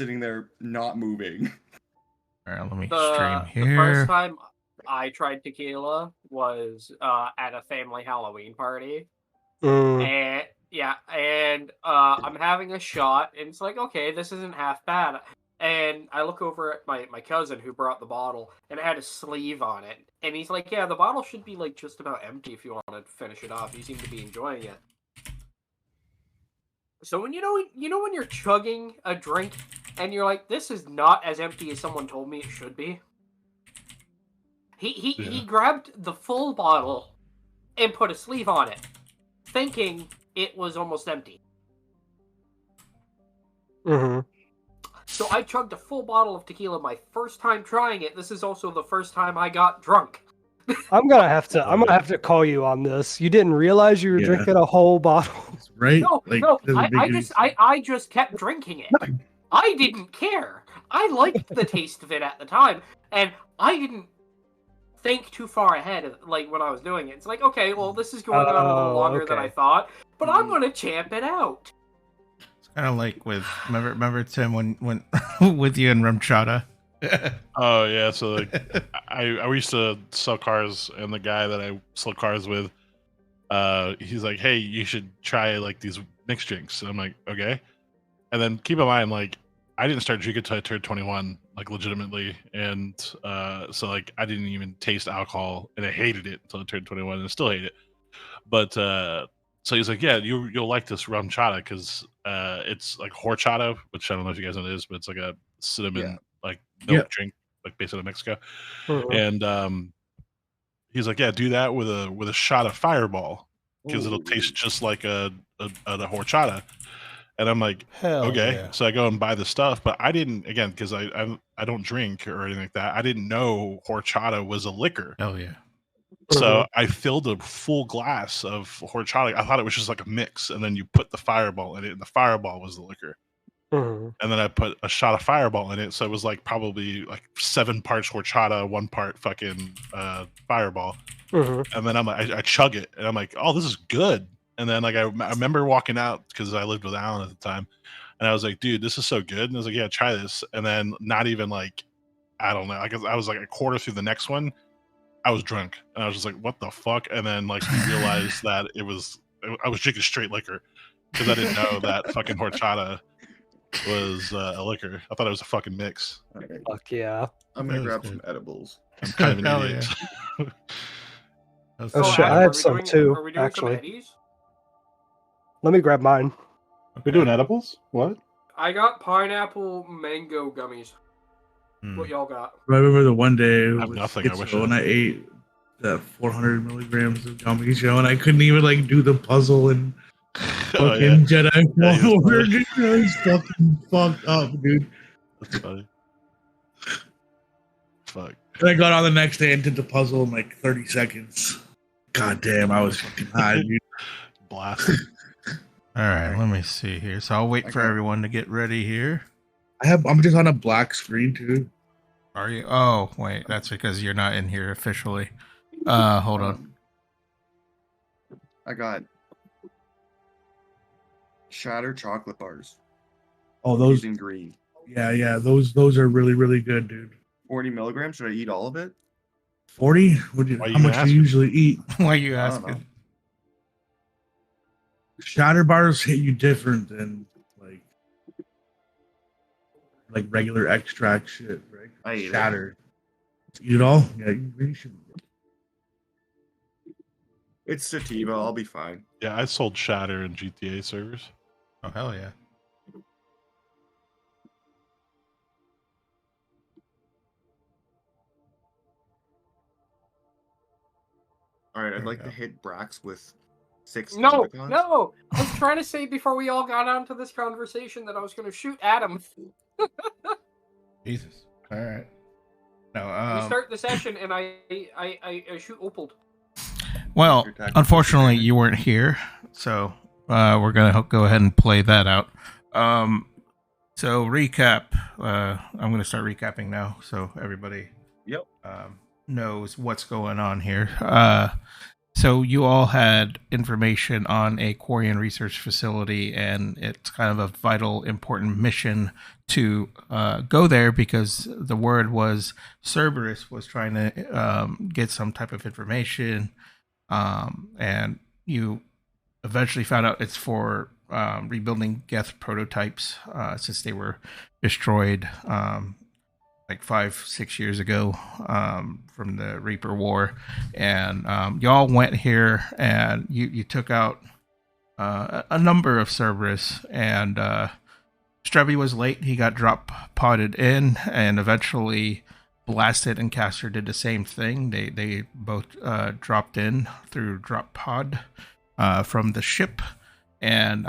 sitting there not moving. All right, let me stream here. The first time I tried tequila was at a family Halloween party. And I'm having a shot, and it's like, okay, this isn't half bad. And I look over at my cousin who brought the bottle, and it had a sleeve on it. And he's like, yeah, the bottle should be like just about empty if you want to finish it off. You seem to be enjoying it. So when when you're chugging a drink, and you're like, this is not as empty as someone told me it should be. He grabbed the full bottle and put a sleeve on it, thinking it was almost empty. Mm-hmm. So I chugged a full bottle of tequila my first time trying it. This is also the first time I got drunk. I'm gonna have to call you on this. You didn't realize you were drinking a whole bottle, right? No. I just kept drinking it. I didn't care. I liked the taste of it at the time, and I didn't think too far ahead of, like, when I was doing it. It's like, okay, well, this is going on a little longer than I thought, but I'm gonna champ it out. It's kind of like with remember Tim when with you and Rumchata. Oh yeah, so like I used to sell cars, and the guy that I sell cars with, he's like, hey, you should try like these mixed drinks. And I'm like, okay. And then keep in mind, like, I didn't start drinking until I turned 21, like, legitimately, and so like I didn't even taste alcohol, and I hated it until I turned 21, and I still hate it. But so he's like, yeah, you'll like this rum chata because it's like horchata, which I don't know if you guys know what it is, but it's like a cinnamon like milk drink, like based out of Mexico. And he's like, yeah, do that with a shot of Fireball because it'll taste just like the horchata. And I'm like, okay. Yeah. So I go and buy the stuff, but I didn't, again, because I don't drink or anything like that. I didn't know horchata was a liquor. Oh yeah. So I filled a full glass of horchata. I thought it was just like a mix, and then you put the Fireball in it, and the Fireball was the liquor. And then I put a shot of Fireball in it, so it was like probably like 7 parts horchata, 1 part fucking Fireball. And then I'm like, I chug it, and I'm like, oh, this is good. And then like I remember walking out because I lived with Alan at the time, and I was like, dude, this is so good. And I was like, yeah, try this. And then not even like, I don't know, I was like a quarter through the next one, I was drunk, and I was just like, what the fuck? And then like realized that I was drinking straight liquor because I didn't know that fucking horchata was a liquor. I thought it was a fucking mix. Okay. Fuck yeah. I'm gonna grab some edibles. I'm kind of an idiot. Oh shit, I have some too, actually. Let me grab mine. We're doing edibles? What? I got pineapple mango gummies. What y'all got? I remember the one day I have nothing. I wish when I ate that 400 milligrams of gummies, and I couldn't even like do the puzzle and fucking Jedi Fallen Order. I was fucking fucked up, dude. That's funny. Fuck. And I got on the next day and did the puzzle in like 30 seconds. God damn, I was fucking high, dude. Blasted. All right, let me see here. So I'll wait for everyone to get ready here. I'm just on a black screen too. Are you? Oh, wait, that's because you're not in here officially. Hold on. I got Shatter chocolate bars. Oh, those in green. Yeah, those are really, really good, dude. 40 milligrams. Should I eat all of it? 40? How much do you usually eat? Why are you asking? Shatter bars hit you different than like regular extract shit, right? I eat Shatter. Eat it all? Yeah, you really should. It's sativa. I'll be fine. Yeah, I sold Shatter in GTA servers. Oh hell yeah! All right, I'd like to hit Brax with 6. No. I was trying to say before we all got onto this conversation that I was going to shoot Adam. Jesus. All right. No. We start the session and I shoot Opal. Well, unfortunately, you weren't here, so we're gonna go ahead and play that out. So recap. I'm gonna start recapping now, so everybody knows what's going on here. So you all had information on a Quarian research facility, and it's kind of a vital, important mission to go there because the word was Cerberus was trying to get some type of information, and you eventually found out it's for rebuilding Geth prototypes since they were destroyed like 5-6 years ago from the Reaper War, and y'all went here and you took out a number of Cerberus, and Strebby was late. He got drop podded in, and eventually Blasted and Caster did the same thing. They both dropped in through drop pod from the ship, and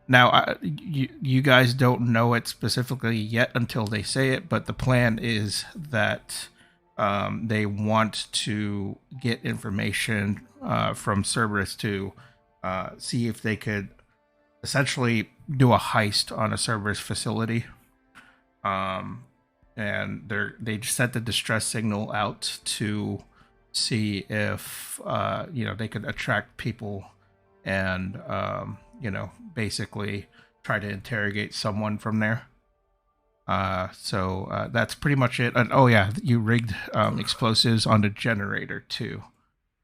now, you guys don't know it specifically yet until they say it, but the plan is that they want to get information from Cerberus to see if they could essentially do a heist on a Cerberus facility. And they sent the distress signal out to see if they could attract people and basically try to interrogate someone from there. So that's pretty much it. And you rigged explosives on the generator too.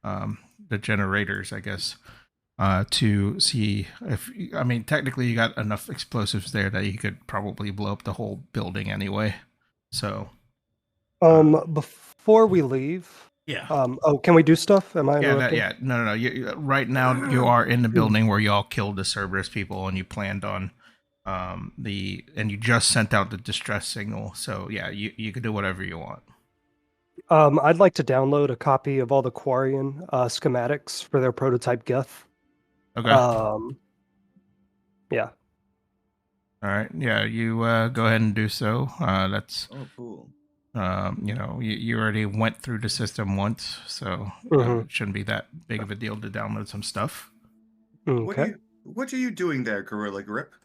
The generators, I guess, to see if technically you got enough explosives there that you could probably blow up the whole building anyway. So before we leave, can we do stuff? Am I interrupting? No. Right now, you are in the building where y'all killed the Cerberus people, and you planned on and you just sent out the distress signal. So yeah, you could do whatever you want. I'd like to download a copy of all the Quarian schematics for their prototype Geth. Okay. Yeah. All right. Yeah, you go ahead and do so. That's cool. You already went through the system once, so it shouldn't be that big of a deal to download some stuff. Okay. What are you doing there, Gorilla Grip?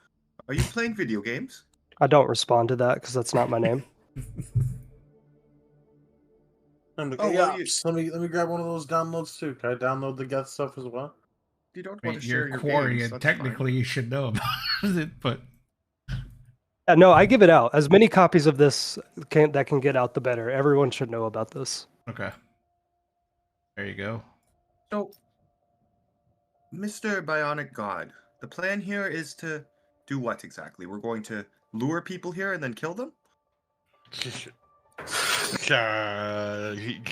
Are you playing video games? I don't respond to that because that's not my name. Let me grab one of those downloads too. Can I download the Geth stuff as well? You don't want to you're share your Quarian. games, Technically, you should know about it, but no, I give it out. As many copies of this that can get out, the better. Everyone should know about this. Okay. There you go. So, Mr. Bionic God, the plan here is to do what exactly? We're going to lure people here and then kill them?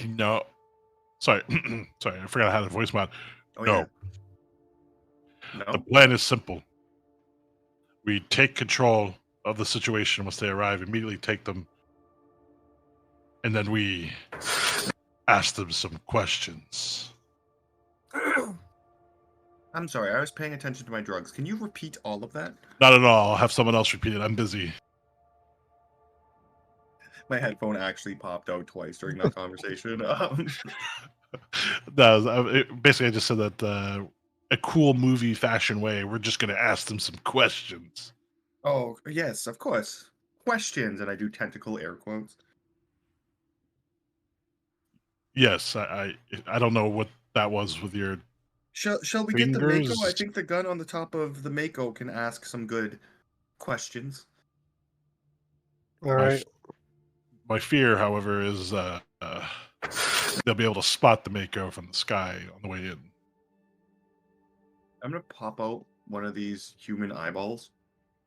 No. Sorry. Sorry, I forgot I had a voice mod. Oh, no. Yeah. No. The plan is simple. We take control of the situation once they arrive, immediately take them, and then we ask them some questions. I'm sorry, I was paying attention to my drugs. Can you repeat all of that? Not at all. I'll have someone else repeat it. I'm busy. My headphone actually popped out twice during that conversation. Basically, I just said that a cool movie fashion way, we're just going to ask them some questions. Oh, yes, of course. Questions, and I do tentacle air quotes. Yes, I don't know what that was with your Shall we get the Mako? I think the gun on the top of the Mako can ask some good questions. All right. My fear, however, is they'll be able to spot the Mako from the sky on the way in. I'm going to pop out one of these human eyeballs,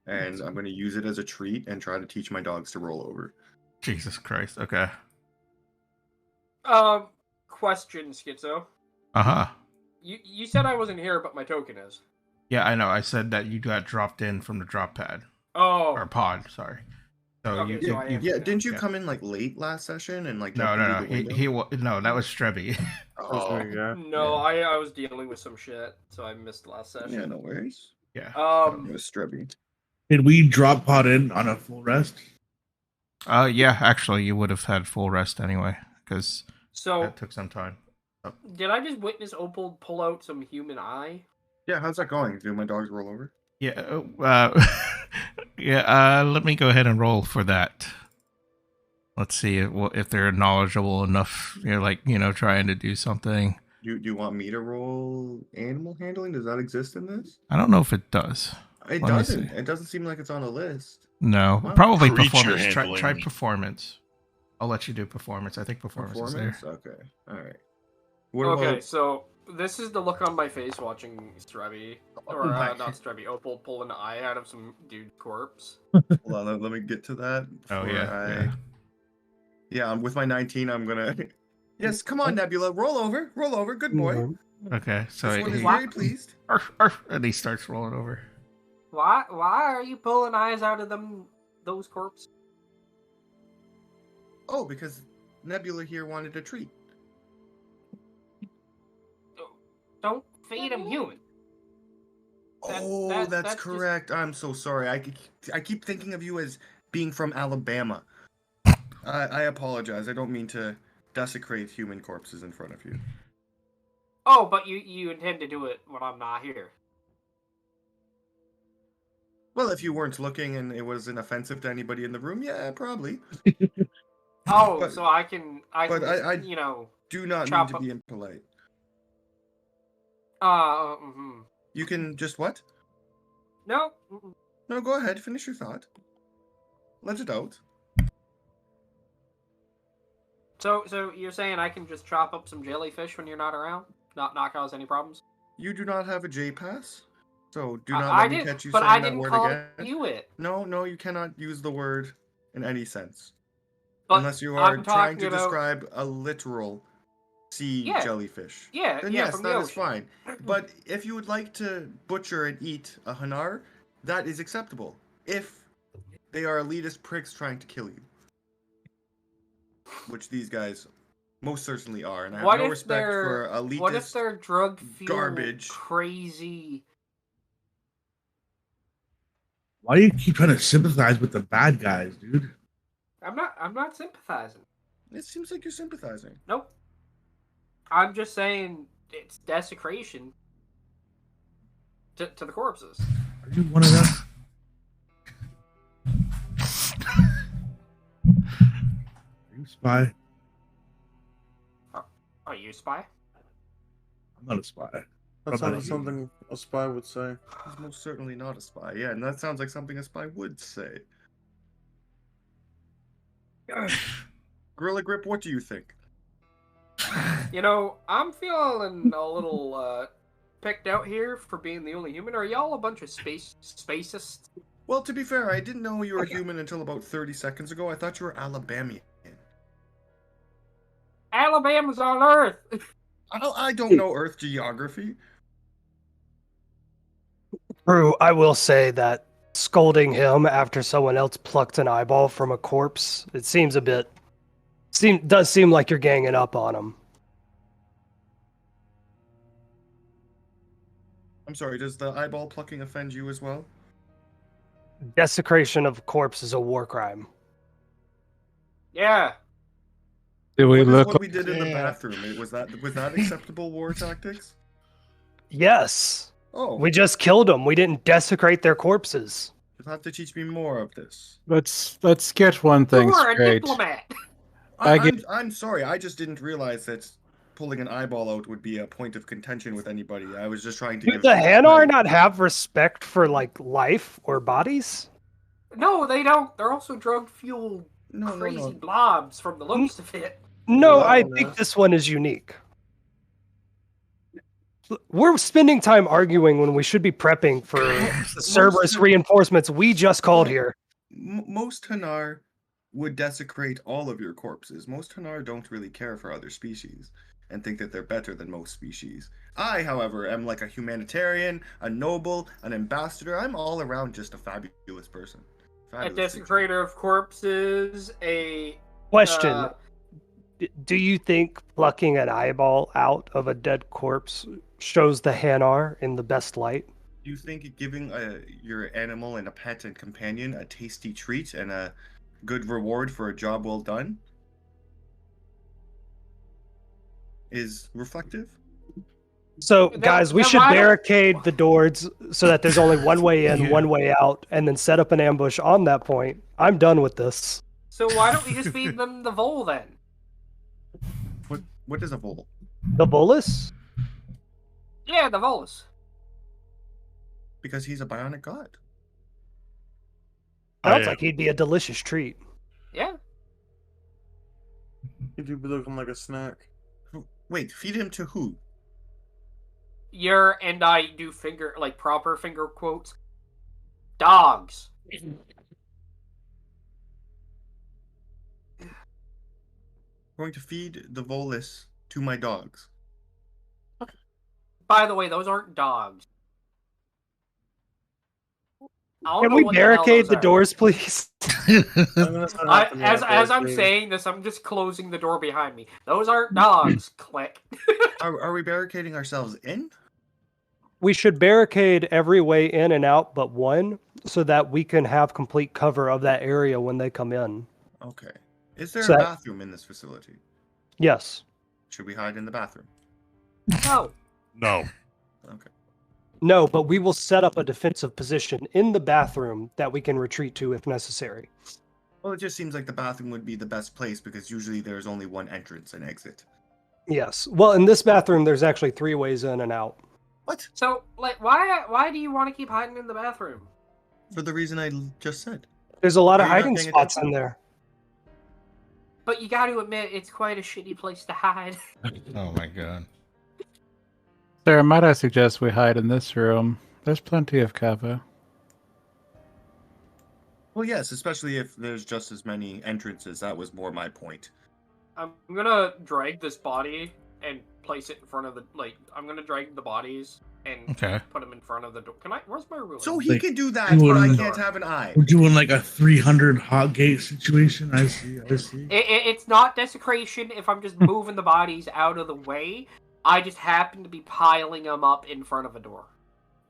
and I'm going to use it as a treat and try to teach my dogs to roll over. Jesus Christ. Okay. Question, Schizo. Uh-huh. You said I wasn't here, but my token is. Yeah, I know. I said that you got dropped in from the drop pad. Oh. Or pod, sorry. So Okay, didn't you come in like late last session and like no, no, that was Strebby. Oh. No, I was dealing with some shit, so I missed last session. Yeah, no worries. Yeah. It was Strebby. Did we drop pod in on a full rest? Yeah, actually, you would have had full rest anyway, because that took some time. Did I just witness Opal pull out some human eye? Yeah, how's that going? Do my dogs roll over? Yeah, let me go ahead and roll for that. Let's see if they're knowledgeable enough, trying to do something. Do you want me to roll animal handling? Does that exist in this? I don't know if it does. It Let me doesn't. see. It doesn't seem like it's on a list. No, Wow. probably Creature performance. Try handling. performance. I'll let you do performance. I think performance is there. Okay. All right. What Okay, about? so this is the look on my face watching Strebby, or my- not Strebby, Opal pull an eye out of some dude corpse. Hold on. Let me get to that. Oh before yeah. Yeah. I'm with my 19. I'm gonna. Yes. Come on, Nebula. Roll over. Roll over. Good boy. Okay, so This one is he, very pleased. and he starts rolling over. Why are you pulling eyes out of those corpses? Oh, because Nebula here wanted a treat. Don't feed him human. That's that's correct. I'm so sorry. I keep thinking of you as being from Alabama. I apologize. I don't mean to desecrate human corpses in front of you. Oh, but you intend to do it when I'm not here. Well, if you weren't looking and it wasn't offensive to anybody in the room, yeah, probably. Oh, But- so I can but I you know. Do not mean Chop to up- be impolite. You can just what? No. No, go ahead. Finish your thought. Let it out. So you're saying I can just chop up some jellyfish when you're not around, not cause any problems? You do not have a J pass, so do not I let me did, catch you but saying I that didn't word call again. you it. No, you cannot use the word in any sense. But Unless you are I'm trying talking to about- describe a literal sea Yeah. jellyfish. Yeah, Then yeah, yes, from the that is ocean. fine. But if you would like to butcher and eat a hanar, that is acceptable. If they are elitist pricks trying to kill you. Which these guys most certainly are, and I have What no if respect for they're elitist what if they're drug fueled garbage. crazy? Why do you keep trying to sympathize with the bad guys, dude? I'm not sympathizing. It seems like you're sympathizing. Nope. I'm just saying it's desecration to the corpses. Are you one of them? Are you a spy? Are you a spy? I'm not a spy. That Probably sounds like something a spy would say. He's most certainly not a spy. Yeah, and that sounds like something a spy would say. Gorilla Grip, what do you think? You know, I'm feeling a little picked out here for being the only human. Are y'all a bunch of spacists? Well, to be fair, I didn't know you were human until about 30 seconds ago. I thought you were Alabamian. Alabama's on Earth. I don't know Earth geography. True, I will say that scolding him after someone else plucked an eyeball from a corpse, it seems a bit... does seem like you're ganging up on him. I'm sorry, does the eyeball plucking offend you as well? Desecration of a corpse is a war crime. Yeah. Do we What is look what we did in the Yeah. bathroom? Was that acceptable war tactics? Yes, Oh, we just killed them. We didn't desecrate their corpses. you'll have to teach me more of this. let's get one thing You're a straight. diplomat. I'm sorry, I just didn't realize that pulling an eyeball out would be a point of contention with anybody. I was just trying to Do give the Hanar credit. not have respect for like life or bodies? No, they don't. They're also drug fueled crazy blobs from the looks of it. No, Well, I that one think is. this one is unique. We're spending time arguing when we should be prepping for the Cerberus reinforcements we just called here. Most Hanar would desecrate all of your corpses. Most Hanar don't really care for other species and think that they're better than most species. I, however, am like a humanitarian, a noble, an ambassador. I'm all around just a fabulous person. A Fabulous desecrator of corpses, a Question. Do you think plucking an eyeball out of a dead corpse shows the Hanar in the best light? Do you think giving your animal and a pet and companion a tasty treat and a good reward for a job well done is reflective? So, Then- guys, we then should why don't- barricade the doors so that there's only one way in, Yeah. one way out, and then set up an ambush on that point. I'm done with this. So why don't we just feed them the vole then? What is a vole? The Volus? Yeah, the Volus. Because he's a bionic god. Sounds like he'd be a delicious treat. Yeah. He'd be looking like a snack. Wait, feed him to who? And I do proper finger quotes. Dogs. Going to feed the Volus to my dogs. By the way, those aren't dogs. Can we barricade the doors, please? As I'm saying this, I'm just closing the door behind me. Those aren't dogs. Click. Are we barricading ourselves in? We should barricade every way in and out but one, so that we can have complete cover of that area when they come in. Okay. Is there So a bathroom in this facility? Yes. Should we hide in the bathroom? No. No. Okay. No, but we will set up a defensive position in the bathroom that we can retreat to if necessary. Well, it just seems like the bathroom would be the best place because usually there's only one entrance and exit. Yes. Well, in this bathroom, there's actually 3 ways in and out. What? So, why do you want to keep hiding in the bathroom? For the reason I just said. There's a lot of Are you not hiding paying spots attention? in there. But you got to admit, it's quite a shitty place to hide. Oh my god. Sarah, might I suggest we hide in this room? There's plenty of cover. Well, yes, especially if there's just as many entrances. That was more my point. I'm gonna drag this body and place it in front of the I'm gonna drag the bodies and put them in front of the door. Where's my ruler? So he can do that, but I can't have an eye. We're doing like a 300 hot gate situation. I see. It's not desecration if I'm just moving the bodies out of the way. I just happen to be piling them up in front of a door.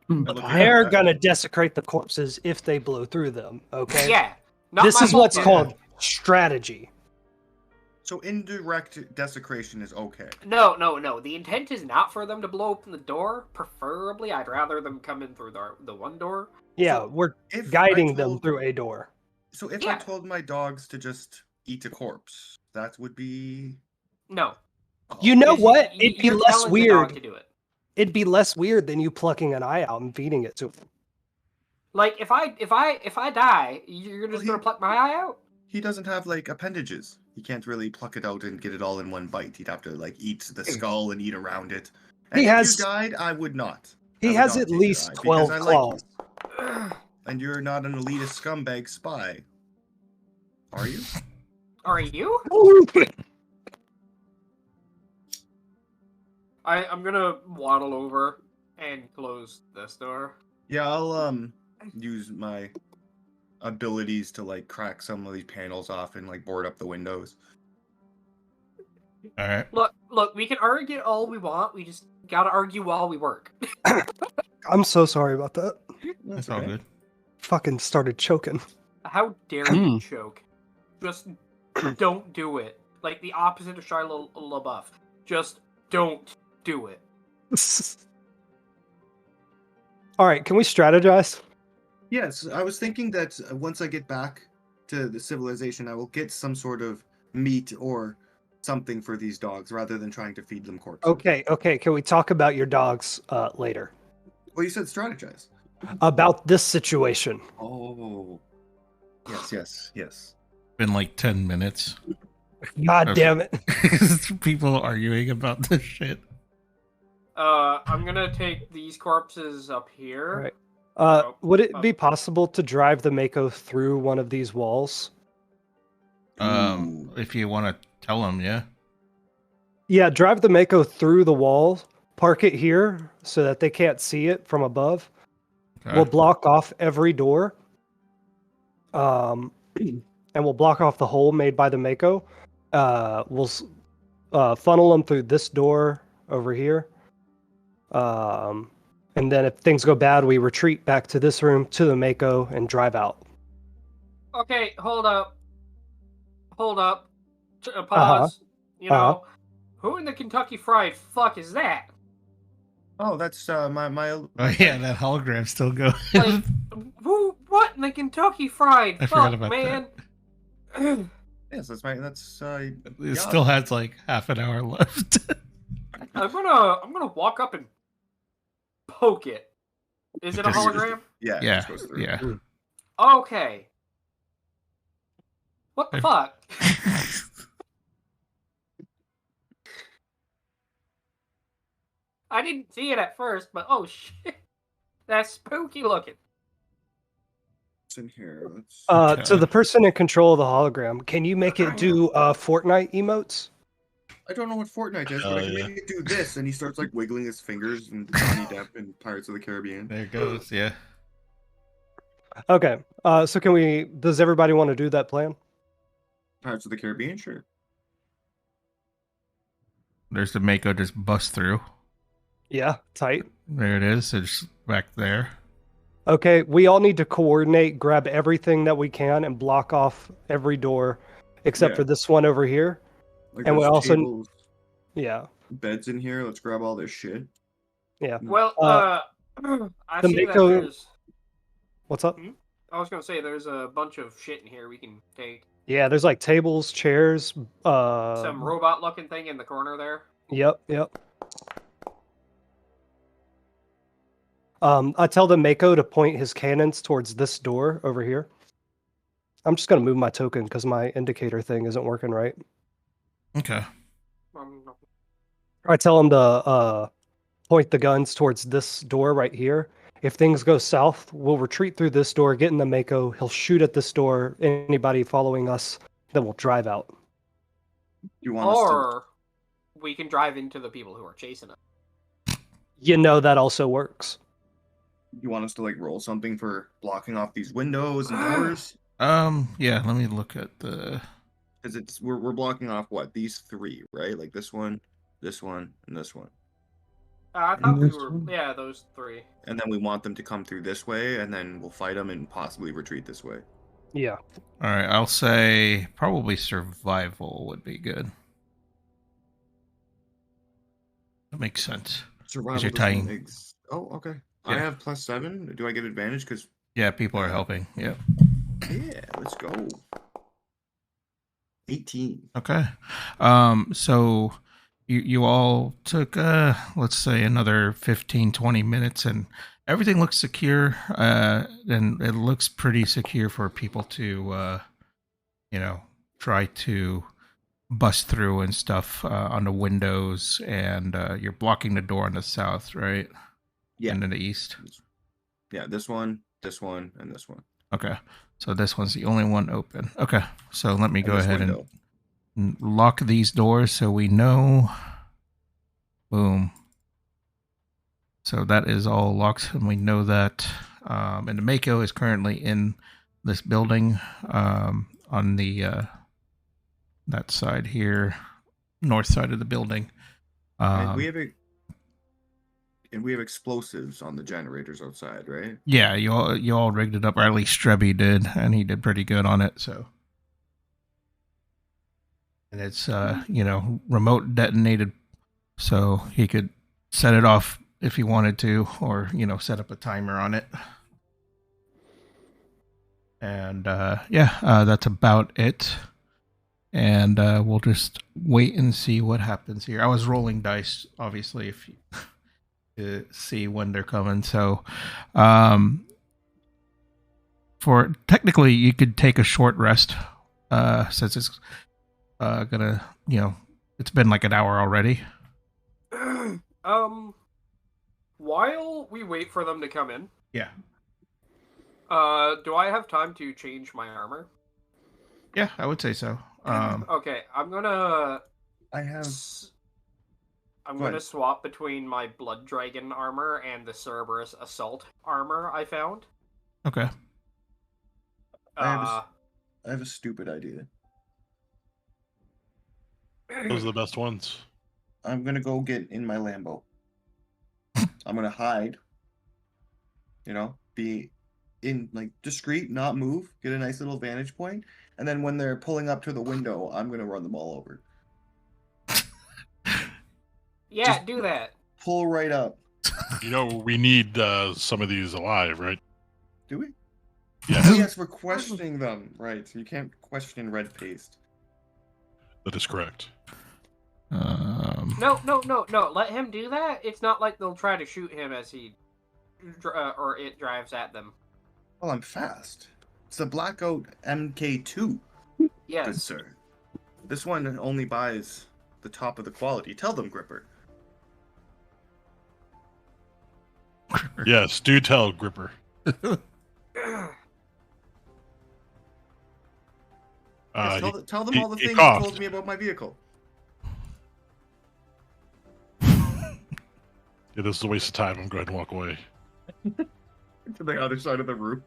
They're gonna desecrate the corpses if they blow through them. Okay. Yeah. This is what's called strategy. So indirect desecration is okay. No. The intent is not for them to blow open the door. Preferably, I'd rather them come in through the one door. Yeah, So we're if guiding I them told- through a door. So if I told my dogs to just eat a corpse, that would be... No. You know Because what? It'd be you're less telling the dog weird. to do it. It'd be less weird than you plucking an eye out and feeding it to them. Like if I die, you're just gonna pluck my eye out? He doesn't have like appendages. He can't really pluck it out and get it all in one bite. He'd have to like eat the skull and eat around it. And He if has- you died, I would not. He I would has not at take your least eye because 12 I like claws. you. And you're not an elitist scumbag spy. Are you? Are you? I'm gonna waddle over and close this door. Yeah, I'll use my abilities to like crack some of these panels off and like board up the windows. All right. Look, we can argue all we want. We just gotta argue while we work. I'm so sorry about that. That's all good. Fucking started choking. How dare you choke? Just don't do it. Like the opposite of Shia LaBeouf. Just don't do it. All right, can we strategize? Yes, I was thinking that once I get back to the civilization, I will get some sort of meat or something for these dogs rather than trying to feed them corpses. Okay. Can we talk about your dogs later? Well, you said strategize. About this situation. Oh. Yes. Been like 10 minutes. God damn it. People arguing about this shit. I'm gonna take these corpses up here. Right. Would it be possible to drive the Mako through one of these walls? If you want to tell them, yeah. Yeah, drive the Mako through the wall, park it here so that they can't see it from above. Okay. We'll block off every door. And we'll block off the hole made by the Mako. We'll funnel them through this door over here. And then if things go bad, we retreat back to this room, to the Mako, and drive out. Okay, hold up. Pause. You know, who in the Kentucky Fried fuck is that? Oh, that's my. Oh yeah, that hologram's still going. Like, who? What in the Kentucky Fried I forgot fuck, about man? Yes, that's It still has like half an hour left. I'm gonna walk up and poke it. Is it a hologram? Yeah. Yeah. It just goes through. Yeah. Okay. What the fuck? I didn't see it at first, but oh shit, that's spooky looking. What's in here? To the person in control of the hologram, can you make it do Fortnite emotes? I don't know what Fortnite is, but I can make it do this, and he starts like wiggling his fingers and Johnny Depp in Pirates of the Caribbean. There it goes. Yeah. Okay. So can we? Does everybody want to do that plan? Pirates of the Caribbean, sure. There's the Mako just bust through. Yeah, tight. There it is. It's back there. Okay, we all need to coordinate, grab everything that we can, and block off every door except for this one over here. Like and we there's also, tables, beds in here. Let's grab all this shit. Yeah. Well, I the see that Mako- there's. What's up? I was gonna say there's a bunch of shit in here we can take. Yeah, there's like tables, chairs. Some robot-looking thing in the corner there. Yep. I tell the Mako to point his cannons towards this door over here. I'm just gonna move my token because my indicator thing isn't working right. Okay. I tell him to point the guns towards this door right here. If things go south, we'll retreat through this door, get in the Mako. He'll shoot at this door. Anybody following us, then we'll drive out. You want Or we can drive into the people who are chasing us. You know that also works. You want us to like roll something for blocking off these windows and doors? Yeah, let me look at the Because we're blocking off what, these three, right? Like this one, and this one. I thought we were those three. And then we want them to come through this way, and then we'll fight them and possibly retreat this way. Yeah. All right, I'll say probably survival would be good. That makes sense. Survival. You're tying. Oh, okay. Yeah. I have +7. Do I get advantage? Because yeah, people are helping. Yep. Yeah, let's go. 18. Okay. So you all took let's say another 15-20 minutes, and everything looks secure, and it looks pretty secure for people to try to bust through and stuff on the windows, and you're blocking the door on the south, right? Yeah. And in the east. Yeah, this one, and this one. Okay. So this one's the only one open. Okay. So let me go ahead and lock these doors so we know. Boom. So that is all locked, and we know that. And the Mako is currently in this building on the that side here, north side of the building. We have explosives on the generators outside, right? Yeah, you all rigged it up, or at least Strebby did, and he did pretty good on it. So, and it's remote detonated, so he could set it off if he wanted to, or set up a timer on it. And that's about it. And we'll just wait and see what happens here. I was rolling dice, obviously, to see when they're coming. So, for technically, you could take a short rest, since it's gonna, it's been like an hour already. While we wait for them to come in, Yeah. Do I have time to change my armor? Yeah, I would say so. Okay, I'm gonna swap between my Blood Dragon armor and the Cerberus Assault armor I found. Okay. I have a stupid idea. Those are the best ones. I'm gonna go get in my Lambo. I'm gonna hide. Be in like discreet, not move, get a nice little vantage point, and then when they're pulling up to the window, I'm gonna run them all over. Yeah, just do that. Pull right up. We need some of these alive, right? Do we? Yes. Oh, yes, we're questioning them. Right, so you can't question red paste. That is correct. No. Let him do that. It's not like they'll try to shoot him as he or it drives at them. Well, I'm fast. It's the Blackout MK2. Yes. Good sir. This one only buys the top of the quality. Tell them, Gripper. Yes, do tell, Gripper. Yes, tell them all the things you coughed. told me about my vehicle. Yeah, this is a waste of time. I'm going to walk away. To the other side of the room.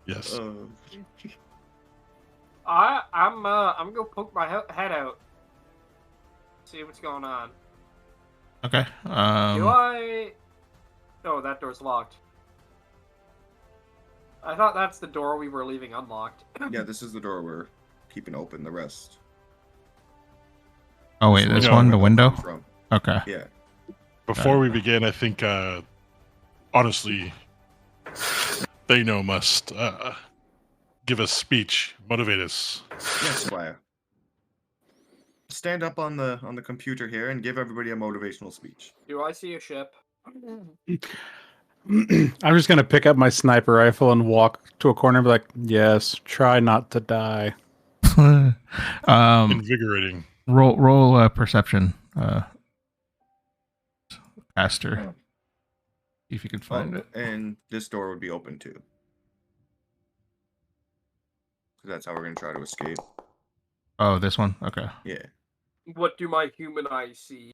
Yes. I'm gonna poke my head out. See what's going on. Okay. Do I? Oh, that door's locked. I thought that's the door we were leaving unlocked. Yeah, this is the door we're keeping open. The rest. Oh wait, this one, the window. Okay. Yeah. Before we begin, I think, honestly, Thano must give a speech, motivate us. Yes, Squire. Stand up on the computer here and give everybody a motivational speech. Do I see a ship? I'm just gonna pick up my sniper rifle and walk to a corner and be like, "Yes, try not to die." Invigorating. Roll perception, Aster. See if you can find it. And this door would be open too. That's how we're gonna try to escape. Oh, this one. Okay. Yeah. What do my human eyes see?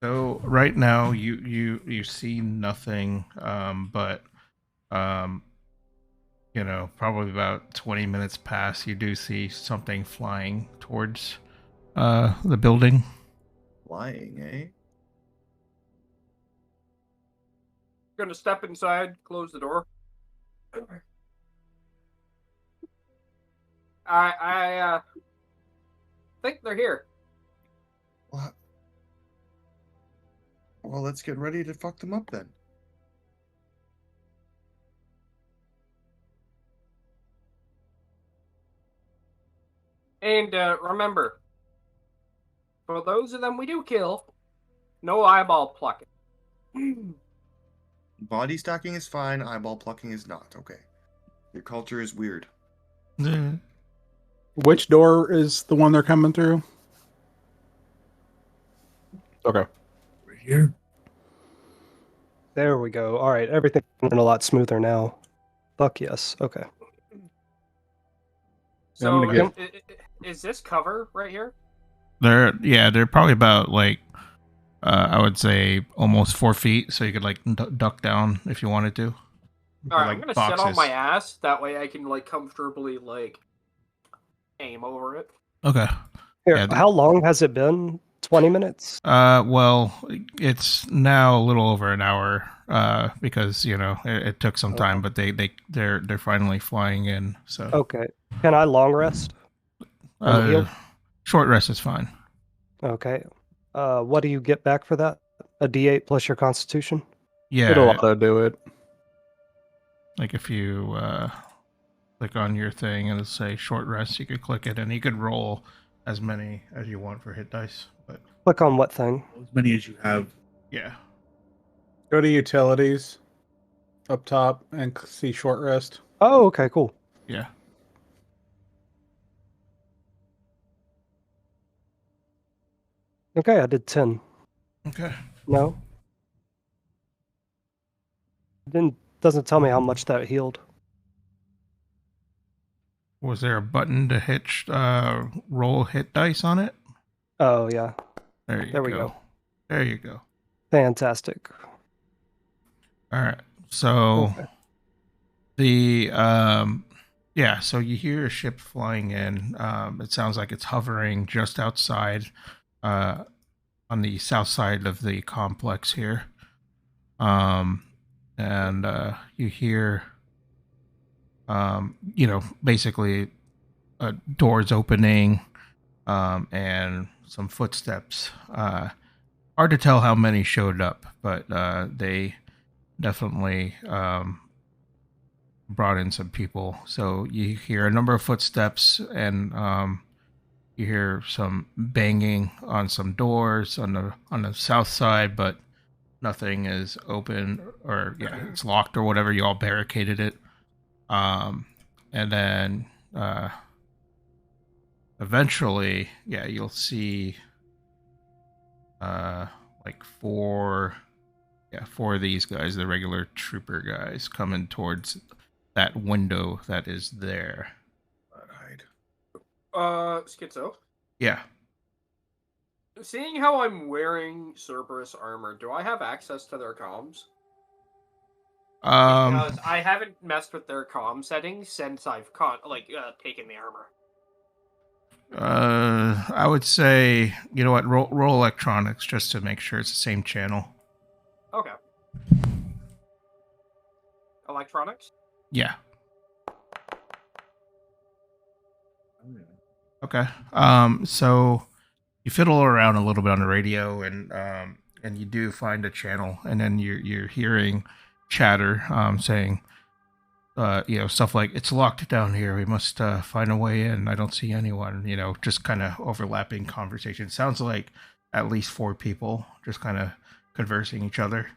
So right now you see nothing, but probably about 20 minutes pass, you do see something flying towards the building. Flying, eh? Gonna step inside, close the door. I think they're here. What? Well, let's get ready to fuck them up then. And remember, for those of them we do kill, no eyeball plucking. Body stacking is fine, eyeball plucking is not. Okay. Your culture is weird. Which door is the one they're coming through? Okay. Right here. There we go. All right, everything's a lot smoother now. Fuck yes. Okay. So, I'm gonna is this cover right here? They're probably about I would say almost 4 feet, so you could duck down if you wanted to. All right, Like I'm gonna boxes. sit on my ass. That way, I can comfortably aim over it. Okay. Here, Yeah, how long has it been? 20 minutes? Well, it's now a little over an hour, because it took some time, but they're finally flying in. So Okay. Can I long rest? On the heal? Short rest is fine. Okay. What do you get back for that? A D8 plus your Constitution? Yeah, It'll auto do it. like if you click on your thing and it'll say short rest, you could click it and you could roll as many as you want for hit dice. But Click on what thing? As many as you have. yeah. Go to utilities up top and see short rest. Oh, okay, cool. Yeah. Okay, I did 10. Okay. No? Doesn't tell me how much that healed. Was there a button to roll hit dice on it? Oh, yeah. There we go. There you go. Fantastic. All right. So so you hear a ship flying in. It sounds like it's hovering just outside on the south side of the complex here. And you hear basically doors opening and some footsteps. Hard to tell how many showed up, but they definitely brought in some people. So you hear a number of footsteps, and You hear some banging on some doors on the south side, but nothing is open, or it's locked or whatever. You all barricaded it. And then eventually, you'll see like four of these guys, the regular trooper guys, coming towards that window that is there. Schizo? Yeah. Seeing how I'm wearing Cerberus armor, do I have access to their comms? Because I haven't messed with their comm settings since I've taken the armor. I would say, you know what, roll electronics just to make sure it's the same channel. Okay. Electronics? Yeah. Okay. So you fiddle around a little bit on the radio, and you do find a channel, and then you're hearing chatter saying, stuff like, "It's locked down here. We must find a way in. I don't see anyone." Just kind of overlapping conversation. Sounds like at least 4 people just kind of conversing each other.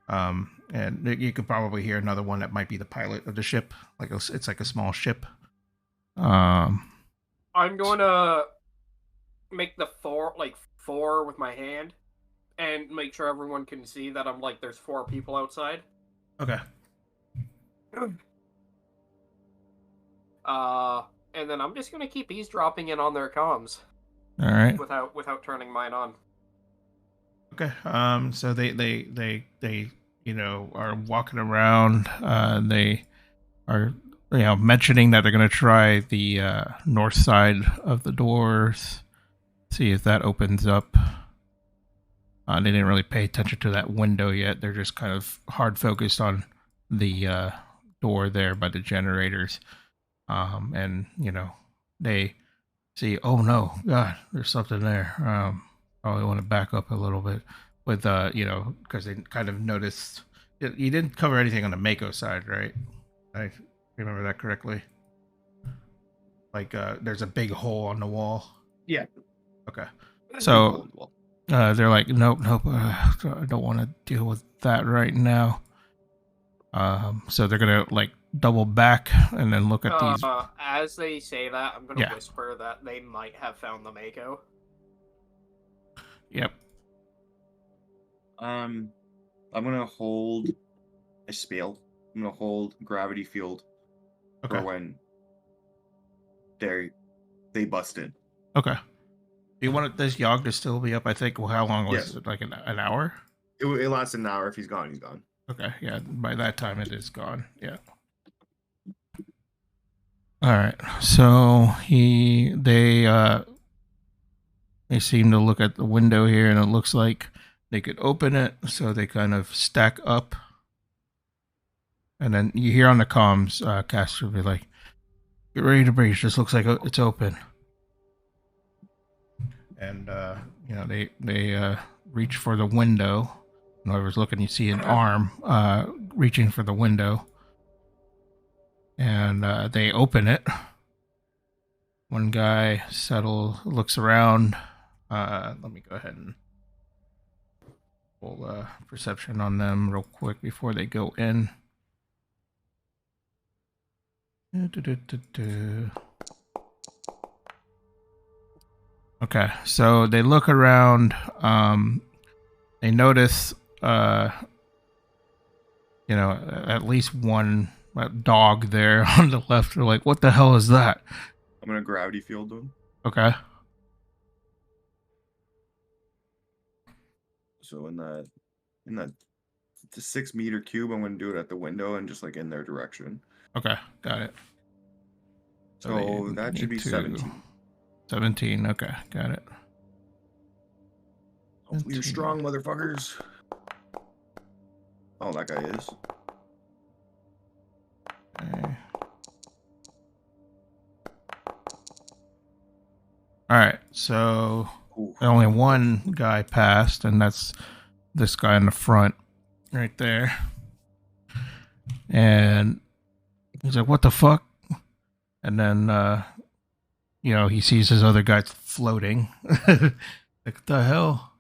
And you could probably hear another one that might be the pilot of the ship. It's like a small ship. I'm going to make the 4 with my hand and make sure everyone can see that I'm there's 4 people outside. Okay. And then I'm just going to keep eavesdropping in on their comms. All right. Without turning mine on. Okay. So they are walking around. They are mentioning that they're going to try the north side of the doors, see if that opens up. They didn't really pay attention to that window yet. They're just kind of hard focused on the door there by the generators. And they see, oh no, God, there's something there. Probably want to back up a little bit with because they kind of noticed you didn't cover anything on the Mako side, right? I remember that correctly. There's a big hole on the wall. Yeah. Okay. So they're like, nope, I don't want to deal with that right now. So they're gonna double back and then look at these. As they say that, I'm gonna whisper that they might have found the Mako. Yep. I'm gonna hold a spell. I'm gonna hold gravity field for when they busted. Okay. Do you want this Yogg to still be up? I think. Well, how long was it? Like an hour? It lasts an hour. If he's gone, he's gone. Okay. Yeah. By that time, it is gone. Yeah. All right. So they seem to look at the window here, and it looks like they could open it. So they kind of stack up, and then you hear on the comms, Caster will be like, "Get ready to breach. This looks like it's open." And they reach for the window. Whoever's looking, you see an arm reaching for the window, and they open it. One guy looks around. Let me go ahead and pull perception on them real quick before they go in. Okay, so they look around. They notice, at least one dog there on the left. They're like, "What the hell is that?" I'm gonna gravity field them. Okay. So in that the 6 meter cube, I'm gonna do it at the window and just in their direction. Okay, got it. So that should be 17. 17. Okay, got it. Hopefully you're strong, motherfuckers. Oh, that guy is. Okay. All right, so only one guy passed, and that's this guy in the front, right there. And he's like, "What the fuck?" And then he sees his other guys floating. Like, what the hell?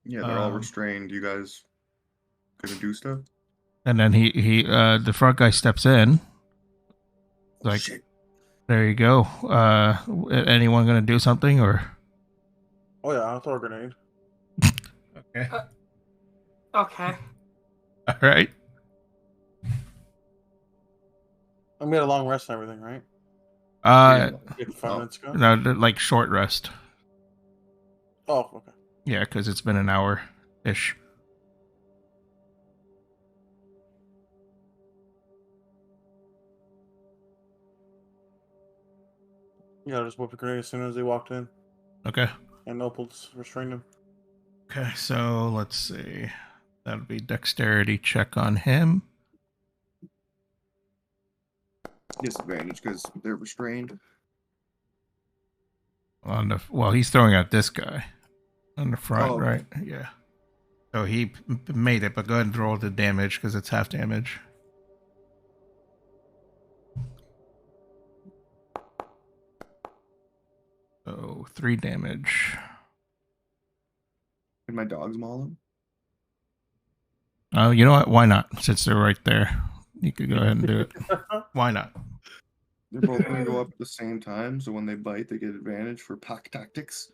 Yeah, they're all restrained. You guys gonna do stuff? And then the front guy steps in. Like, shit. There you go. Anyone gonna do something or? Oh yeah, I'll throw a grenade. Okay. Okay. All right. I'm gonna get a long rest and everything, right? Like 5 minutes ago. No, like short rest. Oh, okay. Yeah, because it's been an hour ish. Yeah, I just whipped a grenade as soon as they walked in. Okay. And Opals restrained him. Okay, so let's see. That'll be dexterity check on him. Disadvantage because they're restrained. Well, he's throwing at this guy on the front, Oh, okay. right? Yeah. So he made it, but go ahead and roll the damage because it's half damage. So 3 damage. Can my dogs maul him? Oh, you know what? Why not? Since they're right there, you could go ahead and do it. Why not? They're both gonna go up at the same time, so when they bite, they get advantage for pack tactics.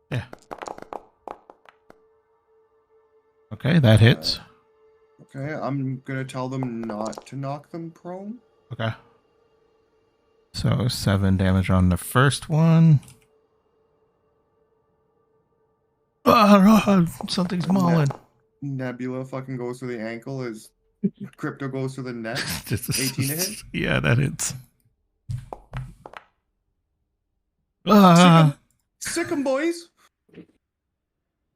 Yeah. Okay, that hits. Okay, I'm gonna tell them not to knock them prone. Okay. So 7 damage on the first one. Something's mauling. Nebula fucking goes through the ankle as Crypto goes through the neck. 18 to hit? Yeah, that hits. Sick 'em, boys!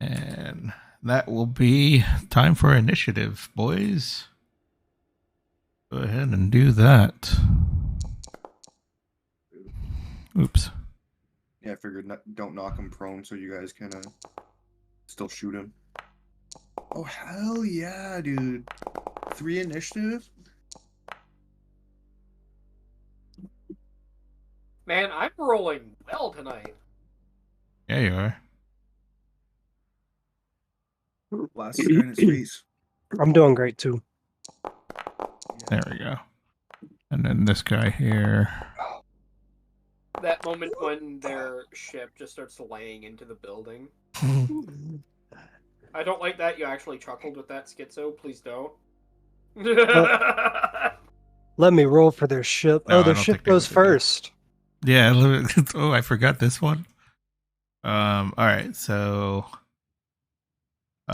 And that will be time for initiative, boys. Go ahead and do that. Oops. Yeah, I figured don't knock him prone so you guys can still shoot him. Oh, hell yeah, dude. 3 initiative? Man, I'm rolling well tonight. Yeah, you are. Blast the guy in his face. I'm doing great too. There we go. And then this guy here. That moment when their ship just starts laying into the building. I don't like that you actually chuckled with that, Schizo. Please don't. Let me roll for their ship. No, Oh, I their don't ship think they goes would do that. first. Yeah. Oh, I forgot this one. All right. So.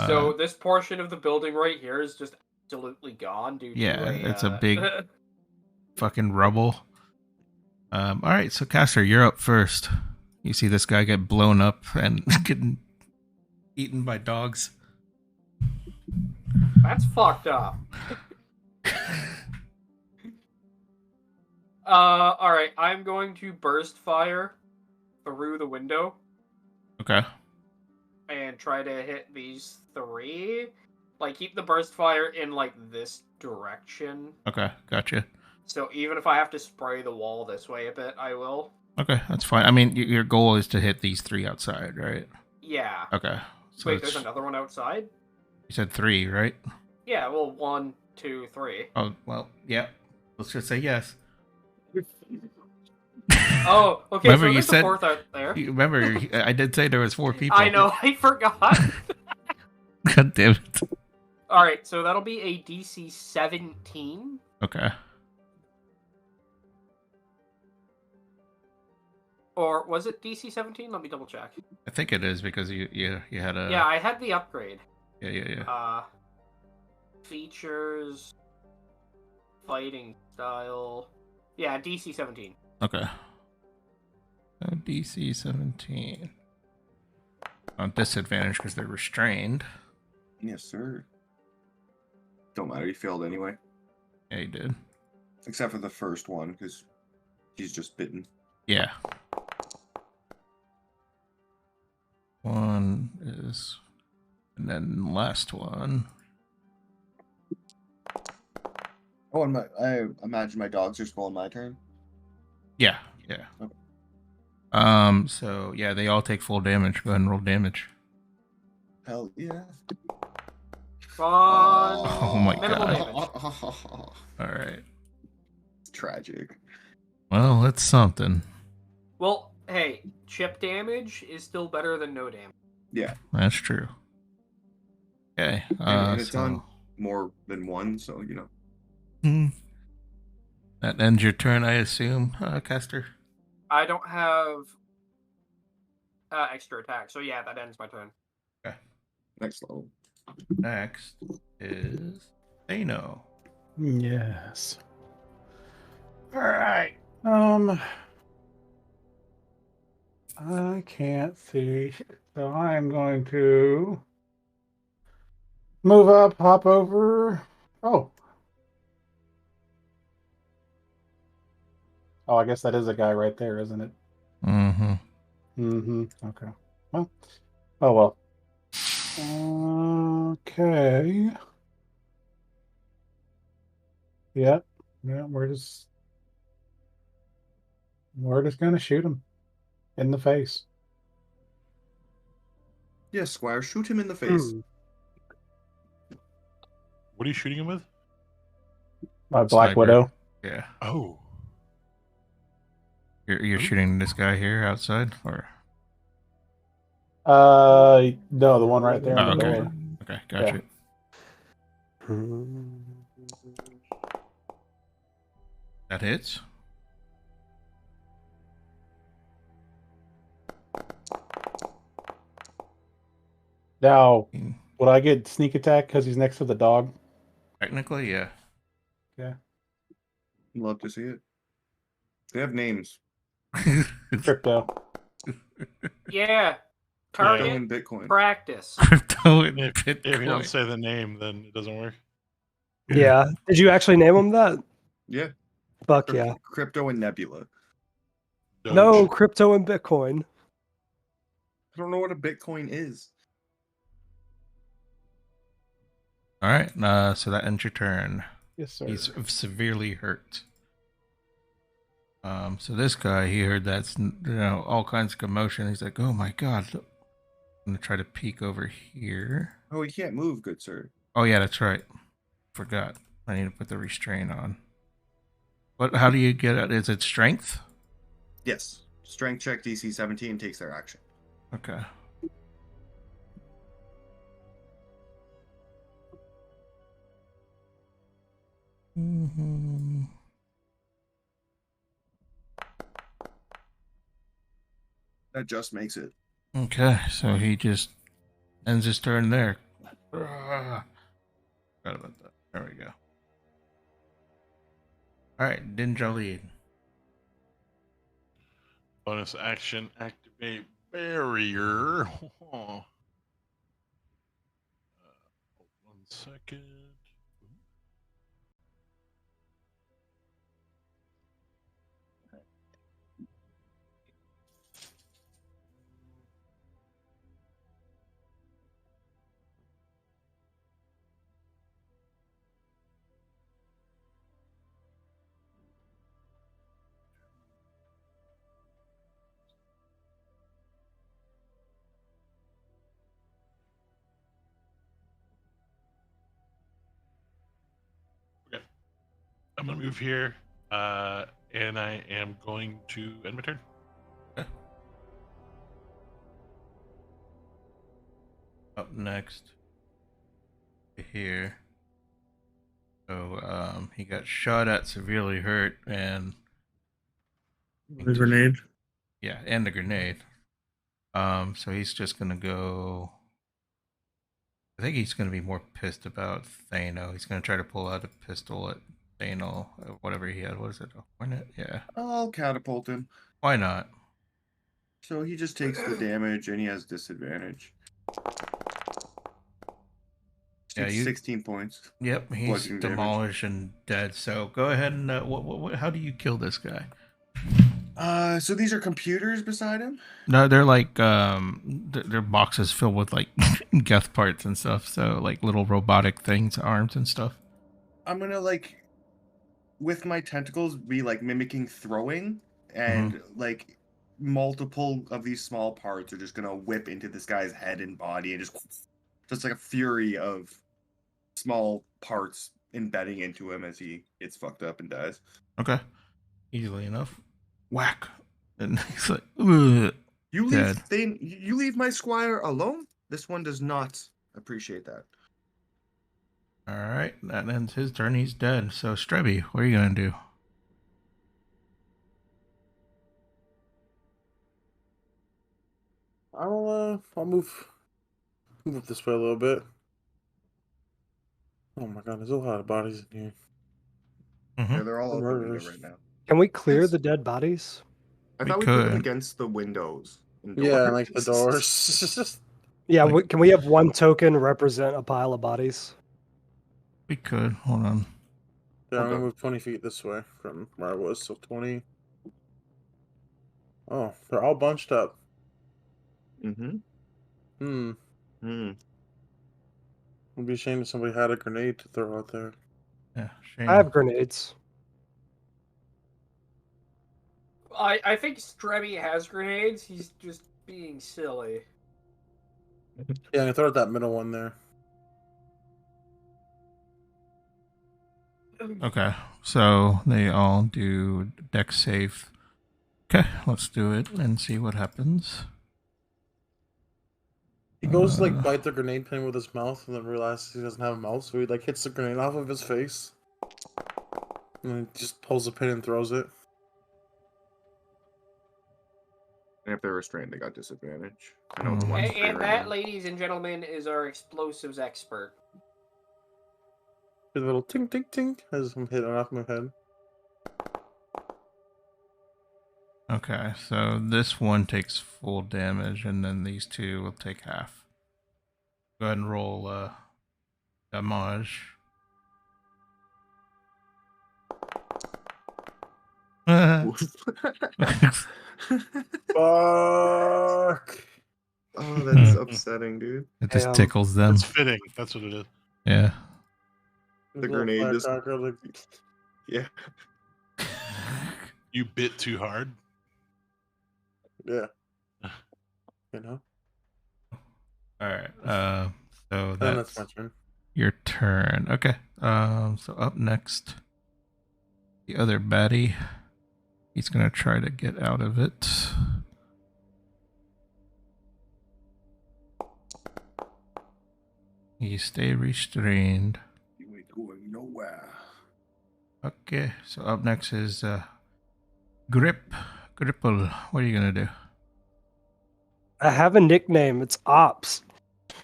So this portion of the building right here is just absolutely gone due to it's a big fucking rubble. All right. So Caster, you're up first. You see this guy get blown up and getting eaten by dogs. That's fucked up. Alright, I'm going to burst fire through the window. Okay. And try to hit these 3. Like, keep the burst fire in, like, this direction. Okay. Gotcha. So even if I have to spray the wall this way a bit, I will. Okay. That's fine. I mean, your goal is to hit these 3 outside, right? Yeah. Okay. So Wait, there's another one outside? You said 3, right? Yeah, well, 1, 2, 3. Oh, well, yeah. Let's just say yes. Oh, okay, Remember so you there's said, a 4th out there. Remember, I did say there was 4 people. I know, I forgot. God damn it. Alright, so that'll be a DC 17. Okay. Or was it DC 17? Let me double check. I think it is because you had a... Yeah, I had the upgrade. Yeah. Features, fighting style. Yeah, DC 17. Okay. So DC 17. On disadvantage because they're restrained. Yes, sir. Don't matter, you failed anyway. Yeah, you did. Except for the first one, because he's just bitten. Yeah. 1 is... And then last one. Oh, and I imagine my dogs are spoiling my turn. Yeah. Yeah. Okay. So yeah, they all take full damage. Go ahead and roll damage. Hell yeah. Fun. Oh my Minimal god. damage. All right. Tragic. Well, that's something. Well, hey, chip damage is still better than no damage. Yeah. That's true. Okay. And it's so on more than one, so that ends your turn, I assume, Caster. I don't have extra attack, so yeah, that ends my turn. Okay. Next level. Next is Thano. Yes. All right. I can't see, so I'm going to move up, hop over. Oh. Oh, I guess that is a guy right there, isn't it? Mm-hmm. Mm-hmm. Okay. Well. Oh well. Okay. Yep. Yeah, we're just gonna shoot him in the face. Yes, Squire, shoot him in the face. What are you shooting him with? My Black Widow. Yeah. Oh. You're shooting this guy here outside, or? No, the one right there in the okay. door. Okay, gotcha. That hits. Now, would I get sneak attack because he's next to the dog? Technically, yeah. Yeah. Love to see it. They have names. Crypto. Yeah. Crypto Target and Bitcoin. practice. Crypto and If you don't Bitcoin. say the name, then it doesn't work. Yeah. Did you actually name him that? Yeah. Fuck yeah. Crypto and Nebula. Doge. No, crypto and Bitcoin. I don't know what a Bitcoin is. All right. So that ends your turn. Yes, sir. He's severely hurt. So this guy, he heard that's all kinds of commotion. He's like, "Oh my god!" I'm gonna try to peek over here. Oh, he can't move, good sir. Oh yeah, that's right. Forgot. I need to put the restraint on. What? How do you get it? Is it strength? Yes. Strength check DC 17 takes their action. Okay. Mm-hmm. That just makes it. Okay, so he just ends his turn there. Forgot about that. There we go. All right, Ninja lead. Bonus action, activate barrier. 1 second. Okay. I'm gonna move here, and I am going to end my turn. Okay. Up next, here. So he got shot at, severely hurt, and The grenade. yeah, and the grenade. So he's just gonna go. I think he's gonna be more pissed about Thano. He's gonna try to pull out a pistol at Thano, whatever he had. What is it? A hornet? Yeah. I'll catapult him. Why not? So he just takes the damage and he has disadvantage. Yeah, 16 points. Yep, he's Bludgeoning demolished and dead. So go ahead and what? How do you kill this guy? So these are computers beside him? No, they're like they're boxes filled with like geth parts and stuff. So like little robotic things, arms and stuff. I'm gonna with my tentacles be like mimicking throwing and like multiple of these small parts are just gonna whip into this guy's head and body, and just like a fury of small parts embedding into him as he gets fucked up and dies. Okay. Easily enough. Whack. And he's like, ugh. You Dead. leave my squire alone? This one does not appreciate that. All right. That ends his turn. He's dead. So, Strebby, what are you going to do? I'll move up this way a little bit. Oh my god, there's a lot of bodies in here. Mm-hmm. Yeah, they're all out the window right now. Can we clear Yes. the dead bodies? I We thought we put them could. against the windows. And Yeah, doors. like the doors. Yeah, Like- can we have one token represent a pile of bodies? We could. Hold on. Yeah, I'm Okay. gonna move 20 feet this way from where I was, so 20. Oh, they're all bunched up. Mm-hmm. It'd be a shame if somebody had a grenade to throw out there. Yeah, shame. I have grenades. I think Strebby has grenades. He's just being silly. Yeah, and throw out that middle one there. Okay, so they all do dex save. Okay, let's do it and see what happens. He goes to like bite the grenade pin with his mouth and then realizes he doesn't have a mouth, so he like hits the grenade off of his face. And then just pulls the pin and throws it. And if they're restrained, they got disadvantage. I know the one's free And right that, now. ladies and gentlemen, is our explosives expert. A little ting ting ting as I'm hitting off my head. Okay, so this one takes full damage, and then these two will take half. Go ahead and roll damage. Fuck! Oh, that's upsetting, dude. It just tickles them. It's fitting. That's what it is. Yeah. The grenade just... Like... Yeah. You bit too hard. Yeah. You know? Alright. So Then that's my turn. your turn. Okay. So up next, the other baddie. He's gonna try to get out of it. You stay restrained. You ain't going nowhere. Okay, so up next is Gripple. What are you gonna do? I have a nickname. It's Ops.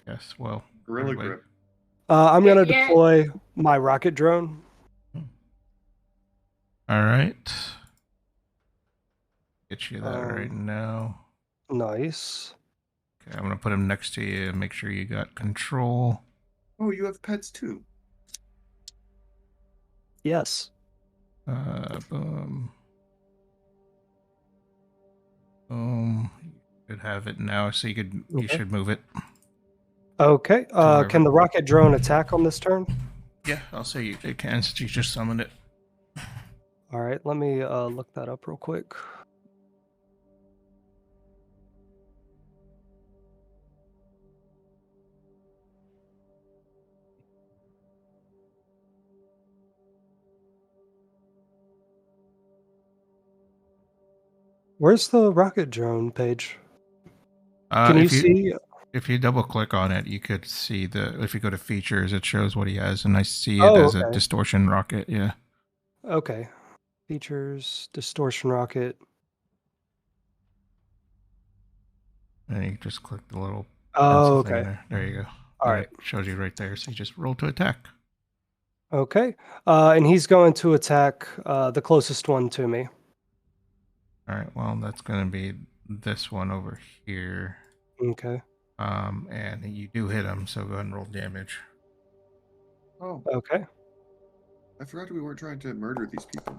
Yes, well, Gorilla anyway. grip. I'm gonna Yeah. deploy my rocket drone. All right. Get you that right now. Nice. Okay, I'm gonna put him next to you and make sure you got control. Oh, you have pets too. Yes. Boom. Boom. You should have it now, so you Okay. should move it. Okay. wherever. Can the rocket drone attack on this turn? Yeah, I'll say it can since you just summoned it. All right. Let me look that up real quick. Where's the rocket drone page? Can you see? If you double click on it, you could see if you go to features, it shows what he has, and I see it Oh, as a okay. distortion rocket. Yeah. Okay. Features, distortion rocket. And you just click the little Oh, pencil thing okay. there. There you go. All And right. it shows you right there. So you just roll to attack. Okay. And he's going to attack the closest one to me. All right. Well, that's going to be this one over here. Okay. And you do hit him, so go ahead and roll damage. Oh, Okay. I forgot we weren't trying to murder these people.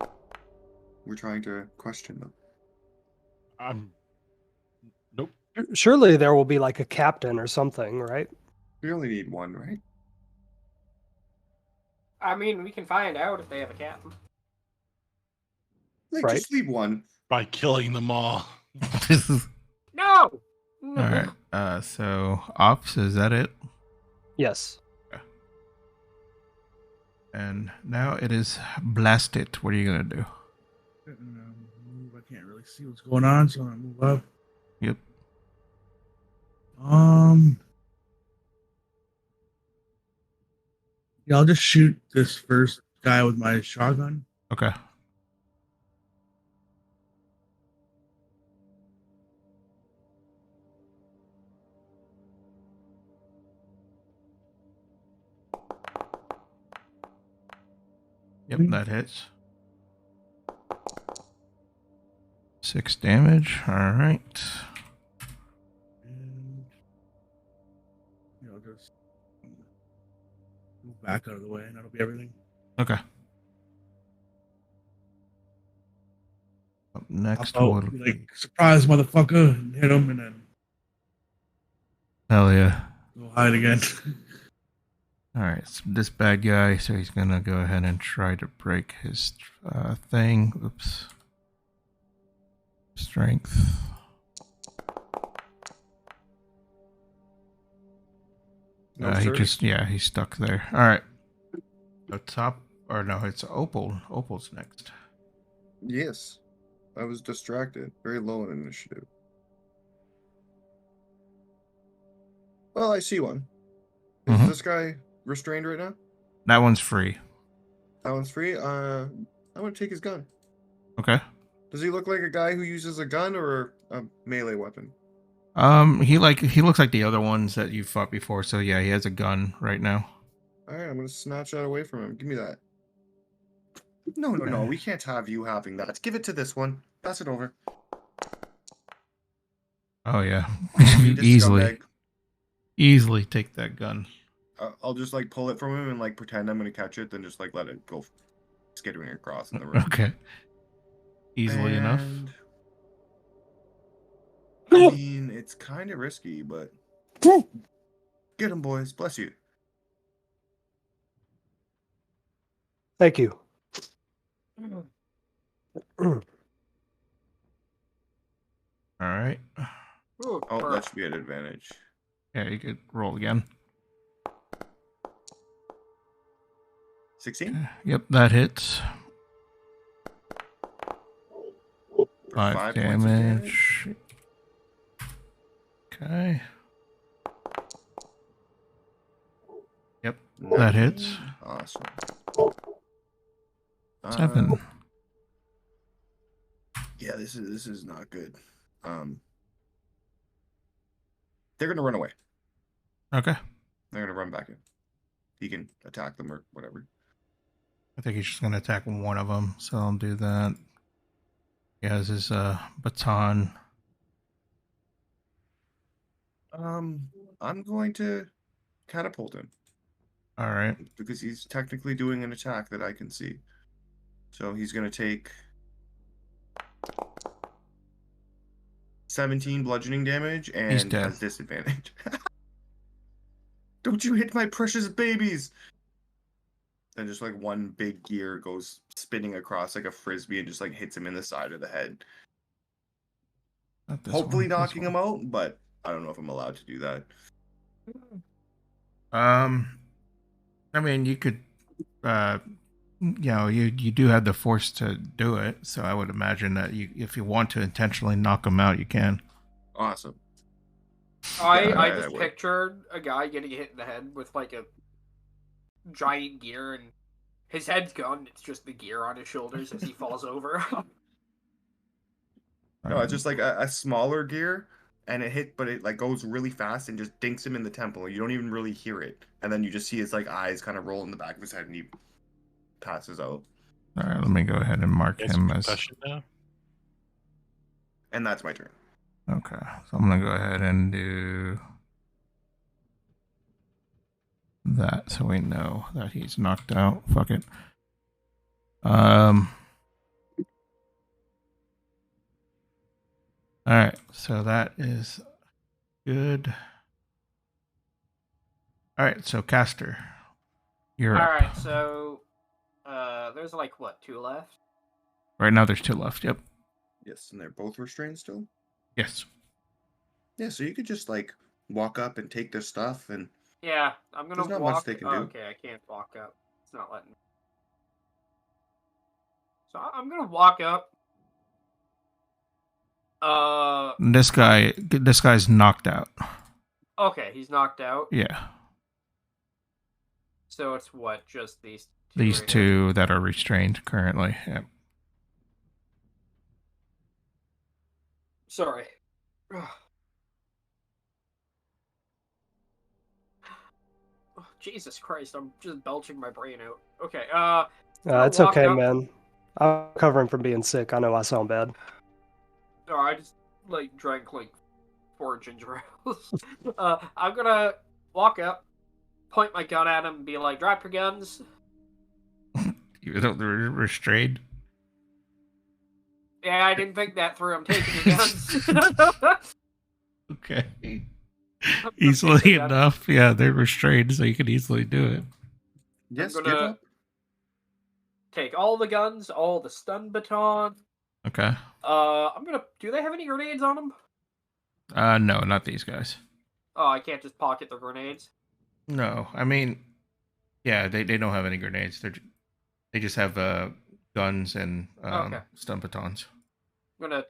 We're trying to question them. Nope. Surely there will be like a captain or something, right? We only need one, right? I mean, we can find out if they have a captain. Like, Right. just leave one. by killing them all. No. All right. So ops, is that it? Yes. And now it is blast it. What are you gonna do? Move. I can't really see what's going on, so I'm gonna move up. Yep. Yeah, I'll just shoot this first guy with my shotgun. Okay. Yep, that hits. 6 damage. All right. And just move back out of the way, and that'll be everything. Okay. Up next, I'll will be like, surprise, motherfucker, and hit him, and then hell yeah. go hide again. All right, so this bad guy, so he's gonna go ahead and try to break his thing. Oops. Strength. He's stuck there. All right. So top, or no, it's Opal. Opal's next. Yes. I was distracted. Very low in initiative. Well, I see one. Is this guy restrained right now? That one's free. That one's free. I want to take his gun. Okay. Does he look like a guy who uses a gun or a melee weapon? He looks like the other ones that you fought before. So yeah, he has a gun right now. All right, I'm gonna snatch that away from him. Give me that. No. We can't have you having that. Give it to this one. Pass it over. Oh yeah, Easily take that gun. I'll just like pull it from him and like pretend I'm gonna catch it, then just like let it go skittering across in the room. Okay. Easily enough. I mean, it's kind of risky, but get him, boys. Bless you. Thank you. All right. Oh, that should be an advantage. Yeah, you could roll again. 16? Yep, that hits. 5 points of damage. Okay. Yep, that hits. Awesome. 7. Yeah, this is not good. They're gonna run away. Okay. They're gonna run back in. He can attack them or whatever. I think he's just going to attack one of them, so I'll do that. He has his baton. I'm going to catapult him. All right. Because he's technically doing an attack that I can see. So he's going to take 17 bludgeoning damage and has disadvantage. Don't you hit my precious babies! Then just like one big gear goes spinning across like a frisbee and just like hits him in the side of the head. Hopefully knocking him out, but I don't know if I'm allowed to do that. I mean, you could, you do have the force to do it, so I would imagine that if you want to intentionally knock him out, you can. Awesome. I just pictured a guy getting hit in the head with like a giant gear, and his head's gone. It's just the gear on his shoulders as he falls over. No, it's just like a smaller gear, and it like goes really fast and just dinks him in the temple. You don't even really hear it, and then you just see his like eyes kind of roll in the back of his head, and he passes out. All right, let me go ahead and mark him as. And that's my turn. Okay, so I'm gonna go ahead and do that, so we know that he's knocked out. Fuck it. All right, so that is good. All right, so Caster, you're All up. right, so there's like what, 2 left? Right now, there's 2 left. Yep. Yes, and they're both restrained still? Yes. Yeah, so you could just, like, walk up and take their stuff, and Yeah, I'm gonna there's not walk. much they can do. Okay, I can't walk up. It's not letting me. So I'm gonna walk up. This guy's knocked out. Okay, he's knocked out. Yeah. So it's what, just these two? These right here? two that are restrained currently. Yeah. Sorry. Ugh. Oh, Jesus Christ, I'm just belching my brain out. Okay, It's walk okay, up. man. I'm recovering from being sick. I know I sound bad. Oh, I just, like, drank, like, 4 ginger ales. I'm gonna walk up, point my gun at him, and be like, drop your guns. Even though they're restrained. Yeah, I didn't think that through. I'm taking your guns. Okay. I'm Easily taking your guns. enough. Yeah, they're restrained, so you can easily do it. Yes, I'm give gonna up. take all the guns, all the stun baton. Okay. I'm gonna. Do they have any grenades on them? No, not these guys. Oh, I can't just pocket the grenades. No, I mean, yeah, they don't have any grenades. They just have guns and Okay. stun batons. I'm gonna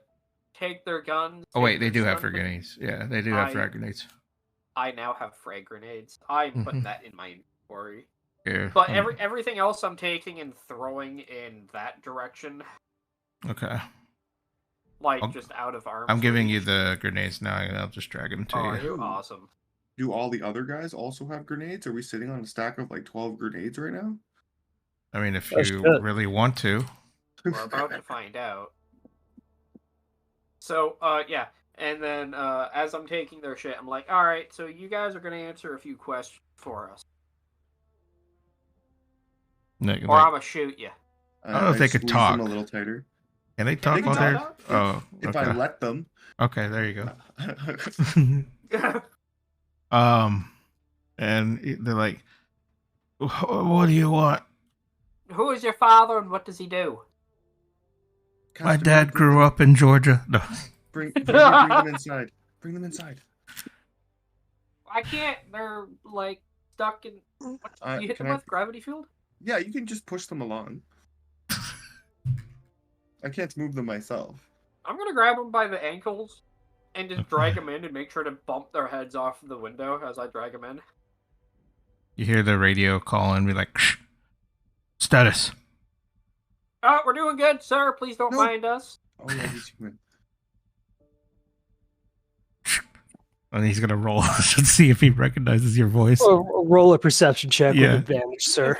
take their guns. Oh take wait, they their do have stun frag grenades. Yeah, they do have frag grenades. I now have frag grenades. I put Mhm. that in my inventory. Yeah. But everything else I'm taking and throwing in that direction, Okay. like I'll- just out of arms. I'm giving you reach. the grenades now, and I'll just drag them to Oh, are you. you awesome? Do all the other guys also have grenades? Are we sitting on a stack of like 12 grenades right now? I mean, if Oh, you shit. really want to. We're about to find out. So, yeah. And then, as I'm taking their shit, I'm like, alright, so you guys are gonna answer a few questions for us. Like, Or I'm gonna shoot you. I don't know if they could squeeze talk. them a little tighter. can they talk can while they're? talk. Oh, If okay. I let them. Okay, there you Casper, go. And they're like, "What do you want?" Who is your father and what does he do? My dad grew up in Georgia. No. Bring them inside. Bring them inside. I can't. They're, like, stuck in... What? You hit can them I- with gravity field? Yeah, you can just push them along. I can't move them myself. I'm gonna grab them by the ankles and just Okay. drag them in and make sure to bump their heads off the window as I drag them in. You hear the radio call and be like, "Shh. Status." Oh, we're doing good, sir. Please don't No. mind us. Oh yeah, he's human. And he's gonna roll and see if he recognizes your voice. Roll a perception check Yeah. with advantage, sir.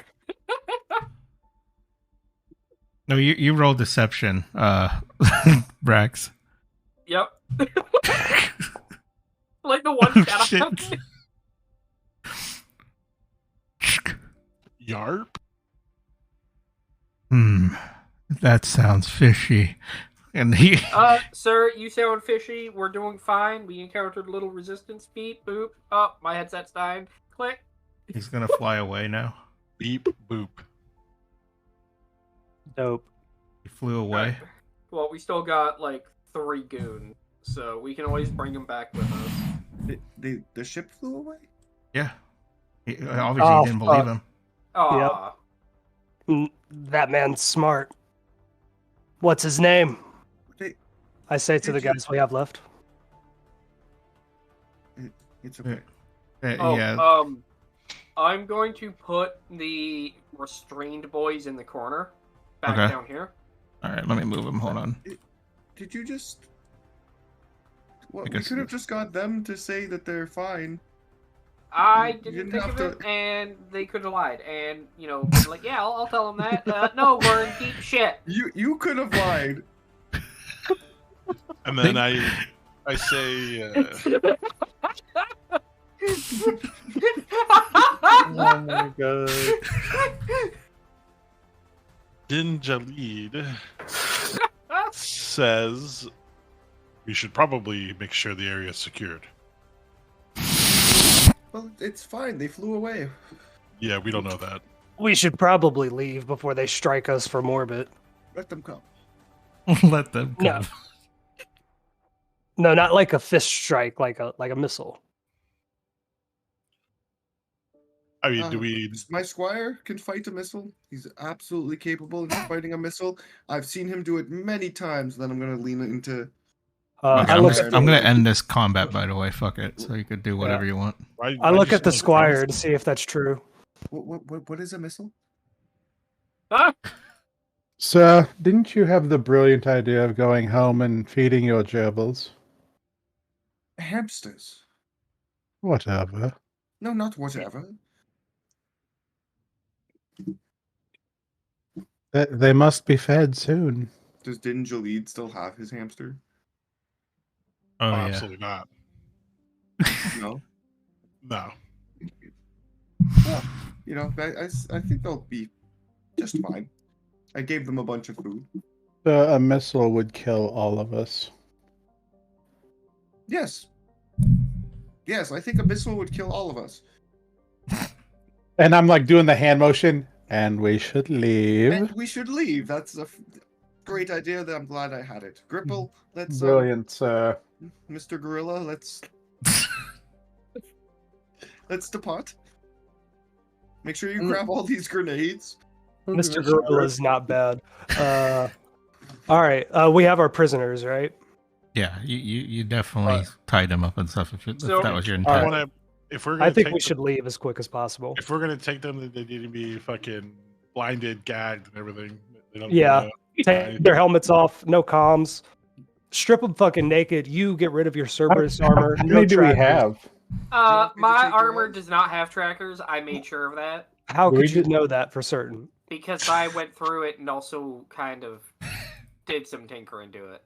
No, you roll deception, Brax. Yep. Like the one Oh, shot. shit. Yarp. That sounds fishy. And he Sir, you sound fishy. We're doing fine. We encountered a little resistance. Beep, boop. Oh, my headset's dying. Click. he's gonna fly away now. Beep boop. Dope. He flew away. Well, we still got like 3 goons, so we can always bring them back with us. The ship flew away? Yeah. Obviously, Oh, he didn't believe fuck. him. Aw. That man's smart. What's his name? They, I say to the guys we have left. it's okay. Oh, Yeah. I'm going to put the restrained boys in the corner, back Okay. down here. All right, let me move him. Hold on. Did you just... Well, I we guess- could have just got them to say that they're fine. I You didn't didn't think have of to- it, and they could have lied. And, you know, been like, yeah, I'll tell them that. No, we're in deep shit. You could have lied. And then I say, Oh my god. Din Jalid says we should probably make sure the area is secured. Well, it's fine. They flew away. Yeah, we don't know that. We should probably leave before they strike us from orbit. Let them come. Let them No. come. No, not like a fist strike, like a missile. I mean, do we? My squire can fight a missile. He's absolutely capable of fighting a missile. I've seen him do it many times. Then I'm going to lean into. Okay, I I'm look gonna, at I'm the, gonna end this combat, by the way. Fuck it. So you could do whatever you want. I look at the squire to see if that's true. What is a missile? Ah! So, didn't you have the brilliant idea of going home and feeding your gerbils? Hamsters. Whatever. No, not whatever. They must be fed soon. Does Din Jalid still have his hamster? Oh yeah. Absolutely not. No. No. Well, you know, I think they'll be just fine. I gave them a bunch of food. A missile would kill all of us. Yes. Yes, I think a missile would kill all of us. And I'm like doing the hand motion, and we should leave. And we should leave. That's a great idea. That I'm glad I had it. Gripple, let's. Brilliant, Mr. Gorilla, let's. Let's depart. Make sure you grab all these grenades. Mr. Gorilla is not bad. All right, we have our prisoners, right? Yeah, you definitely tied him up and stuff if that was your I intent. wanna, if we're gonna I think take we them- should leave as quick as possible. If we're gonna take them, they need to be fucking blinded, gagged, and everything. They don't Yeah. know. Take their helmets off, no comms. Strip them fucking naked. You get rid of your Cerberus armor. How No many do we trackers. have? My take your armor ones? does not have trackers. I made sure of that How We could you did- know that for certain? because I went through it and also kind of did some tinkering to it.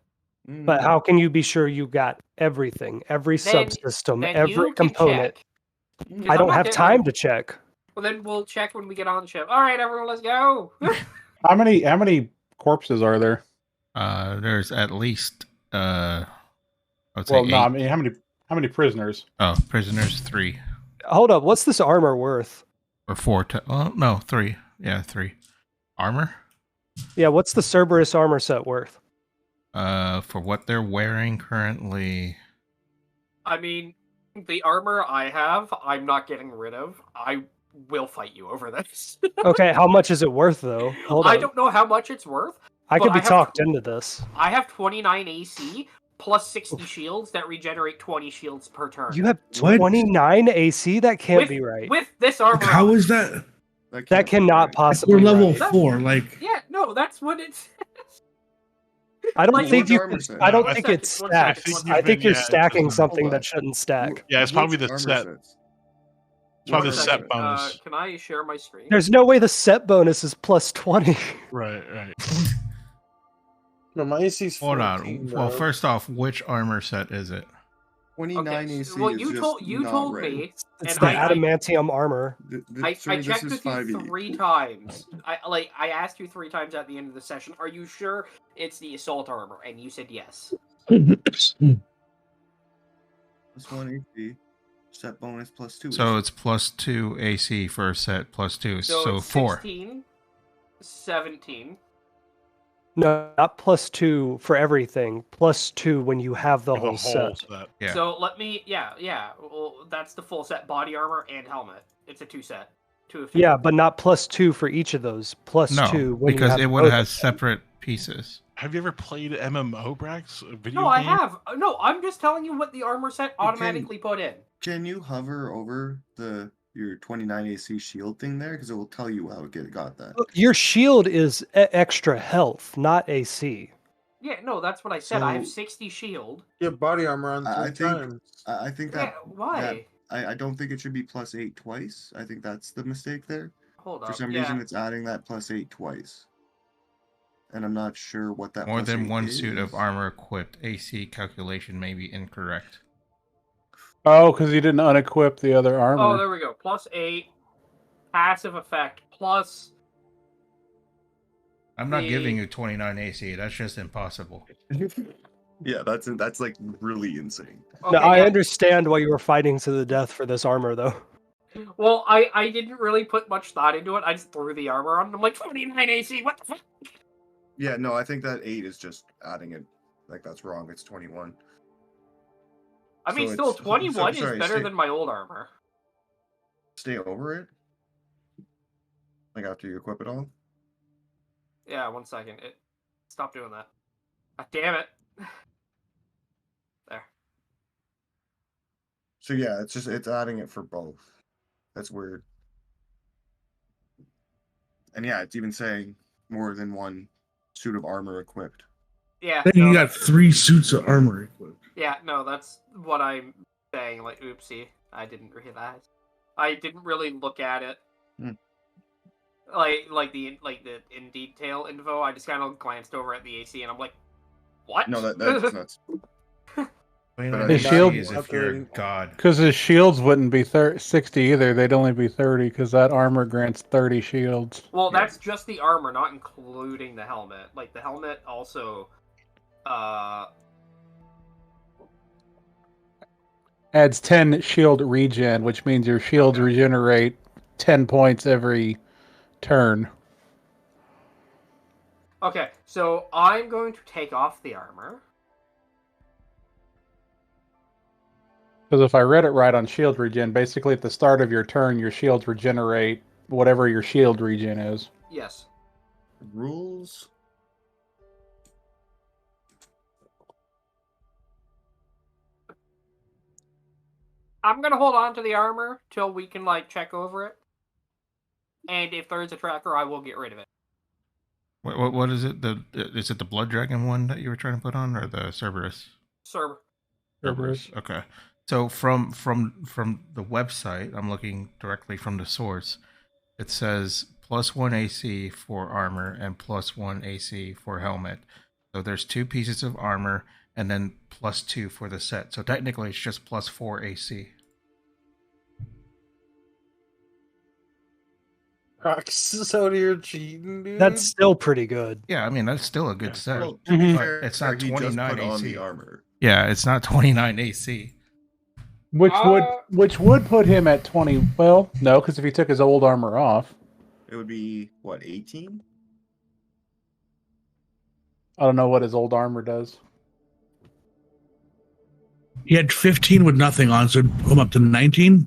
But how can you be sure you got everything, every Then- subsystem, Then every you can component? check. 'Cause I I'm don't not have getting- time to check. Well, then we'll check when we get on the ship. All right, everyone, let's go. How many corpses are there? There's at least I would say Well, 8. no, I mean how many prisoners? Oh, prisoners 3 Hold up, what's this armor worth? or 4. Oh no, 3. Yeah, 3. Armor. Yeah, what's the Cerberus armor set worth? For what they're wearing currently. I mean, the armor I have, I'm not getting rid of. I will fight you over this. Okay, how much is it worth though? Hold on. I don't know how much it's worth. I could but be I have- talked into this. I have 29 AC plus 60 shields that regenerate 20 shields per turn. You have What? 29 AC? That can't with, be right. With this armor. How on. is that? That cannot possibly We're be level right. 4. Like, Yeah, no, that's what it's. I don't Like, think what's you armor can, set? I don't One think second, it one stacks. second. I think you're Yeah, stacking hold something on. that shouldn't stack. Yeah, it's probably Which the armor set. sets? It's probably the What set armor bonus. Can I share my screen? There's no way the set bonus is plus 20. Right, right. No, my AC's Hold 14, on. bro. Well, first off, which armor set is it? 29 Okay, AC well, is you just told not right. me. It's And the I- adamantium armor. I Sir, this checked is with you 5e. 3 times. I asked you 3 times at the end of the session. Are you sure it's the assault armor? And you said yes. Plus 1 AC. Set bonus plus 2. So it's plus 2 AC for a set, plus 2. So it's 4. 16, 17. No, not plus 2 for everything. Plus 2 when you have the The whole set. Yeah. So let me, yeah. Well, that's the full set: body armor and helmet. It's a 2 set. 2 of 2. Yeah, but not plus 2 for each of those. Plus No, 2 when you because have it would both have of them. separate pieces. Have you ever played MMO, Brax? A video No, I game? have. No, I'm just telling you what the armor set automatically put in. Can you hover over your 29 AC shield thing there? Because it will tell you how it got that. Your shield is extra health, not AC. Yeah, no, that's what I said. I have So- 60 shield. You have body armor on 3 I think- times. I think Yeah, that why? I don't think it should be plus 8 twice. I think that's the mistake there. Hold up. For some yeah. reason, it's adding that plus 8 twice. And I'm not sure what that More plus than 8 one suit of is. armor equipped. AC calculation may be incorrect. Oh, because you didn't unequip the other armor. Oh, there we go. Plus 8. Passive effect. Plus. I'm not The- giving you 29 AC. That's just impossible. Yeah, that's like really insane. No, Okay, I yeah. understand why you were fighting to the death for this armor, though. Well, I didn't really put much thought into it. I just threw the armor on. And I'm like 29 AC. What the fuck? Yeah, no, I think that 8 is just adding it. Like, that's wrong. It's 21. I mean, So still, it's- 21 is sorry, better stay- than my old armor. Stay over it? Like, after you equip it all? Yeah, 1 second. Stop doing that. God damn it. There. So yeah, it's adding it for both. That's weird. And yeah, it's even saying more than one suit of armor equipped. Yeah. Then no, you got 3 suits of armor equipped. Yeah, no, that's what I'm saying. Like, oopsie, I didn't realize. I didn't really look at it. Hmm. Like the in detail info. I just kind of glanced over at the AC, and I'm like, what? No, that's nuts. His shield is if you're a god. Because his shields wouldn't be 60 either. They'd only be 30 because that armor grants 30 shields. Well, Yeah. that's just the armor, not including the helmet. Like, the helmet also, Adds 10 shield regen, which means your shields regenerate 10 points every turn. Okay, so I'm going to take off the armor. Because if I read it right on shield regen, basically at the start of your turn, your shields regenerate whatever your shield regen is. Yes. Rules. I'm gonna hold on to the armor till we can, like, check over it. And if there is a tracker, I will get rid of it. What is it? Is it the Blood Dragon one that you were trying to put on, or the Cerberus? Cerberus. Okay. So from the website, I'm looking directly from the source. It says +1 AC for armor and +1 AC for helmet. So there's 2 pieces of armor and then +2 for the set. So technically, it's just +4 AC. So you're cheating, dude. That's still pretty good. Yeah, I mean that's still a good set. Well, to be But fair, it's not he just 29 put on AC. the armor. Yeah, it's not 29 AC. Which would put him at 20. Well, no, because if he took his old armor off, It would be what, 18? I don't know what his old armor does. He had 15 with nothing on, so it'd put him up to 19.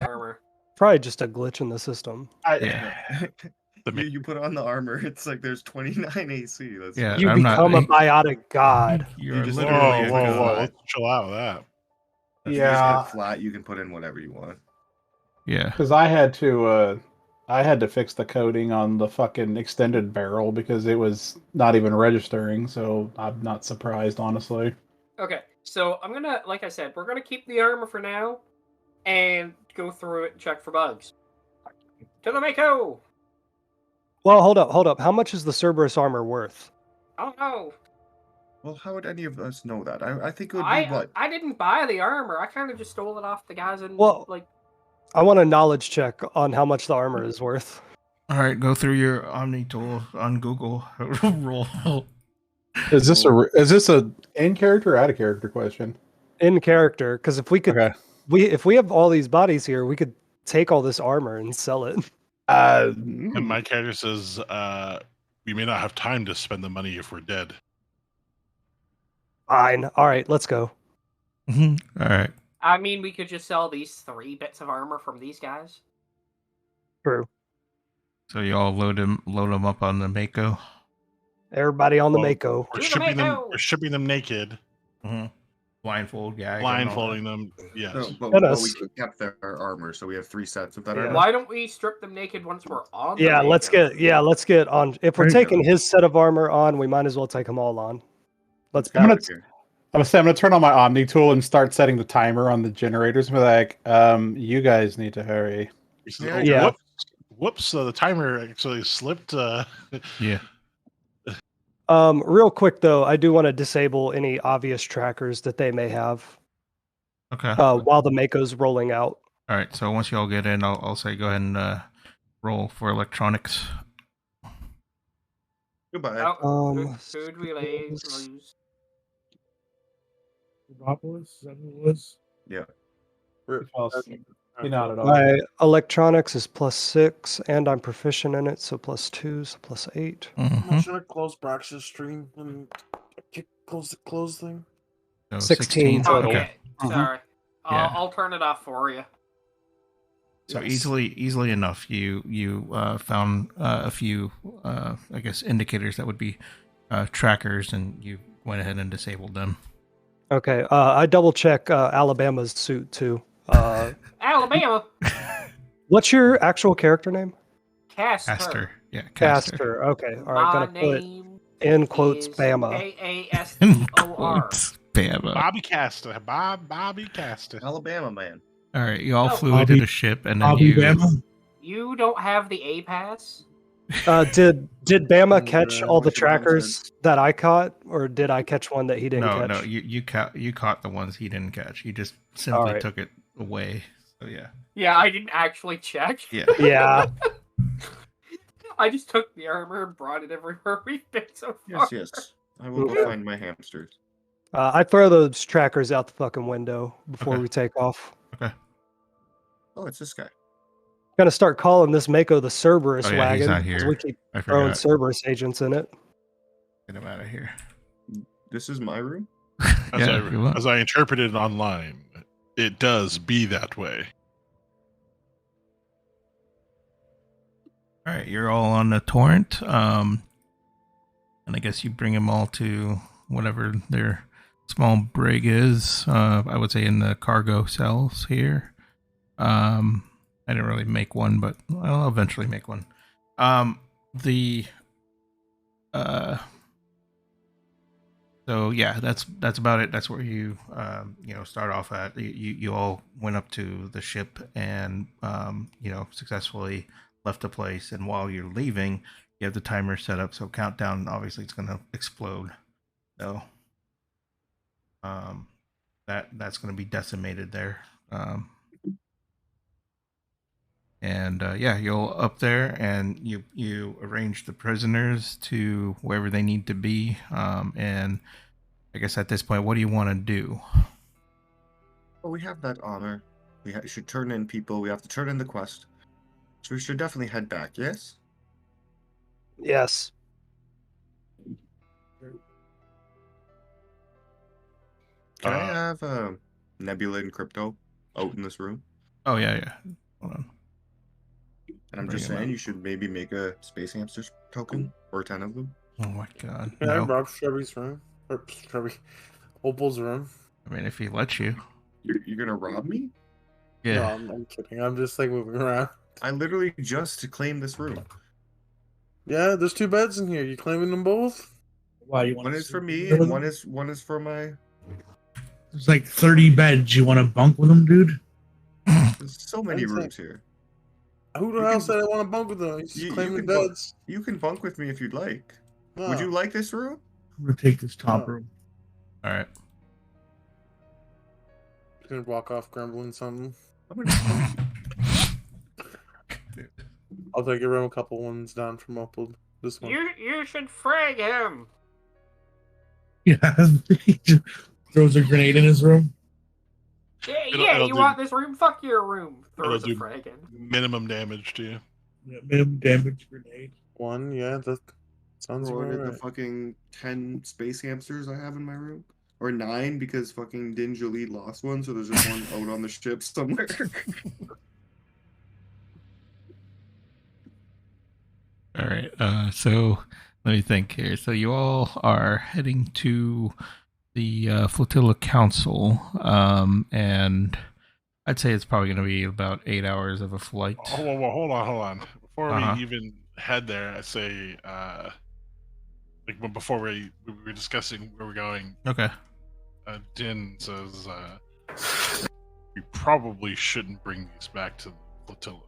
Armor. Probably just a glitch in the system. You put on the armor, it's like there's 29 AC. That's Yeah, You I'm become not, a biotic god. You're just literally literally a a god. Let's chill out with that. If you just hit flat, you can put in whatever you want. Yeah. Because I had to fix the coding on the fucking extended barrel because it was not even registering. So I'm not surprised, honestly. Okay, so I'm gonna, like I said, we're gonna keep the armor for now, and go through it and check for bugs. To the Mako! Well, hold up. How much is the Cerberus armor worth? I don't know. Well, how would any of us know that? I think it would be what? I didn't buy the armor. I kind of just stole it off the guys in, Well- like... I want a knowledge check on how much the armor is worth. All right, go through your Omni tool on Google. Roll. Is this a in character or out of character question? In character, because if we could, Okay. if we have all these bodies here, we could take all this armor and sell it. And my character says, we may not have time to spend the money if we're dead. Fine. All right, let's go. All right. I mean, we could just sell these 3 bits of armor from these guys. True. So you all load them up on the Mako. Everybody on the Well, Mako. We're To the shipping them. Mako! We're shipping them naked, Blindfold guy. blindfolding them. Yes. No, but Goodness. we kept their armor, so we have 3 sets of that Yeah. armor. Why don't we strip them naked once we're on the Yeah, Mako? let's get on. If we're taking his set of armor on, we might as well take them all on. Let's Get I'm out gonna- of here. I'm gonna turn on my Omni tool and start setting the timer on the generators and be like, you guys need to hurry. He says, Yeah, "Oh, yeah. Whoops! The timer actually slipped. Yeah. Real quick though, I do want to disable any obvious trackers that they may have Okay. while the Mako's rolling out. All right. So once y'all get in, I'll say go ahead and roll for electronics. Goodbye. Oh, Um, who'd we lose? Metropolis? Is that what it was? Yeah. You nodded off. My electronics is +6, and I'm proficient in it, so +2, so +8. I'm trying to close Brax's stream and close the close thing. So 16 total. Okay, Mhm. sorry. Yeah. I'll turn it off for you. So Yes. easily enough, you found a few, I guess, indicators that would be trackers, and you went ahead and disabled them. Okay, I double check Alabama's suit too. Alabama! What's your actual character name? Caster. Caster. Yeah, Caster. Caster. Okay, all right. My Gonna put name in quotes is Bama. Kastor. Quotes, Bama. Bobby Caster. Bobby Caster. Alabama man. All right, you all No. flew into the ship, and then Bobby Bama? You don't have the A pass? Did Bama catch Yeah, all the what your mom trackers that I caught, or did I catch one that he didn't catch? No, you caught the ones he didn't catch. You just simply right. took it away. So yeah. Yeah, I didn't actually check. Yeah. Yeah. I just took the armor and brought it everywhere we've been so far. Yes. I will go find my hamsters. I throw those trackers out the fucking window before we take off. Oh, it's this guy. Gonna start calling this Mako the Cerberus Oh, yeah, wagon he's not because here. we keep I throwing forgot. Cerberus agents in it. Get him out of here. This is my room? As I interpreted online, it does be that way. All right, you're all on the torrent, and I guess you bring them all to whatever their small brig is. I would say in the cargo cells here. I didn't really make one, but I'll eventually make one. So yeah, that's about it. That's where you start off at. You all went up to the ship and successfully left the place. And while you're leaving, you have the timer set up. So countdown, obviously, it's going to explode. So that's going to be decimated there. You'll up there and you arrange the prisoners to wherever they need to be. And I guess at this point, what do you want to do? Well, we have that honor. We should turn in people. We have to turn in the quest. So we should definitely head back, yes? Yes. Can I have Nebula and Crypto out in this room? Oh, yeah. Hold on. And I'm just saying, you should maybe make a Space Hamsters token, or 10 of them. Oh my god. Can I No. rob Strawberry's room? Or Opal's room? I mean, if he lets you. You're gonna rob me? Yeah. No, I'm kidding. I'm just like moving around. I literally just claimed this room. Yeah, there's 2 beds in here. You claiming them both? Why you want One is for me, and one is for my. There's like 30 beds. You want to bunk with them, dude? There's so many rooms here. Who the hell said I want to bunk with them? He's just claiming beds. You can bunk with me if you'd like. No. Would you like this room? I'm gonna take this top room. All right. He's gonna walk off grumbling something. I'll take a room a couple ones down from Opal. This one. You should frag him. Yeah, he just throws a grenade in his room. Yeah, it'll you do- want this room? Fuck your room. Throws a do- frag in. Minimum damage to you. Yeah, minimum damage grenade. 1, yeah, that sounds Or about the right. fucking 10 space hamsters I have in my room? Or 9 because fucking Din Jolie lost one, so there's just one out on the ship somewhere. All right. So let me think here. So you all are heading to the Flotilla Council, and I'd say it's probably going to be about 8 hours of a flight. Hold on. Before Uh-huh. we even head there, I say, before we were discussing where we're going, Okay. Din says we probably shouldn't bring these back to the flotilla.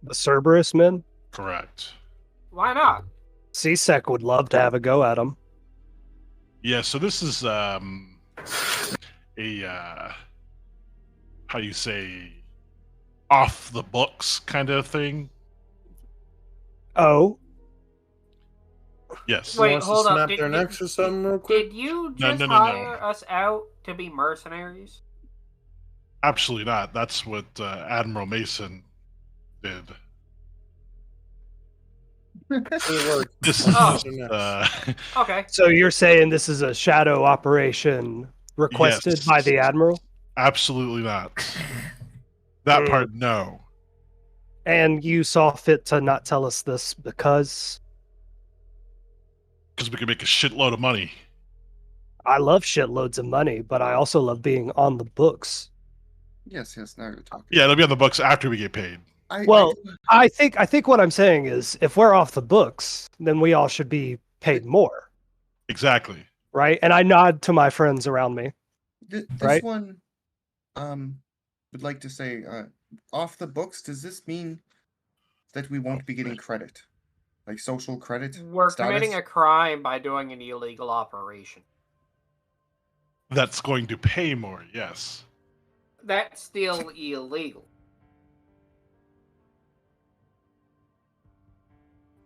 The Cerberus men? Correct. Why not? CSEC would love to have a go at them. Yeah. So this is a how do you say, off the books kind of thing. Oh. Yes. Wait, Wants to hold up. snap their necks or something real quick? Did you No, just no, no, no. hire us out to be mercenaries? Absolutely not. That's what Admiral Mason did. This is Oh. just, Okay. So you're saying this is a shadow operation requested Yes. by the admiral? absolutely not. That part, no. And you saw fit to not tell us this because Because we can make a shitload of money. I love shitloads of money, but I also love being on the books. Yes, now you're talking. Yeah, it'll be on the books after we get paid. I think what I'm saying is if we're off the books, then we all should be paid more. Exactly. Right? And I nod to my friends around me. This right? one, would like to say, off the books. Does this mean that we won't be getting credit, like social credit? We're status? committing a crime by doing an illegal operation. That's going to pay more, yes. That's still illegal.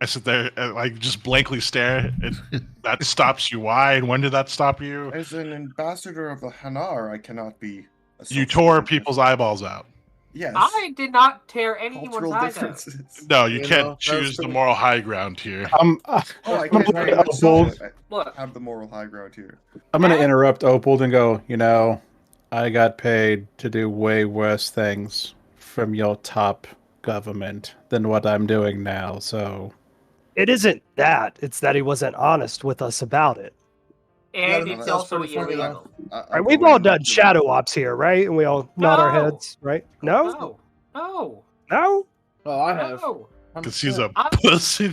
I sit there and like just blankly stare, and that stops you. Why? And when did that stop you? As an ambassador of the Hanar, I cannot be. You tore people's eyeballs out. Yes. I did not tear anyone's Cultural eyes differences. No, you You can't know, choose that's the pretty- moral high ground here. Oh, I can very much so Look, have the moral high ground here. I'm going to interrupt Opal and go, I got paid to do way worse things from your top government than what I'm doing now, so... It isn't that. It's that he wasn't honest with us about it. and Yeah, it's that's also pretty funny, illegal. Right? We've all done shadow ops here, right? And we all nod our No. heads, right? No? No. No. No? Oh, I have. No. Because he's 100%. a pussy.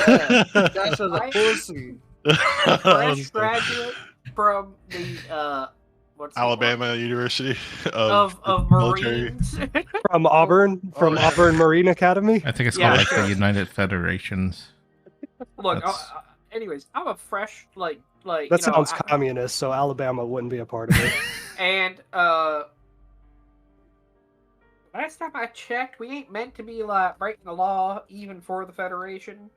Yeah, that's a I- pussy. Fresh graduate from the what's it Alabama University called? of military. Marines. From Auburn? From yeah. Auburn Marine Academy? I think it's Yeah, called like sure. the United Federations. Look, That's- anyways, I'm a fresh like That sounds communist, so Alabama wouldn't be a part of it. And last time I checked, we ain't meant to be like breaking the law even for the Federation.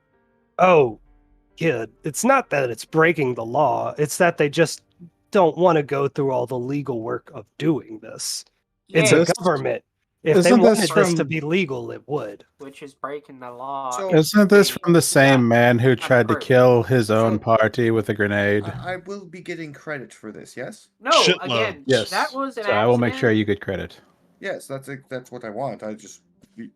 Oh, kid, it's not that it's breaking the law. It's that they just don't want to go through all the legal work of doing this. It's Yeah, a government. If they Isn't this wanted this to from- be legal, it would. which is breaking the law. So- Isn't this from the same man who tried to approved. kill his own So- party with a grenade? I will be getting credit for this. Yes. No, Shitload. again, Yes. that was an So I will make accident. sure you get credit. Yes, that's what I want.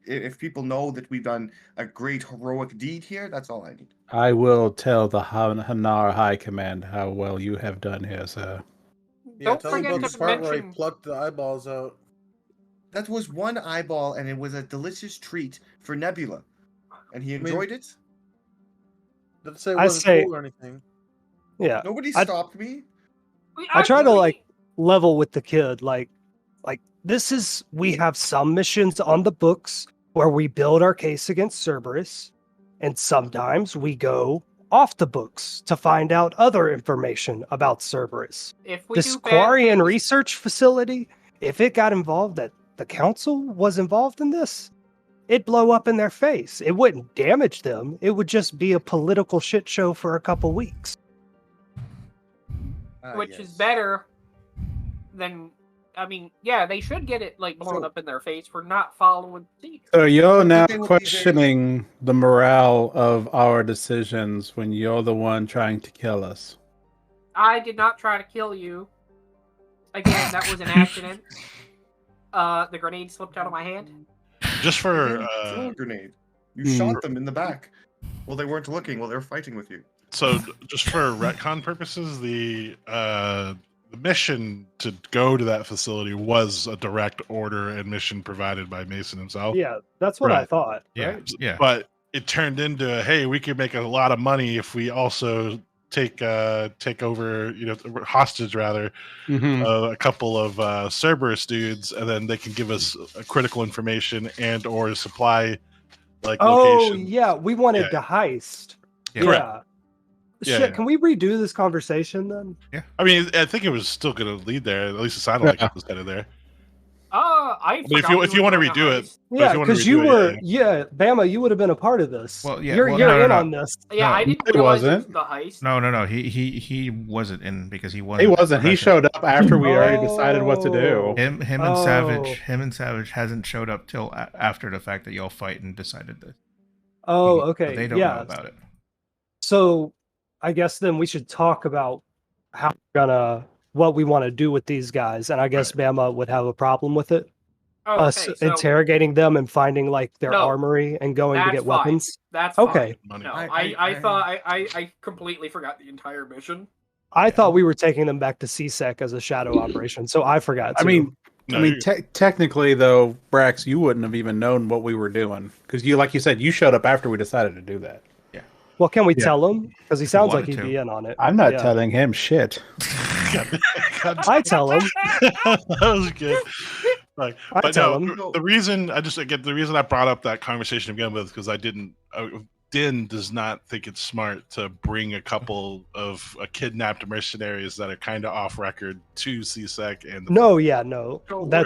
If people know that we've done a great heroic deed here, that's all I need. I will tell the Hanar High Command how well you have done here, sir. Yeah, Don't tell me forget about the to part where he mention- plucked the eyeballs out. That was one eyeball, and it was a delicious treat for Nebula, and he enjoyed it. Didn't say it I wasn't say- cool or anything. Yeah. Nobody I- stopped me. I try to like level with the kid, like this is we have some missions on the books where we build our case against Cerberus, and sometimes we go off the books to find out other information about Cerberus. If we This do bad Quarian things- research facility, if it got involved, that the council was involved in this, it'd blow up in their face. It wouldn't damage them. It would just be a political shit show for a couple weeks. which is better than. I mean, yeah, they should get it like blown So- up in their face for not following procedures. So you're now they will be very- questioning the morale of our decisions when you're the one trying to kill us. I did not try to kill you. Again, that was an accident. The grenade slipped out of my hand. Just You for didn't throw a grenade. You Hmm. shot them in the back. Well, they weren't looking while they were fighting with you. so just for retcon purposes, the mission to go to that facility was a direct order and mission provided by Mason himself. Yeah, that's what I Right. thought. Yeah, Right? yeah. But it turned into, hey, we could make a lot of money if we also take over, hostage rather, a couple of Cerberus dudes, and then they can give us critical information and or supply like Oh location. yeah, we wanted Yeah. to heist. Yeah. Correct. Yeah, Shit, yeah. can we redo this conversation then? I mean, I think it was still going to lead there. At least it sounded like Yeah. it was headed there. I But forgot if we you were want to doing a redo it, heist. but if Yeah, you want to because redo you it, were, yeah. Bama, you would have been a part of this. Well, yeah, you're well, you're no, in no. on this. Yeah, No, I didn't he realize it was wasn't. the heist. No. He wasn't in because he wasn't. He wasn't. He showed up after we already decided what to do. Him and Oh. Savage hasn't showed up till after the fact that y'all fight and decided this. Oh, So okay. they don't know about it. So I guess then we should talk about how what we want to do with these guys, and I guess Bama would have a problem with it. Oh, Us okay, so interrogating them and finding like their No, armory and going to that's get fine. weapons. That's Okay. fine. Money. No, I- I thought I completely forgot the entire mission. I thought we were taking them back to CSEC as a shadow operation, so I forgot. I too. mean, No, I mean, you're- technically though, Brax, you wouldn't have even known what we were doing because you, like you said, you showed up after we decided to do that. well, can we Yeah. tell him? Because he sounds like wanted he'd to. be in on it. I'm not Yeah. telling him shit. I tell him. that was good. Like, I but tell no, him. the reason I brought up that conversation again with because I didn't. Din does not think it's smart to bring a couple of kidnapped mercenaries that are kind of off record to CSEC and No, yeah, no. So That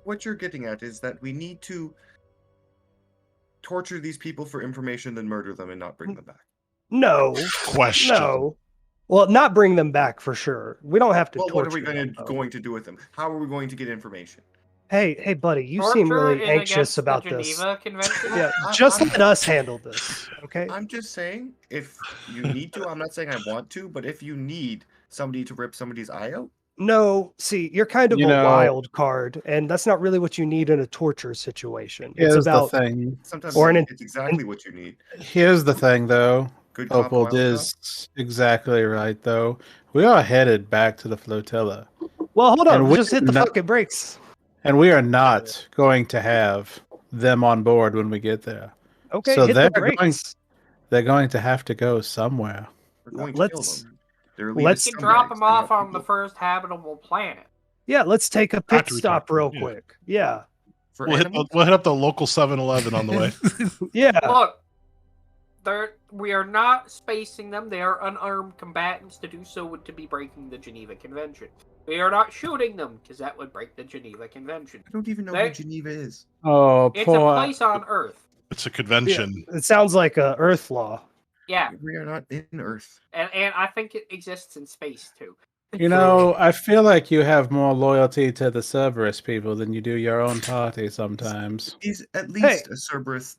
what you're getting at is that we need to torture these people for information, then murder them and not bring them back. no, question. no. Well, not bring them back for sure. We don't have to Well, what are torture we them, though. going to do with them? How are we going to get information? Hey, buddy, you seem Torture really is anxious against about the this. Geneva Convention. Yeah, I- just I'm- let us handle this, okay? I'm just saying, if you need to, I'm not saying I want to, but if you need somebody to rip somebody's eye out, No, see, you're kind of You a know- wild card, and that's not really what you need in a torture situation. It's Here's about the thing. sometimes Or an- it's exactly what you need. Here's the thing, though. Good cop, Opal wild cop. is exactly right, though. We are headed back to the flotilla, well, hold on, and we just hit the not- fucking brakes. and we are not going to have them on board when we get there. Okay, So hit the they're brakes. They're going to have to go somewhere. We're going to Let's- kill them. They're let's- You elitist can drop scumbags. them They're off not on the people. first habitable planet. Yeah, let's take a pit After we stop talk, real yeah. quick. Yeah, For We'll animals? hit up the local 7-Eleven on the way. yeah. Look, we are not spacing them. They are unarmed combatants. To do so would to be breaking the Geneva Convention. We are not shooting them because that would break the Geneva Convention. I don't even know They- what Geneva is. Oh, It's poor. a place on Earth. It's a convention. It sounds like a Earth law. Yeah, We are not in Earth. and I think it exists in space too. You know, I feel like you have more loyalty to the Cerberus people than you do your own party sometimes. He's at least a Cerberus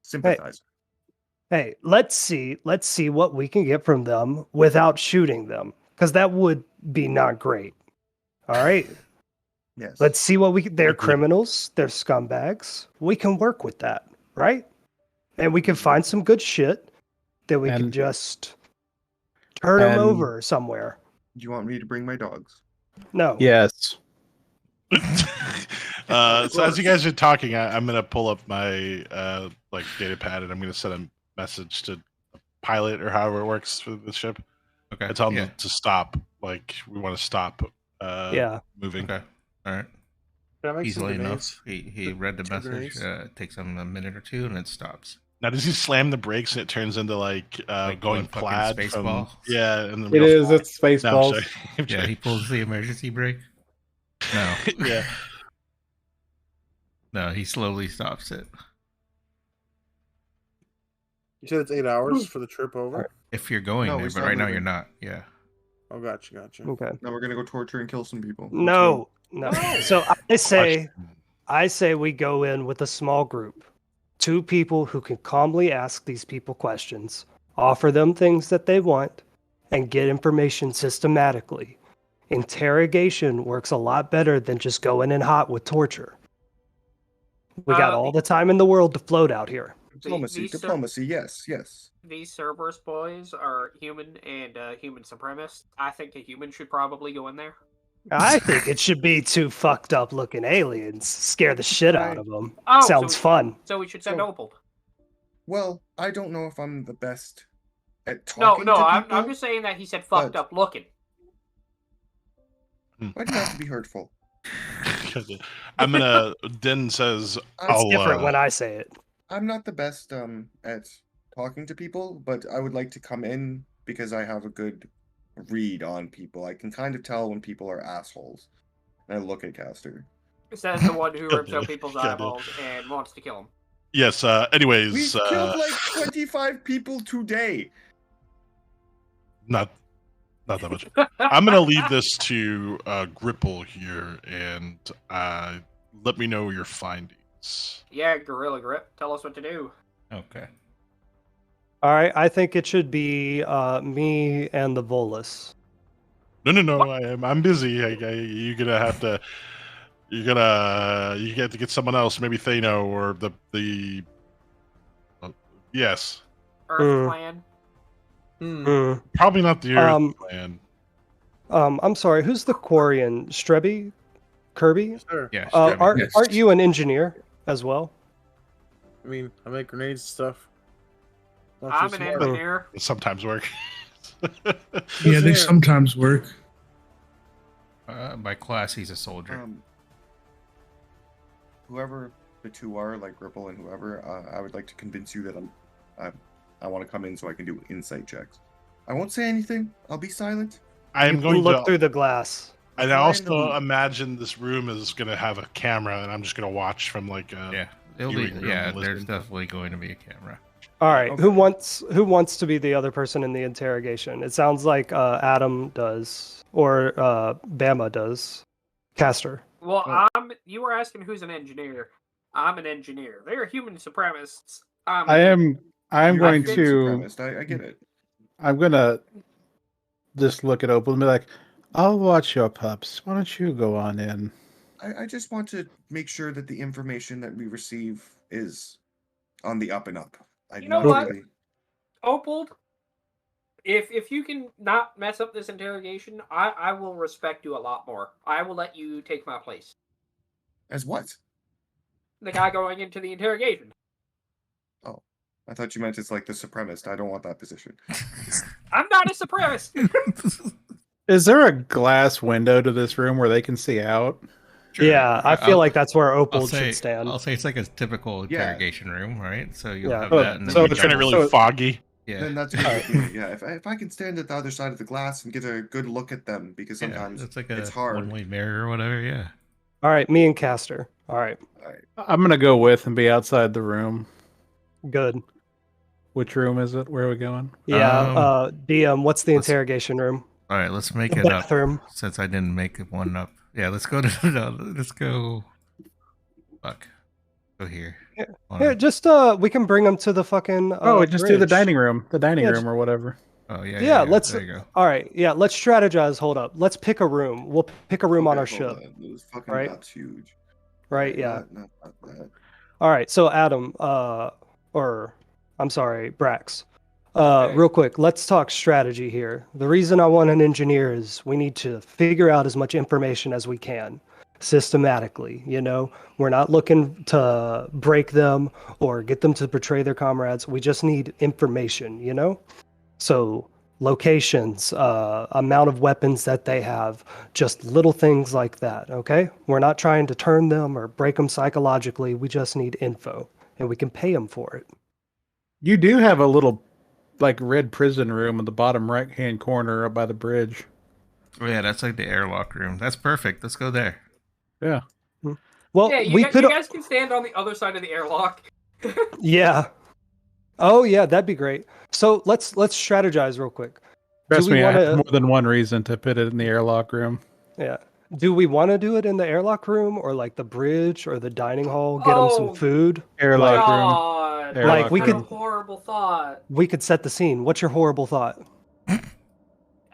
sympathizer. Hey, let's see what we can get from them without shooting them, because that would be not great. All right, Yes. let's see what we can. They're Agreed. criminals. They're scumbags. We can work with that, right? And we can find some good shit that we can And- just turn them and- over somewhere. Do you want me to bring my dogs? No. Yes. So as you guys are talking, I'm gonna pull up my like data pad and I'm gonna send a message to the pilot or however it works for the ship. Okay. I tell them yeah. to stop. Like we want to stop. Yeah. Moving. Okay. All right. Can I make some Easily grenades? enough. He read the Two message. grenades? Takes him a minute or two, and it stops. Now does he slam the brakes and it turns into like, Like going one fucking plaid space from ball? yeah, and then It is. It's No, I'm Spaceballs. sorry. I'm Yeah, sorry. he pulls the emergency brake. No. Yeah. No, he slowly stops it. You said it's 8 hours for the trip over? If you're going No, there, we but start right now moving. you're not. Yeah. Oh, gotcha. Okay. Now we're gonna go torture and kill some people. No. So Question. I say we go in with a small group. 2 people who can calmly ask these people questions, offer them things that they want, and get information systematically. Interrogation works a lot better than just going in hot with torture. We got all the time in the world to float out here. Diplomacy, These diplomacy. Yes. These Cerberus boys are human and human supremacists. I think a human should probably go in there. I think it should be 2 fucked up looking aliens. Scare the shit out of them. Oh, so Sounds we- fun. So we should send So- Opal. Well, I don't know if I'm the best at No, talking. no, to I'm people. just saying that he said fucked but- up looking. Why do you have to be hurtful? I'm gonna. Din says, It's It's "I'll." different when I say it. I'm not the best at talking to people, but I would like to come in because I have a good read on people. I can kind of tell when people are assholes. And I look at Caster. Says the one who rips damn out it. people's God damn it. eyeballs and wants to kill them. Yes. Anyways, We've killed like 25 people today. not that much. I'm gonna leave this to Gripple here, and let me know your findings. Yeah, Gorilla Grip. Tell us what to do. Okay. All right, I think it should be me and the Volus. No. I'm busy. You're gonna have to. You get to get someone else, maybe Thano or the. Yes, Earth Clan. probably not the Earth Um, Clan. I'm sorry, who's the Quarian? Strebby? Kirby? Sure. Yeah. Strebby. Yes. Aren't you an engineer as well? I mean, I make grenades and stuff. Not I'm too an smart. engineer. It sometimes work. Yeah, they here. sometimes work. By class, he's a soldier. Whoever the two are, like Ripple and whoever, I would like to convince you that I want to come in so I can do insight checks. I won't say anything. I'll be silent. I am You going look to. through the glass. And Fly I in the also loop. imagine this room is going to have a camera, and I'm just going to watch from like a. Yeah. It'll be, viewing room yeah, and there's listen. definitely going to be a camera. All right, Okay. who wants to be the other person in the interrogation? It sounds like Adam does, or Bama does. Caster. Well, you were asking who's an engineer. I'm an engineer. They're human supremacists. I'm You're going a good to. supremacist, I get it. I'm gonna just look at Opal and be like, "I'll watch your pups. Why don't you go on in?" I just want to make sure that the information that we receive is on the up and up. You know what? Opal, if you can not mess up this interrogation, I will respect you a lot more. I will let you take my place. As what? The guy going into the interrogation. Oh, I thought you meant it's like the supremacist. I don't want that position. I'm not a supremacist. Is there a glass window to this room where they can see out? Sure. Yeah, I feel like that's where Opal should stand. I'll say it's like a typical Yeah. interrogation room, right? So you'll Yeah. have Oh, that. And then so you it's It's got- kind of really foggy. yeah. Then that's good. with me. Yeah, if I can stand at the other side of the glass and get a good look at them, because Yeah, sometimes it's like a it's hard. one-way mirror or whatever. Yeah. All right, me and Caster. All right, I'm gonna go with and be outside the room. good. Which room is it? Where are we going? Yeah, DM, what's the let's- interrogation room? All right, let's make The it up bathroom. since I didn't make one up. Yeah, let's go to let's go. Fuck. Go here. Yeah. Hold Here, on. just we can bring them to the fucking. Just do the bridge. dining room. The dining Yeah, room or whatever. Oh yeah. Yeah, let's. There you go. All right, yeah, let's strategize. Hold up, let's pick a room. We'll pick a room on our Okay, ship, hold on. This fucking right? map's huge. right? Yeah. Not that. All right, so Adam, or I'm sorry, Brax. Okay. Real quick, let's talk strategy here. The reason I want an engineer is we need to figure out as much information as we can systematically. You know, we're not looking to break them or get them to betray their comrades. We just need information, you know? So locations, amount of weapons that they have, just little things like that, okay? We're not trying to turn them or break them psychologically. We just need info, and we can pay them for it. You do have a little, like, red prison room in the bottom right-hand corner up by the bridge. Oh yeah, that's like the airlock room. That's perfect. Let's go there. Yeah. Well, Yeah, we you could. guys can stand on the other side of the airlock. Yeah. Oh yeah, that'd be great. So let's strategize real quick. Trust we me, I wanna- have more than one reason to put it in the airlock room. Yeah. Do we want to do it in the airlock room or like the bridge or the dining hall? Get them some Oh. food. Airlock room. God, Airlock Like, we what a could- horrible thought. We could set the scene. What's your horrible thought?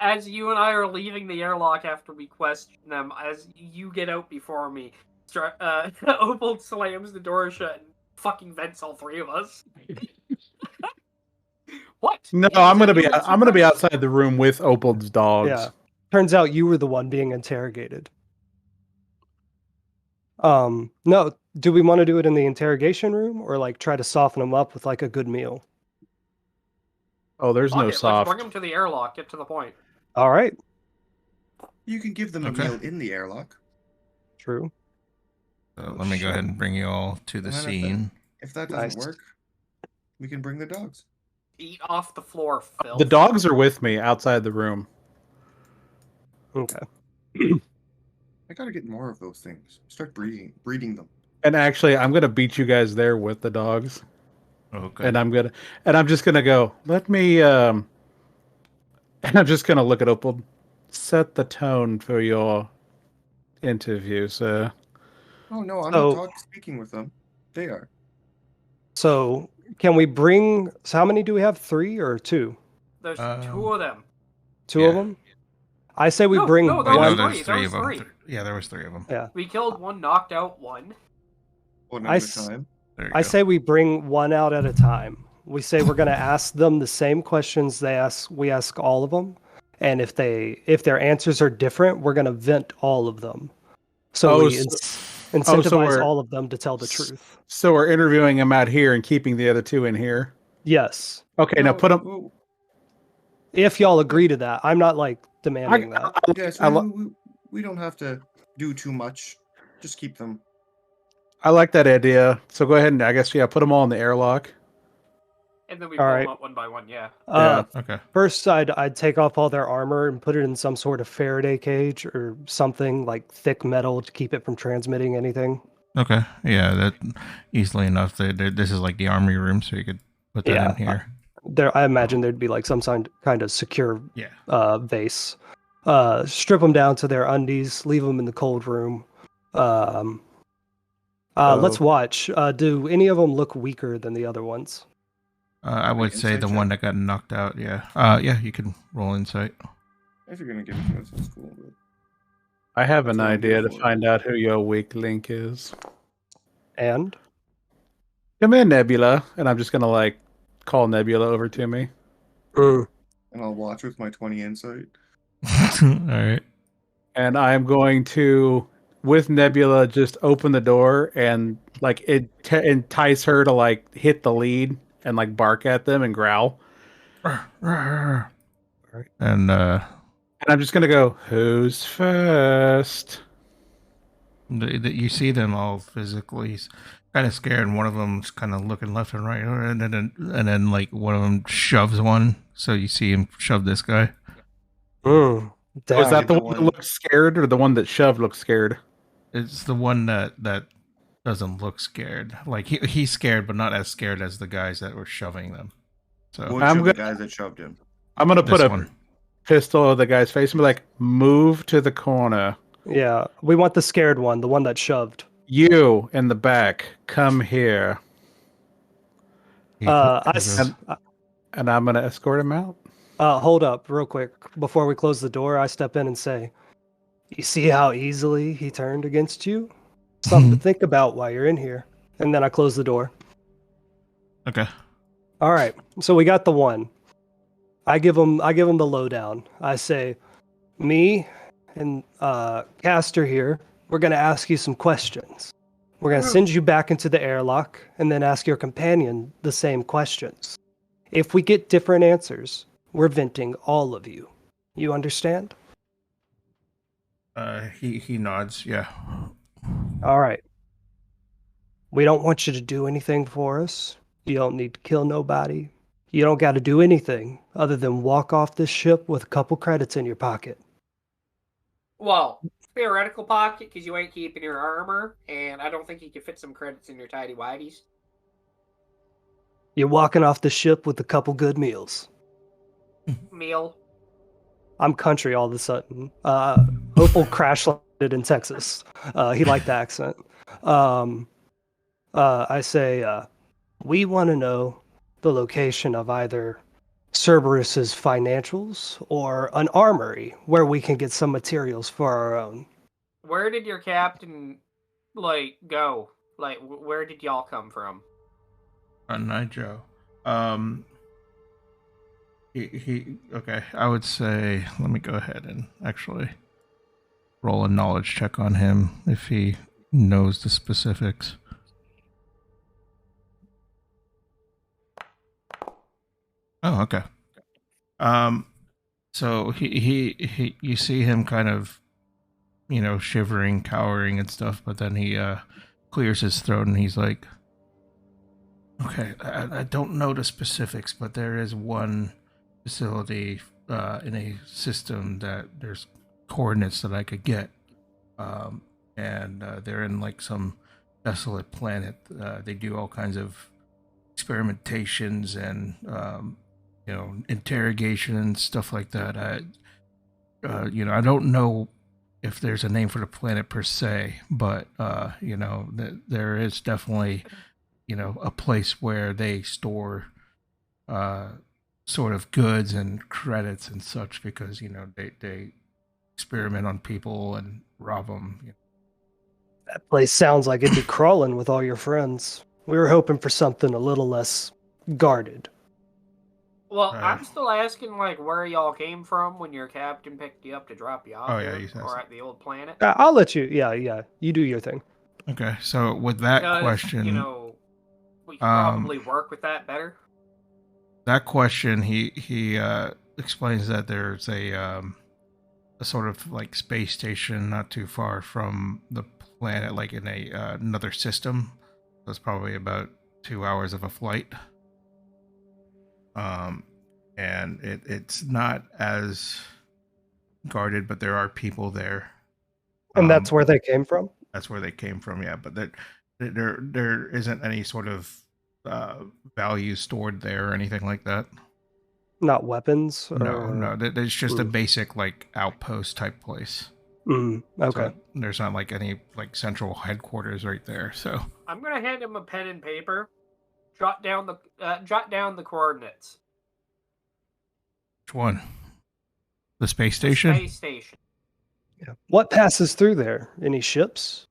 As you and I are leaving the airlock after we question them, as you get out before me, Opal slams the door shut and fucking vents all three of us. What? No, He's I'm gonna a be human I'm gonna be supremacist. outside the room with Opal's dogs. Yeah. Turns out you were the one being interrogated. No, do we want to do it in the interrogation room or like try to soften them up with like a good meal? Oh, there's Fuck no it, let's soft. bring them to the airlock. Get to the point. All right. You can give them Okay. a meal in the airlock. True. So let me go ahead and bring you all to the And then if that- scene. If that doesn't Nice. work, we can bring the dogs. Eat off the floor, Phil. The dogs are with me outside the room. Okay. I gotta get more of those things. Start breeding them. And actually, I'm gonna beat you guys there with the dogs. Okay. And I'm just gonna go. Let me. And I'm just gonna look at Opal. Set the tone for your interview, sir. Oh no, I'm So- not speaking with them. They are. So can we bring? So how many do we have? 3 or 2? There's 2 of them. 2 of Yeah. them. I say we No, bring no, there Wait, was no, one. three. there's There three was of them. three. Yeah, there was 3 of them. Yeah. We killed one, knocked out one. One I at a s- time. There you I go. say we bring one out at a time. We say we're going to ask them the same questions they ask. We ask all of them, and if their answers are different, we're going to vent all of them. So Oh, we so- incentivize we're- all of them to tell the truth. So we're interviewing him out here and keeping the other 2 in here. Yes, Okay, now No, put them. ooh, if y'all agree to that. I'm not like demanding that. yes, I we don't have to do too much. Just keep them. I like that idea. So go ahead and I guess put them all in the airlock. And then we All pull right. them up one by one, yeah. Okay. First, I'd take off all their armor and put it in some sort of Faraday cage or something like thick metal to keep it from transmitting anything. Okay. Yeah, that easily enough. This is like the army room, so you could put that in here. I imagine there'd be like some kind of secure Yeah. base. Strip them down to their undies, leave them in the cold room. Let's watch. Do any of them look weaker than the other ones? I would say Insight the check? one that got knocked out. Yeah. Yeah, you can roll insight. If you're gonna give it to us, that's cool. But I have That's an what I'm idea here to for. find out who your weak link is. And Come in, Nebula, and I'm just gonna call Nebula over to me. and I'll watch with my 20 insight. All right. And I'm going to, with Nebula, just open the door and entice her to hit the lead and bark at them and growl. And And I'm just gonna go, who's first? you see them all physically kind of scared, and one of them's kind of looking left and right, and then like one of them shoves one. So you see him shove this guy. damn. Was that the the one that one- looked scared, or the one that shoved looked scared? It's the one that doesn't look scared. Like he's scared, but not as scared as the guys that were shoving them. So Which I'm of the gonna- guys that shoved him? I'm gonna put this a one. pistol at the guy's face and be like, move to the corner. Yeah, we want the scared one, the one that shoved. You in the back, come here. He I goes, s- And I'm gonna escort him out. hold up real quick. Before we close the door, I step in and say, "You see how easily he turned against you? Something to think about while you're in here." And then I close the door. okay. All right, so we got the one. I give him the lowdown. I say, me and Caster here, we're gonna ask you some questions. We're gonna send you back into the airlock and then ask your companion the same questions. If we get different answers, we're venting all of you. You understand? He nods. Yeah. All right. We don't want you to do anything for us. You don't need to kill nobody. You don't got to do anything other than walk off this ship with a couple credits in your pocket. Well, theoretical pocket, because you ain't keeping your armor, and I don't think you can fit some credits in your tidy whities. You're walking off the ship with a couple good meals. Meal. I'm country all of a sudden. Opal crash landed in Texas. He liked the accent. I say, we want to know the location of either Cerberus's financials or an armory where we can get some materials for our own. Where did your captain, go? Where did y'all come from? Nitro. He okay. I would say let me go ahead and actually roll a knowledge check on him if he knows the specifics. Oh, okay. So he you see him kind of, shivering, cowering and stuff, but then he clears his throat and he's like, okay, I don't know the specifics, but there is one facility in a system that there's coordinates that I could get. and they're in like some desolate planet. They do all kinds of experimentations and interrogation and stuff like that. I don't know if there's a name for the planet per se, but there is definitely a place where they store sort of goods and credits and such because they experiment on people and rob them. That place sounds like it'd be crawling with all your friends. We were hoping for something a little less guarded. Well, Right. I'm still asking, like, where y'all came from when your captain picked you up to drop you off Oh, yeah, here, you said or so. at the old planet. I'll let you. Yeah. You do your thing. Okay, so with that Because, question, we could probably work with that better. he explains that there's a sort of like space station not too far from the planet, like in another system. So it's probably about 2 hours of a flight. And it's not as guarded, but there are people there. And that's where they came from? That's where they came from, yeah. But there isn't any sort of value stored there or anything like that. Not weapons? No. It's just a basic like outpost type place. Okay. So there's not like any like central headquarters right there. So I'm gonna hand him a pen and paper. Jot down the coordinates. which one? The space station? Space station. Yeah. What passes through there? Any ships?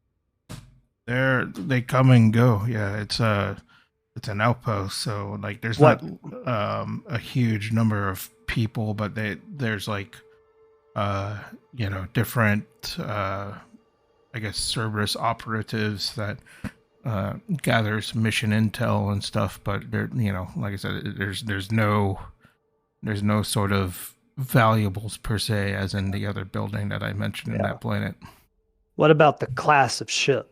They come and go. Yeah, it's an outpost, so like there's What? not a huge number of people, but there's like different I guess Cerberus operatives that gathers mission intel and stuff, but there like I said, there's no sort of valuables per se as in the other building that I mentioned in that planet. What about the class of ship?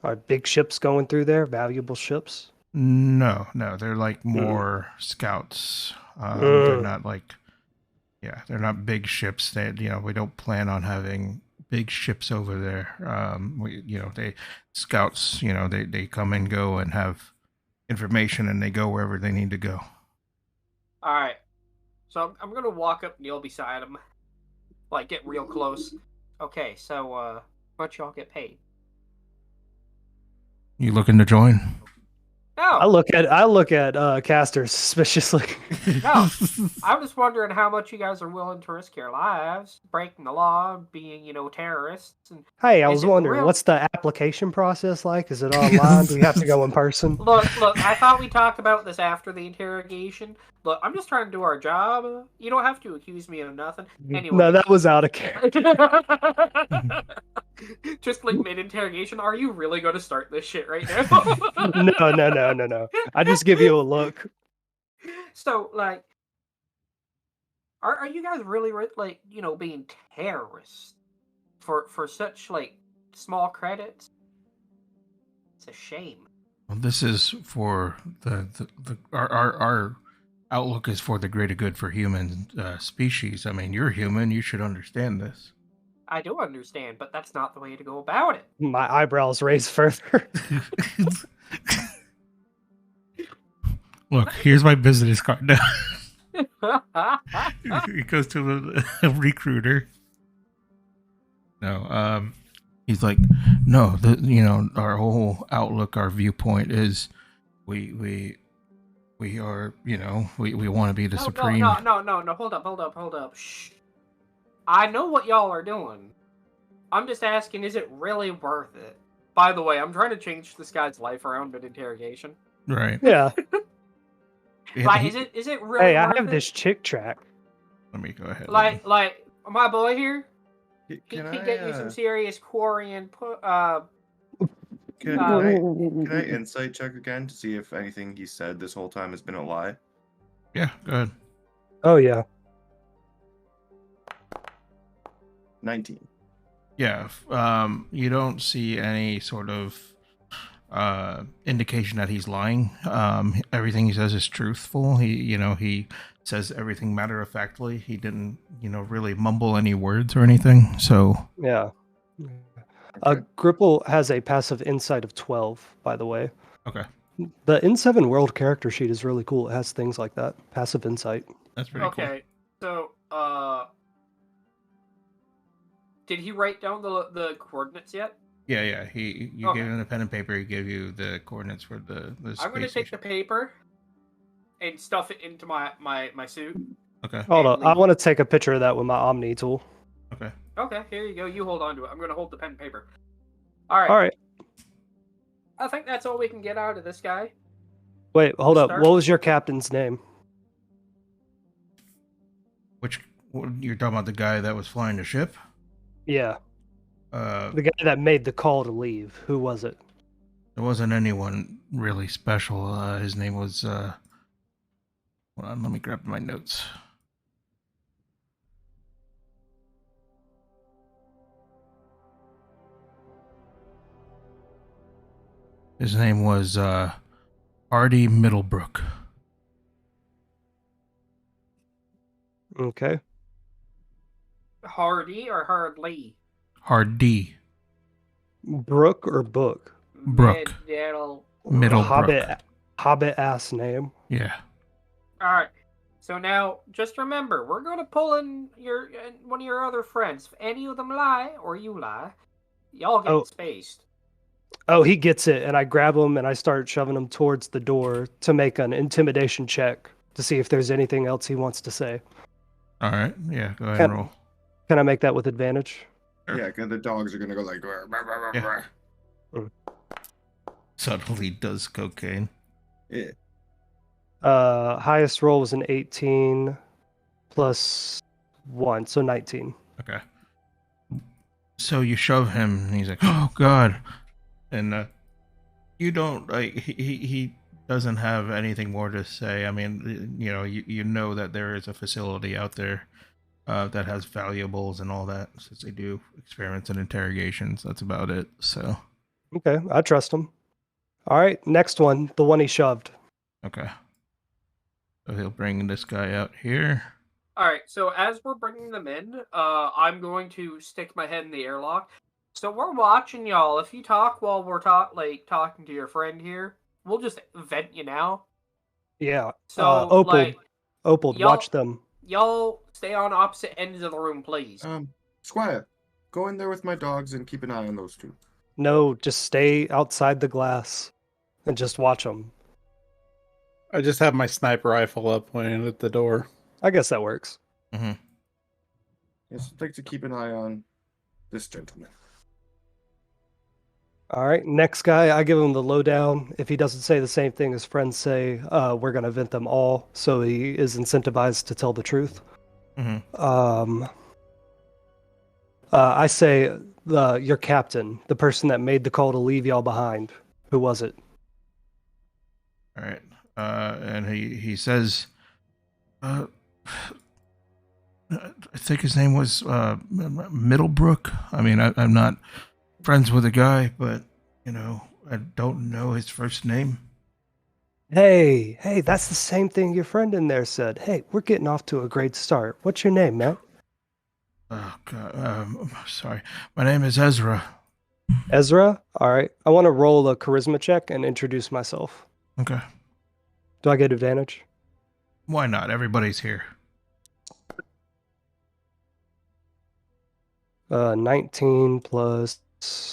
Are big ships going through there? Valuable ships? No, they're like more scouts. They're not like, they're not big ships. We don't plan on having big ships over there. They scouts. They come and go and have information, and they go wherever they need to go. All right, so I'm gonna walk up, kneel beside him, like get real close. Okay, so how much y'all get paid? You looking to join? No. I look at Caster suspiciously. No, I'm just wondering how much you guys are willing to risk your lives, breaking the law, being, terrorists. And hey, I was wondering, what's the application process like? Is it online? Do we have to go in person? Look, I thought we talked about this after the interrogation. Look, I'm just trying to do our job. You don't have to accuse me of nothing. Anyway. No, that was out of character. Just like mid-interrogation, are you really going to start this shit right now? No. I just give you a look. So, like, are you guys really like being terrorists for such like small credits? It's a shame. Well, this is for our outlook is for the greater good for human species. I mean, you're human. You should understand this. I do understand, but that's not the way to go about it. My eyebrows raise further. Look, here's my business card now. He goes to a recruiter. No, he's like, no, our whole outlook, our viewpoint is we are, we want to be the supreme. No, hold up. Shh. I know what y'all are doing. I'm just asking, is it really worth it? By the way, I'm trying to change this guy's life around mid-interrogation. Right. Yeah. Like, is it really Hey, I worth have it? this chick track. Let me go ahead. Like my boy here, he Can can I get you some serious quarry and can I insight check again to see if anything he said this whole time has been a lie? Yeah, go ahead. Oh, yeah. 19. Yeah, you don't see any sort of indication that he's lying. Everything he says is truthful. He says everything matter of factly. He didn't, really mumble any words or anything. So Yeah. Okay. Gripple has a passive insight of 12, by the way. Okay, The N7 world character sheet is really cool. It has things like that. Passive insight. that's pretty cool. Okay, so did he write down the coordinates yet? Yeah, yeah. You gave him a pen and paper. He gave you the coordinates for the I'm gonna space take the station. paper and stuff it into my suit. Okay. Hold on. I leave. want to take a picture of that with my Omni tool. Okay. Okay, here you go. You hold on to it. I'm gonna hold the pen and paper. All right. All right. I think that's all we can get out of this guy. Wait, hold up. Start. What was your captain's name? You're talking about the guy that was flying the ship? Yeah. Uh, The guy that made the call to leave. Who was it? there wasn't anyone really special. His name was. Hold on, let me grab my notes. His name was Hardy Middlebrook. Okay. Hardy or Hardly? Hardy Brooke or Book? Brook. Middlebrook. Hobbit ass name. Yeah. All right. So now, just remember, we're gonna pull in one of your other friends. If any of them lie or you lie, y'all get spaced. Oh, he gets it, and I grab him and I start shoving him towards the door to make an intimidation check to see if there's anything else he wants to say. All right. Yeah. Go ahead and roll. Can I make that with advantage? Yeah, because the dogs are gonna go like. "Brr, brr, brr, Yeah. brr." Suddenly does cocaine. Yeah. Highest roll was an 18 plus 1, so 19. Okay. So you shove him, and he's like, "Oh God," and you don't like. He doesn't have anything more to say. I mean, you know that there is a facility out there that has valuables and all that, since they do experiments and interrogations. That's about it. So. Okay, I trust him. All right, next one, the one he shoved. Okay. So he'll bring this guy out here. All right. So as we're bringing them in, I'm going to stick my head in the airlock. So we're watching y'all. If you talk while we're talking to your friend here, we'll just vent you now. Yeah. So Opal, watch them. Y'all stay on opposite ends of the room, please. Squire, go in there with my dogs and keep an eye on those two. No, just stay outside the glass and just watch them. I just have my sniper rifle up pointing at the door. I guess that works. Mm-hmm. Yes, I'd like to keep an eye on this gentleman. All right, next guy, I give him the lowdown. If he doesn't say the same thing his friends say, we're going to vent them all, so he is incentivized to tell the truth. Mm-hmm. I say your captain, the person that made the call to leave y'all behind. Who was it? All right. And he says, I think his name was Middlebrook. I mean, I'm not friends with the guy, but I don't know his first name. Hey, that's the same thing your friend in there said. Hey, we're getting off to a great start. What's your name, man? Oh God, sorry. My name is Ezra. Ezra? All right. I want to roll a charisma check and introduce myself. Okay. Do I get advantage? Why not? Everybody's here. 19 plus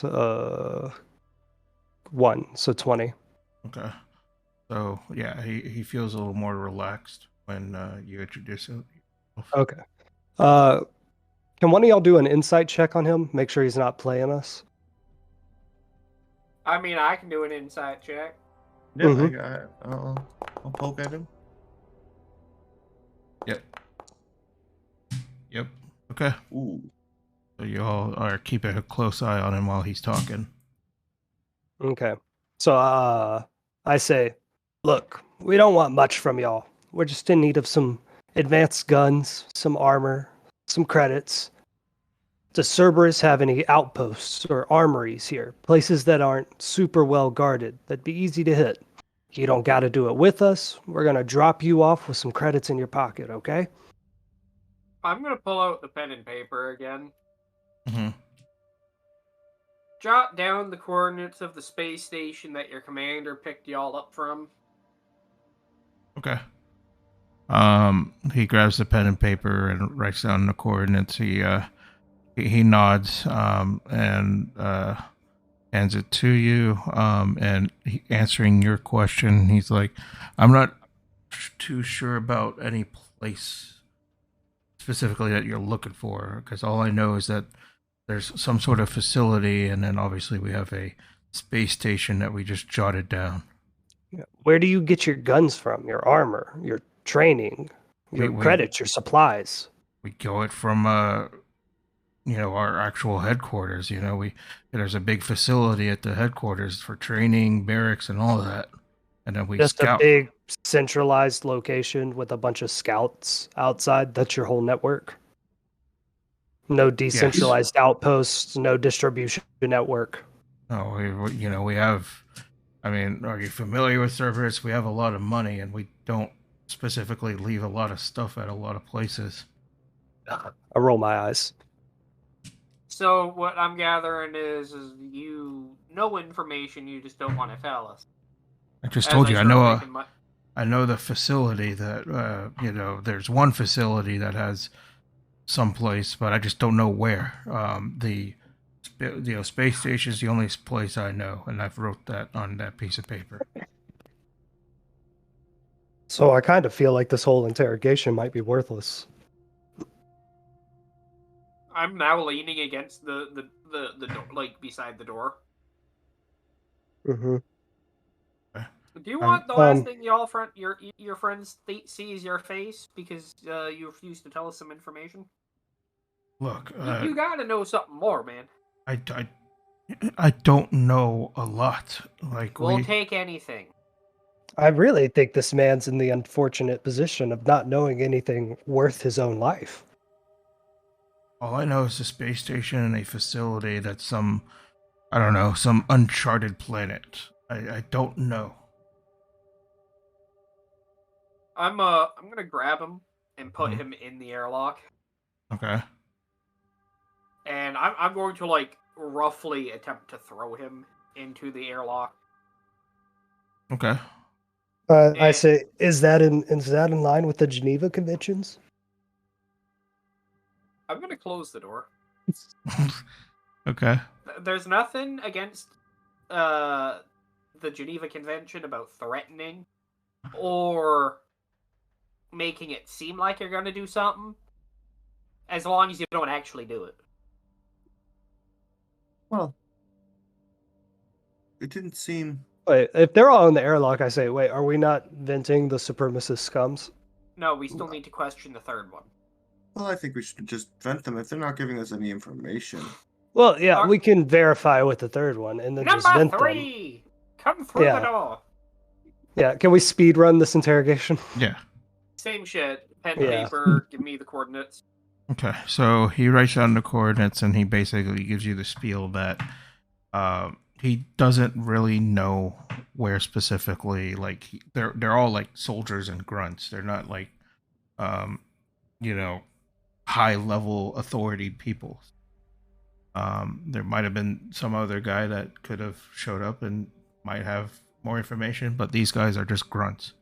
1, so 20. Okay. So yeah, he feels a little more relaxed when you introduce him. Okay. Can one of y'all do an insight check on him? Make sure he's not playing us. I mean, I can do an insight check. Yeah, I'll poke at him. Yep. Okay. Ooh. So you all are keeping a close eye on him while he's talking. Okay. So I say, look, we don't want much from y'all. We're just in need of some advanced guns, some armor, some credits. Does Cerberus have any outposts or armories here? Places that aren't super well guarded, that'd be easy to hit. You don't got to do it with us. We're going to drop you off with some credits in your pocket, okay? I'm going to pull out the pen and paper again. Mm-hmm. jot down the coordinates of the space station that your commander picked y'all up from. Okay. He grabs the pen and paper and writes down the coordinates. He nods, and hands it to you. And answering your question, he's like, "I'm not too sure about any place specifically that you're looking for, because all I know is that there's some sort of facility, and then obviously we have a space station that we just jotted down." Where do you get your guns from? Your armor, your training, your credits, your supplies? We go it from our actual headquarters. There's a big facility at the headquarters for training, barracks, and all that. And then we Just scout. a big centralized location with a bunch of scouts outside. That's your whole network. No decentralized outposts, no distribution network. No, we have. I mean, are you familiar with Cerberus? We have a lot of money, and we don't specifically leave a lot of stuff at a lot of places. I roll my eyes. So what I'm gathering is you know information, you just don't want to tell us. I just told you, I know the facility that, there's one facility that has someplace, but I just don't know where. The space station is the only place I know, and I've wrote that on that piece of paper. So I kind of feel like this whole interrogation might be worthless. I'm now leaning against the door, like beside the door. Mm-hmm. Do you want the last thing your friend sees your face because you refuse to tell us some information? Look, you gotta know something more, man. I don't know a lot. We'll take anything. I really think this man's in the unfortunate position of not knowing anything worth his own life. All I know is a space station and a facility that's some uncharted planet. I don't know. I'm gonna grab him and put him in the airlock. Okay. And I'm going to roughly attempt to throw him into the airlock. Okay. I say, is that in line with the Geneva Conventions? I'm gonna close the door. Okay. There's nothing against the Geneva Convention about threatening or making it seem like you're gonna do something, as long as you don't actually do it. Well, it didn't seem... Wait, if they're all in the airlock, I say, wait, are we not venting the supremacist scums? No, we still need to question the third one. Well, I think we should just vent them if they're not giving us any information. Well, yeah, we can verify with the third one and then just vent Number 3! Come through the door! Yeah, can we speed run this interrogation? Yeah. Same shit. Pen, paper, give me the coordinates. Okay, so he writes down the coordinates and he basically gives you the spiel that he doesn't really know where specifically. They're all like soldiers and grunts. They're not like high level authority people. There might have been some other guy that could have showed up and might have more information, but these guys are just grunts.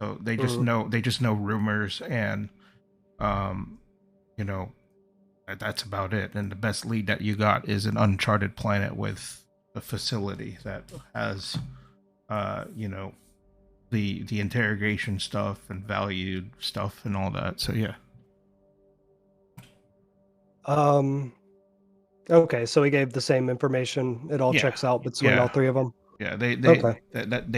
So they just know rumors and that's about it. And the best lead that you got is an uncharted planet with a facility that has the interrogation stuff and valued stuff and all that. So yeah. Okay, so he gave the same information. It all checks out between all three of them. Yeah, they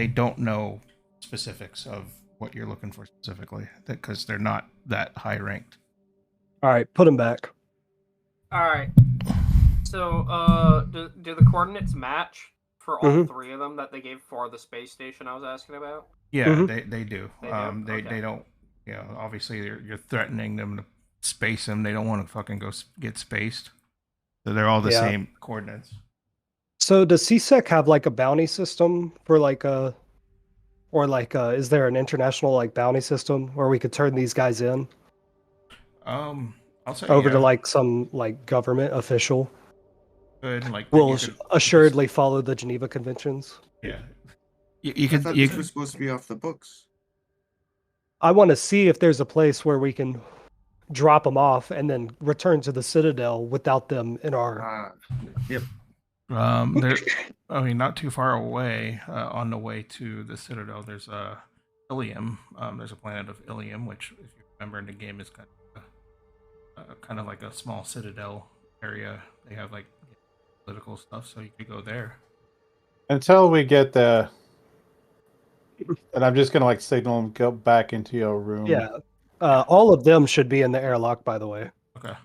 don't know specifics of what you're looking for specifically because they're not that high ranked. All right, put him back. All right. So, do the coordinates match for all three of them that they gave for the space station I was asking about? Yeah, they do. They do? They don't. Obviously you're threatening them to space them. They don't want to fucking go get spaced. So they're all the same coordinates. So does CSEC have a bounty system for is there an international bounty system where we could turn these guys in? I'll say over to some government official. Good, like We'll assuredly follow the Geneva Conventions. Yeah, you I could. thought You this was supposed to be off the books. I want to see if there's a place where we can drop them off and then return to the Citadel without them in our. Yep. There. I mean, not too far away. On the way to the Citadel, there's Ilium. There's a planet of Ilium, which, if you remember in the game, is kind of like a small citadel area. They have like political stuff, so you could go there. Until we get there, and I'm just gonna like signal them go back into your room. Yeah, all of them should be in the airlock, by the way. Okay.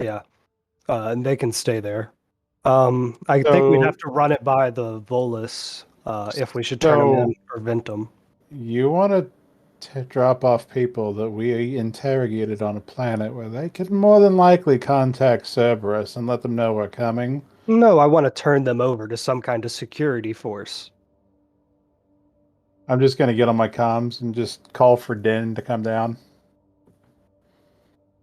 Yeah, and they can stay there. I think we'd have to run it by the Volus if we should turn them in or vent them. You want to drop off people that we interrogated on a planet where they could more than likely contact Cerberus and let them know we're coming? No, I want to turn them over to some kind of security force. I'm just going to get on my comms and just call for Din to come down.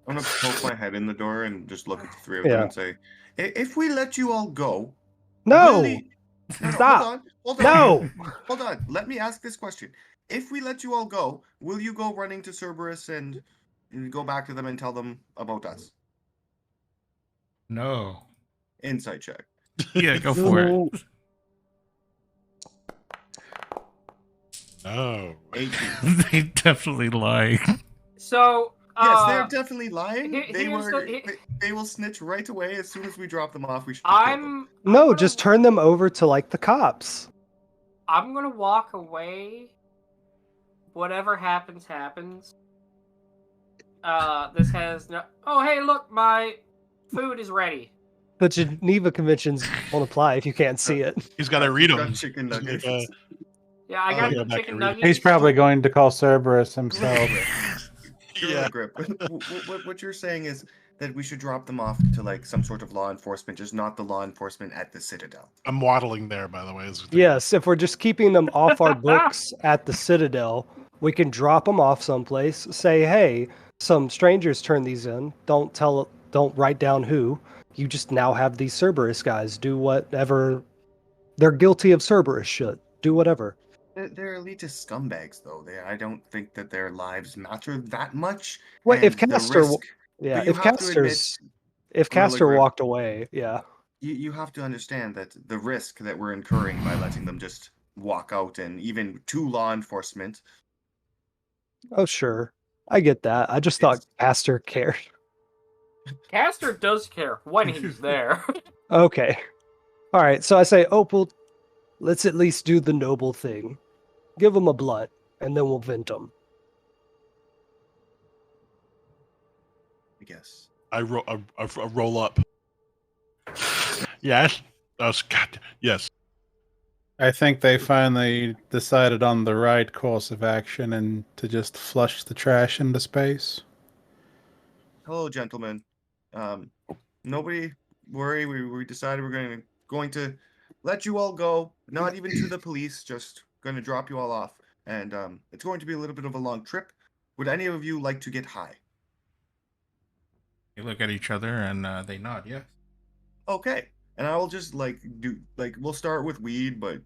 I'm going to poke my head in the door and just look at the three of them and say, if we let you all go... No! Stop! Hold on. No! Hold on. Let me ask this question. If we let you all go, will you go running to Cerberus and go back to them and tell them about us? No. Insight check. Yeah, go for it. No. 18. They definitely lie. So yes, they're definitely lying. They will snitch right away as soon as we drop them off. We should. No, just turn them over to like the cops. I'm gonna walk away. Whatever happens, happens. This has no. Oh, hey, look, my food is ready. The Geneva Conventions won't apply if you can't see it. He's got to read them. Got chicken nuggets. Yeah, I got the chicken nuggets. He's probably going to call Cerberus himself. Yeah. Grip. What you're saying is that we should drop them off to like some sort of law enforcement, just not the law enforcement at the Citadel. I'm waddling there, by the way. Yes, if we're just keeping them off our books at the Citadel, we can drop them off someplace. Say, hey, some strangers turned these in. Don't write down who. You just now have these Cerberus guys do whatever they're guilty of Cerberus shit. Do whatever. They're elitist scumbags, though. I don't think that their lives matter that much. Well, and if Castor, if Castor walked away, yeah. You have to understand that the risk that we're incurring by letting them just walk out, and even to law enforcement. Oh, sure. I get that. I just thought Castor cared. Castor does care when he's there. Okay. All right. So I say, Opal, let's at least do the noble thing. Give them a blunt, and then we'll vent them. I guess. I roll up. Yes. God. Yes. I think they finally decided on the right course of action and to just flush the trash into space. Hello, gentlemen. Nobody worry. We decided we're going to let you all go. Not even to the police. Just going to drop you all off. And it's going to be a little bit of a long trip. Would any of you like to get high? They look at each other and they nod. Yes. Okay. And I will just we'll start with weed, but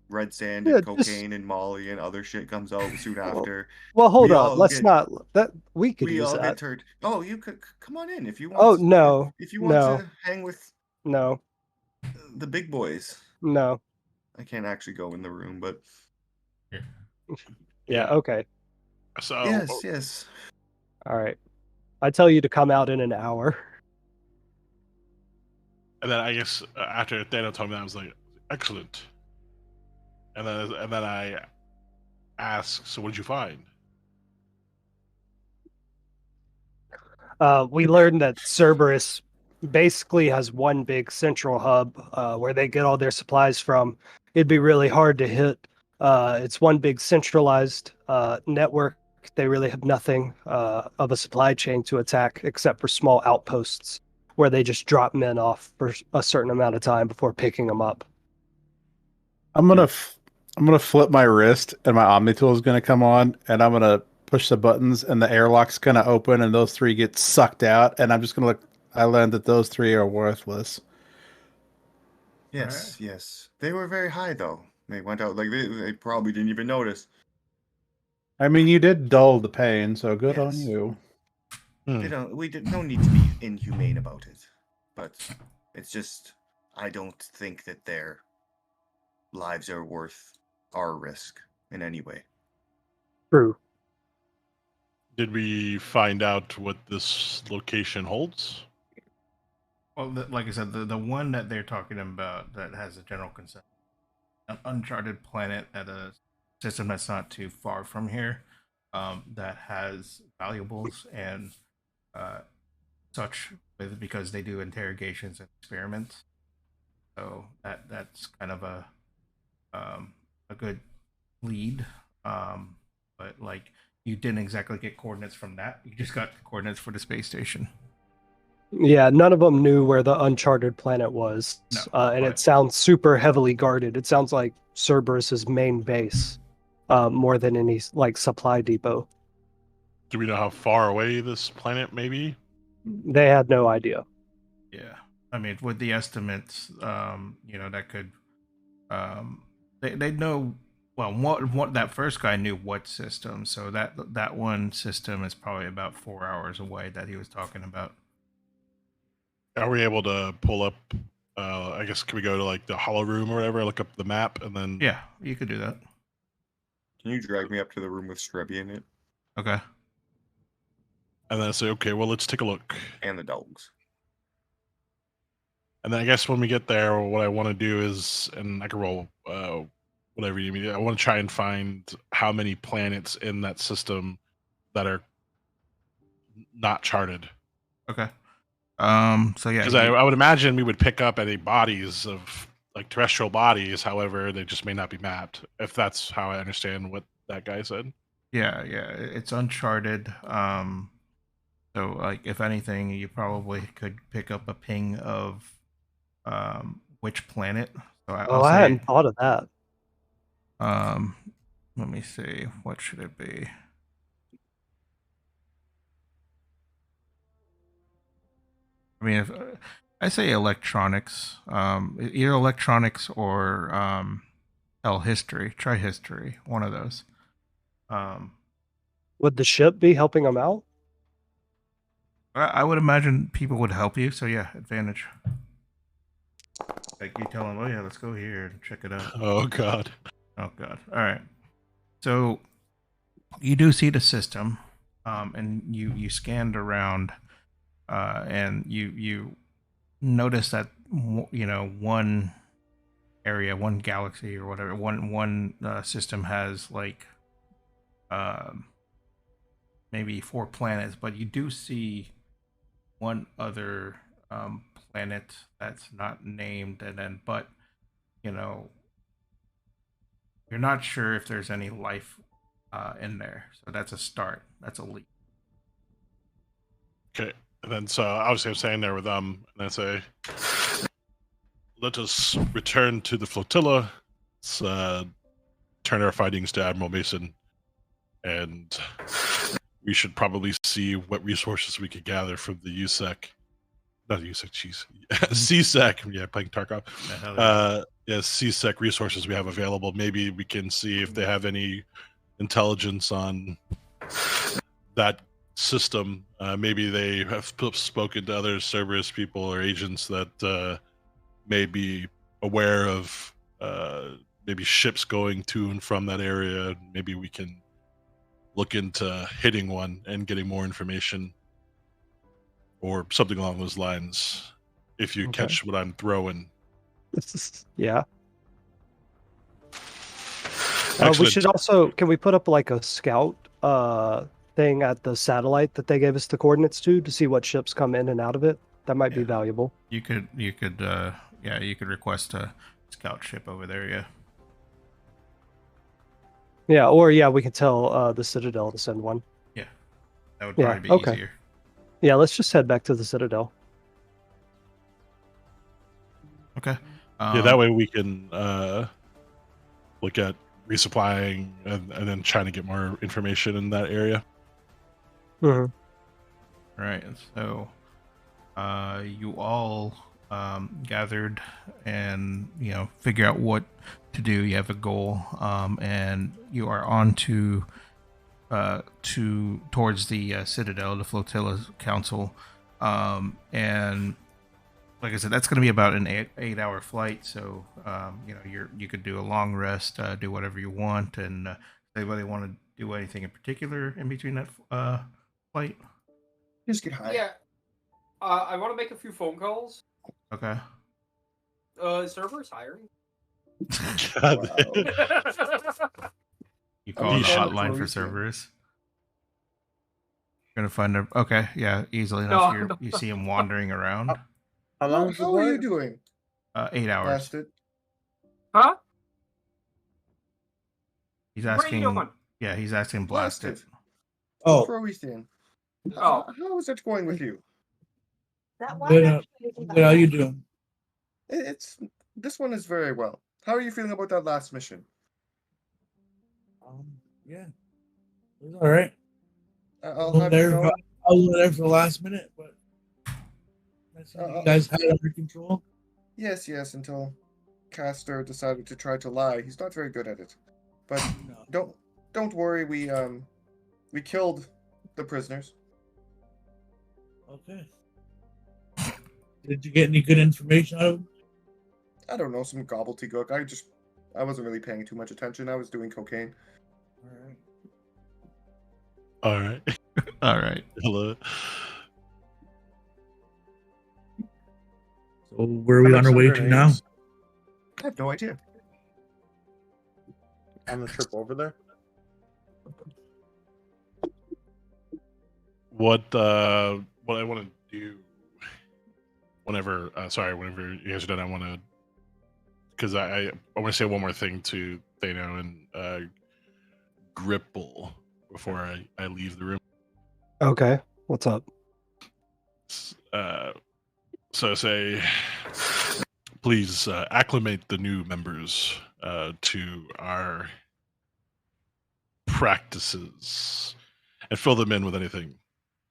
red sand and cocaine and Molly and other shit comes out soon after. Well, hold on. Let's not that we could we use all that. Get turned. Oh, you could come on in if you want. Oh no. If you want to hang with the big boys. No. I can't actually go in the room, but yeah. Okay. So yes. All right. I tell you to come out in an hour. And then I guess after Daniel told me that, I was like, excellent. And then I asked, so what did you find? We learned that Cerberus basically has one big central hub where they get all their supplies from. It'd be really hard to hit. It's one big centralized network. They really have nothing of a supply chain to attack except for small outposts where they just drop men off for a certain amount of time before picking them up. I'm gonna flip my wrist and my Omni tool is gonna come on, and I'm gonna push the buttons, and the airlock's gonna open, and those three get sucked out, and I'm just gonna look. I learned that those three are worthless. Yes, yes. They were very high though. They went out like they probably didn't even notice. I mean, you did dull the pain, so good on Yes. you. They don't. We did no need to be inhumane about it, but it's just I don't think that their lives are worth our risk in any way. True. Did we find out what this location holds? Well, like I said, the one that they're talking about that has a general consensus, an uncharted planet at a system that's not too far from here, that has valuables and such because they do interrogations and experiments. So that's kind of a good lead. But like you didn't exactly get coordinates from that. You just got coordinates for the space station. Yeah, none of them knew where the uncharted planet was, No, and it sounds super heavily guarded. It sounds like Cerberus's main base, more than any like supply depot. Do we know how far away this planet may be? They had no idea. Yeah, I mean, with the estimates, that could, they know. Well, what that first guy knew what system, so that one system is probably about 4 hours away that he was talking about. Are we able to pull up? I guess can we go to like the hollow room or whatever? Look up the map and then. Yeah, you could do that. Can you drag me up to the room with Strebby in it? Okay. And then say, okay, well, let's take a look. And the dogs. And then I guess when we get there, what I want to do is, and I can roll whatever you need. I want to try and find how many planets in that system that are not charted. Okay. So yeah, Because I would imagine we would pick up any bodies of like terrestrial bodies. However, they just may not be mapped. If that's how I understand what that guy said. Yeah, it's uncharted. So like if anything, you probably could pick up a ping of which planet. So I hadn't thought of that. Let me see. What should it be? I mean, if I say electronics, either electronics or history. Try history. One of those. Would the ship be helping them out? I would imagine people would help you. So yeah, advantage. Like you tell them, oh yeah, let's go here and check it out. Oh god. Oh god. All right. So you do see the system, and you scanned around, and you notice that one area, one galaxy or whatever, one system has like maybe 4 planets, but you do see one other planet that's not named, and then you're not sure if there's any life in there. So that's a start. That's a lead. Okay. And then so obviously I'm saying there with and I say, let us return to the flotilla. Let's turn our findings to Admiral Mason, and we should probably see what resources we could gather from the USEC. Not USEC, jeez. CSEC. Yeah, playing Tarkov. CSEC resources we have available. Maybe we can see if they have any intelligence on that system. Maybe they have spoken to other Cerberus people or agents that may be aware of maybe ships going to and from that area. Maybe we can look into hitting one and getting more information or something along those lines, if you catch what I'm throwing. Yeah. We should also, can we put up like a scout thing at the satellite that they gave us the coordinates to see what ships come in and out of it? That might be valuable. You could request a scout ship over there. Yeah. Yeah, or we can tell the Citadel to send one. Yeah, that would probably be easier. Yeah, let's just head back to the Citadel. Okay. That way we can look at resupplying and then trying to get more information in that area. Mm-hmm. Right. So, you all gathered, and figure out what to do. You have a goal, and you are on towards the Citadel, the Flotilla Council, and like I said, that's going to be about an 8-hour flight. So you could do a long rest, do whatever you want, and does anybody want to do anything in particular in between that flight? Just get high. Yeah. I want to make a few phone calls. Okay. Server's hiring. God. You call the You should- hotline for servers. You're gonna find a okay, yeah, easily enough. No. You see him wandering around. How long is the How are you flight? doing? 8 hours. Blasted. Huh? He's What are asking. you doing? Yeah, he's asking blasted. Oh, Proethian. Oh. How is it going with you? Good, how you doing? It's this one is very well. How are you feeling about that last mission? Yeah, it was all right. I'll I was have you there. know. I was there for the last minute, but you guys had it under control. Yes, until Castor decided to try to lie. He's not very good at it. But No. don't worry, we killed the prisoners. Okay. Did you get any good information out of them? I don't know, some gobbledygook. I wasn't really paying too much attention. I was doing cocaine. All right. All right. Hello. So where are we on our way to now? I have no idea. on the trip over there. What I want to do whenever you guys are done, I want to, because I want to say one more thing to Thano and Gripple before I leave the room. Okay, what's up? So say, please acclimate the new members to our practices and fill them in with anything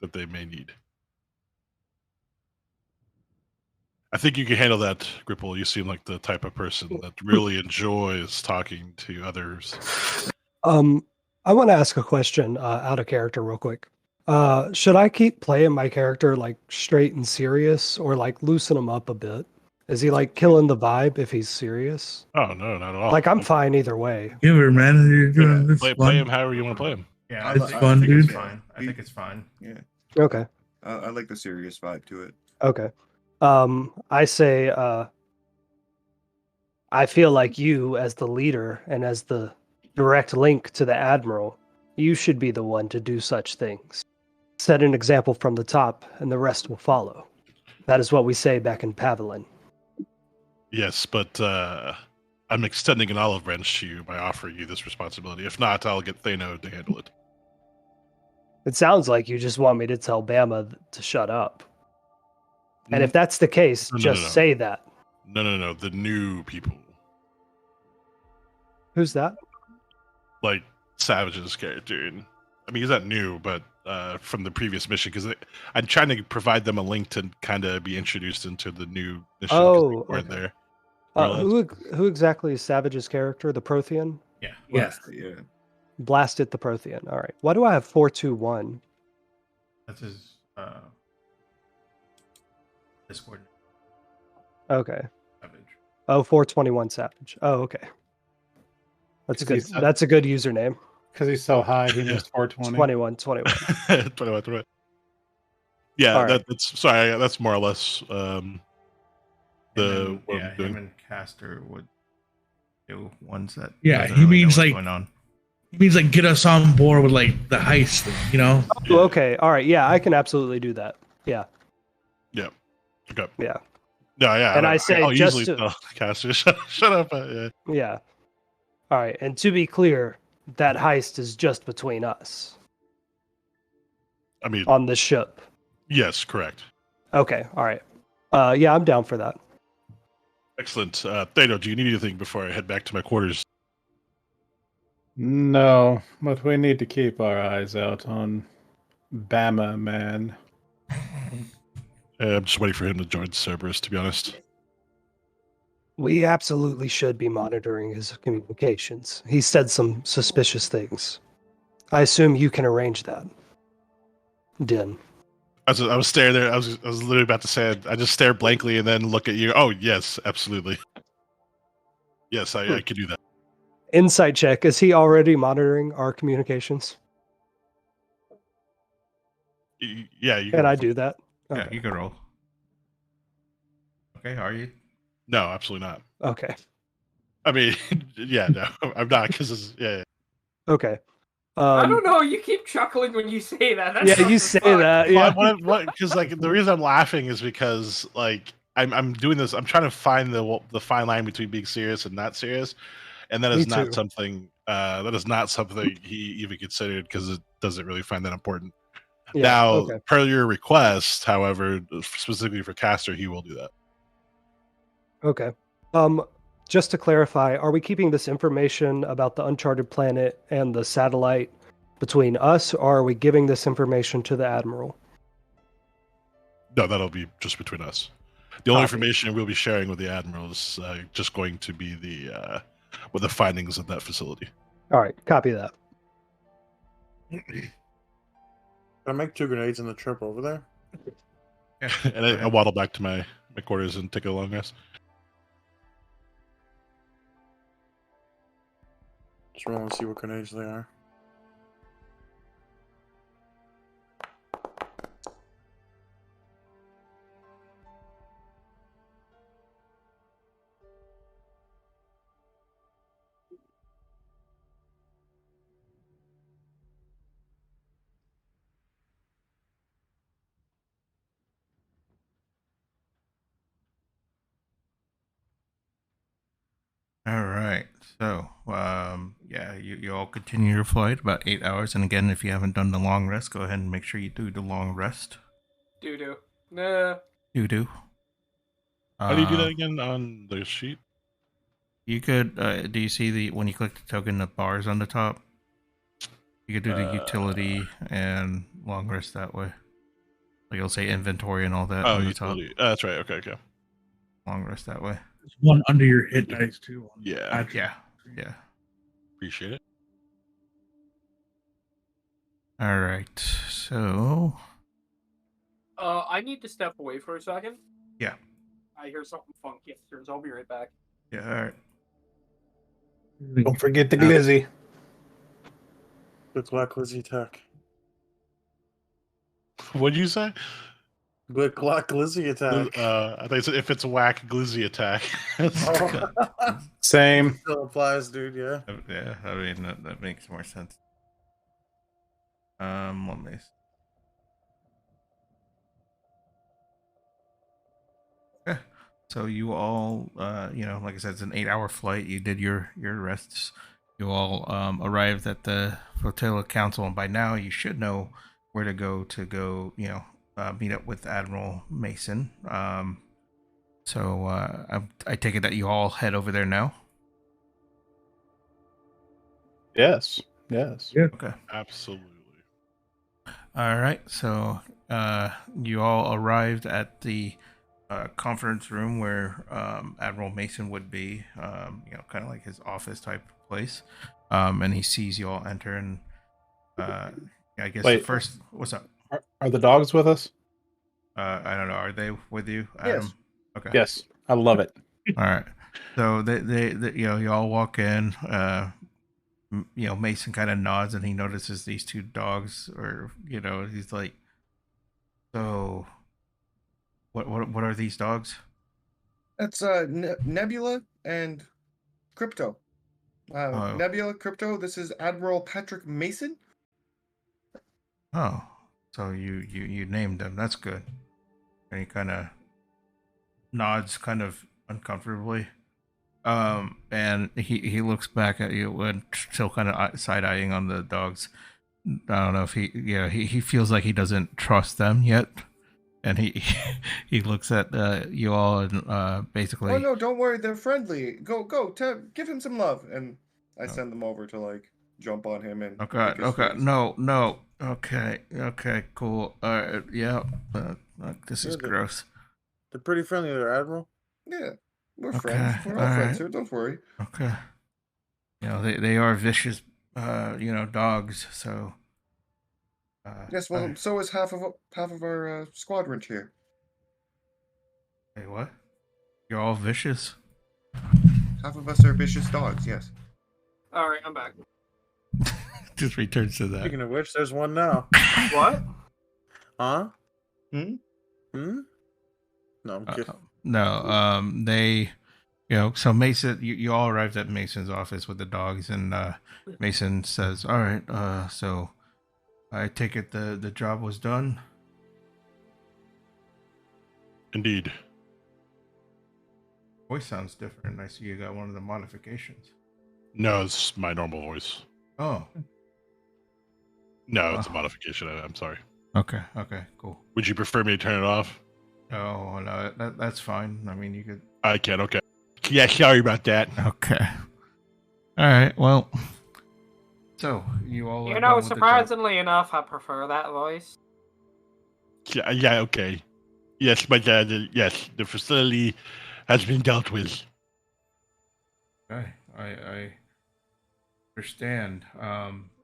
that they may need. I think you can handle that, Gripple. You seem like the type of person that really enjoys talking to others. I want to ask a question out of character real quick. Should I keep playing my character like straight and serious, or like loosen him up a bit? Is he like killing the vibe if he's serious? Oh no, not at all. Like I'm fine either way. Give her, man. You're doing this Play fun. him however you want to play him. Yeah, It's fun, think dude. It's fine. I think it's fine. Yeah, Okay. I like the serious vibe to it. Okay. I say I feel like you, as the leader and as the direct link to the Admiral, you should be the one to do such things. Set an example from the top, and the rest will follow. That is what we say back in Pavilion. Yes, but I'm extending an olive branch to you by offering you this responsibility. If not, I'll get Thano to handle it. It sounds like you just want me to tell Bama to shut up. And if that's the case, No, just no. say that. No. The new people, Who's that? like Savage's character. And, I mean, he's not new, but from the previous mission, because I'm trying to provide them a link to kind of be introduced into the new mission. 'Cause they weren't okay. there. Who exactly is Savage's character? The Prothean? Yeah. Yes. Yeah. Blasted the Prothean. All right. Why do I have 421? That's his Discord. Okay. Savage. Oh, 421 Savage. Oh, okay. That's a good. He's- That's a good username. Because he's so high, he missed 420. 21. 21. Yeah, All right. that's sorry. That's more or less what Him I'm and doing. him and Caster would do ones that. Yeah, doesn't he really know means, what's like- going on. It means like get us on board with like the heist thing, you know? Oh, okay. All right. Yeah, I can absolutely do that. Yeah. Okay. Yeah. No, yeah. And I say I'll just usually to- tell Caster, shut up. Yeah. Yeah. All right. And to be clear, that heist is just between us I mean, on the ship. yes, correct. Okay. All right. Yeah, I'm down for that. Excellent. Thano, do you need anything before I head back to my quarters? No, but we need to keep our eyes out on Bama Man. I'm just waiting for him to join Cerberus, to be honest. We absolutely should be monitoring his communications. He said some suspicious things. I assume you can arrange that. Din. I was staring there. I was literally about to say it. I just stare blankly and then look at you. Oh yes, absolutely. Yes, I could do that. Insight check. Is he already monitoring our communications? Yeah, you Can I roll. do that? Yeah, Okay. you can roll. Okay, are you? No, absolutely not. Okay. I mean, yeah, no, I'm not because yeah. Okay. I don't know. You keep chuckling when you say that. That Yeah, sucks you as say fuck. that. Yeah. What? Because like the reason I'm laughing is because like I'm doing this. I'm trying to find the fine line between being serious and not serious, and that Me is not too. something he even considered because it doesn't really find that important. Yeah, Now, okay. per your request, however, specifically for Caster, he will do that. Okay. Just to clarify, are we keeping this information about the uncharted planet and the satellite between us, or are we giving this information to the Admiral? No, that'll be just between us. The only Copy. information we'll be sharing with the Admiral is just going to be with the findings of that facility. All right, copy that. Can I make 2 grenades in the trip over there? Yeah. And I waddle back to my quarters and take a long rest. Just want to see what grenades they are. All right. So, yeah, you all continue your flight about 8 hours. And again, if you haven't done the long rest, go ahead and make sure you do the long rest. Doo-doo. Nah. Do. How do you do that again on the sheet? You could, do you see when you click the token, the bars on the top? You could do the utility and long rest that way. Like it'll say inventory and all that on the utility. top. That's right. Okay. Long rest that way. There's one under your hit dice too. Yeah. Yeah. Appreciate it. All right. So. I need to step away for a second. Yeah. I hear something funky upstairs. I'll be right back. Yeah. All right. Don't forget the glizzy. Good luck, Lizzie attack. What'd you say? Good luck, Lizzie attack. I think if it's a whack glizzy attack. Same. Still applies, dude. Yeah. Yeah. I mean that makes more sense. Let me. Yeah. So you all, like I said, it's an 8-hour flight. You did your rests. You all arrived at the Flotilla Council, and by now you should know where to go meet up with Admiral Mason. So I take it that you all head over there now. Yes. Yeah. Okay. Absolutely. All right. So you all arrived at the conference room where Admiral Mason would be, kind of like his office type place. And he sees you all enter, and I guess Wait. first, what's up? Are the dogs with us? I don't know. Are they with you, Adam? Yes. Okay. Yes. I love it. All right. So they you all walk in. Mason kind of nods, and he notices these 2 dogs, or he's like, "So, what are these dogs?" That's Nebula and Crypto. Nebula, Crypto. This is Admiral Patrick Mason. Oh, so you named them. That's good. And he kind of nods, kind of uncomfortably. And he looks back at you and still kind of side eyeing on the dogs. I don't know if he feels like he doesn't trust them yet, and he looks at you all and basically. Oh no, don't worry, they're friendly. Go, give him some love, and I send them over to like jump on him and. Okay, no, okay, cool. Yeah, Look, this is Yeah, gross. They're pretty friendly there, Admiral. Yeah, we're Okay, friends. We're all all friends right. here. Don't worry. Okay. You know, they are vicious, dogs. So. Yes, well, so is half of our squadron here. Hey, what? You're all vicious? Half of us are vicious dogs. Yes. All right, I'm back. Just returns to that. Speaking of which, there's one now. What? Huh? Hmm? Hmm? No, I'm kidding. No, they, so Mason, you all arrived at Mason's office with the dogs, and Mason says, "All right, so I take it the job was done." Indeed. Voice sounds different. I see you got one of the modifications. No, it's my normal voice. Oh, No, it's a modification. I'm sorry. okay, cool. Would you prefer me to turn it off? Oh no, that's fine. I mean, you could. I can. Okay. Yeah, sorry about that. Okay. All right. Well, so you all. You are know, done with the job. surprisingly enough, I prefer that voice. Yeah, okay. Yes, but yes, the facility has been dealt with. Okay, I understand.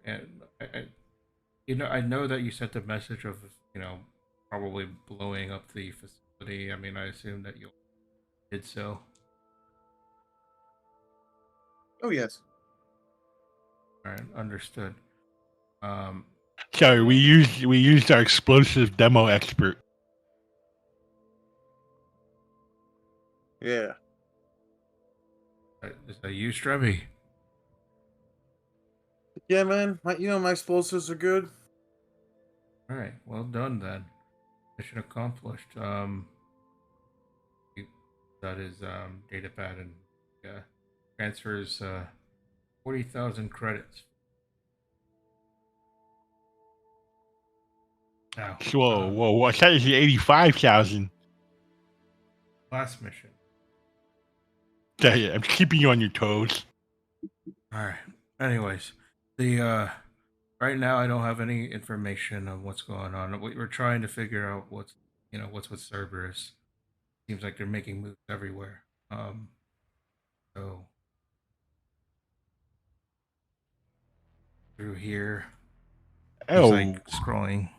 And I know that you sent a message of probably blowing up the facility. I mean, I assume that you did so. Oh yes. All right, understood. Sorry, we used our explosive demo expert. Yeah. Is that you, Strebby? Yeah, man. My explosives are good. All right, well done then. Mission accomplished. That is data pad and transfers 40,000 credits. Now, Whoa! I thought it was 85,000. last mission. Yeah, I'm keeping you on your toes. All right. Anyways, the right now I don't have any information on what's going on. We're trying to figure out what's with Cerberus. Seems like they're making moves everywhere. So through here. Oh, like scrolling.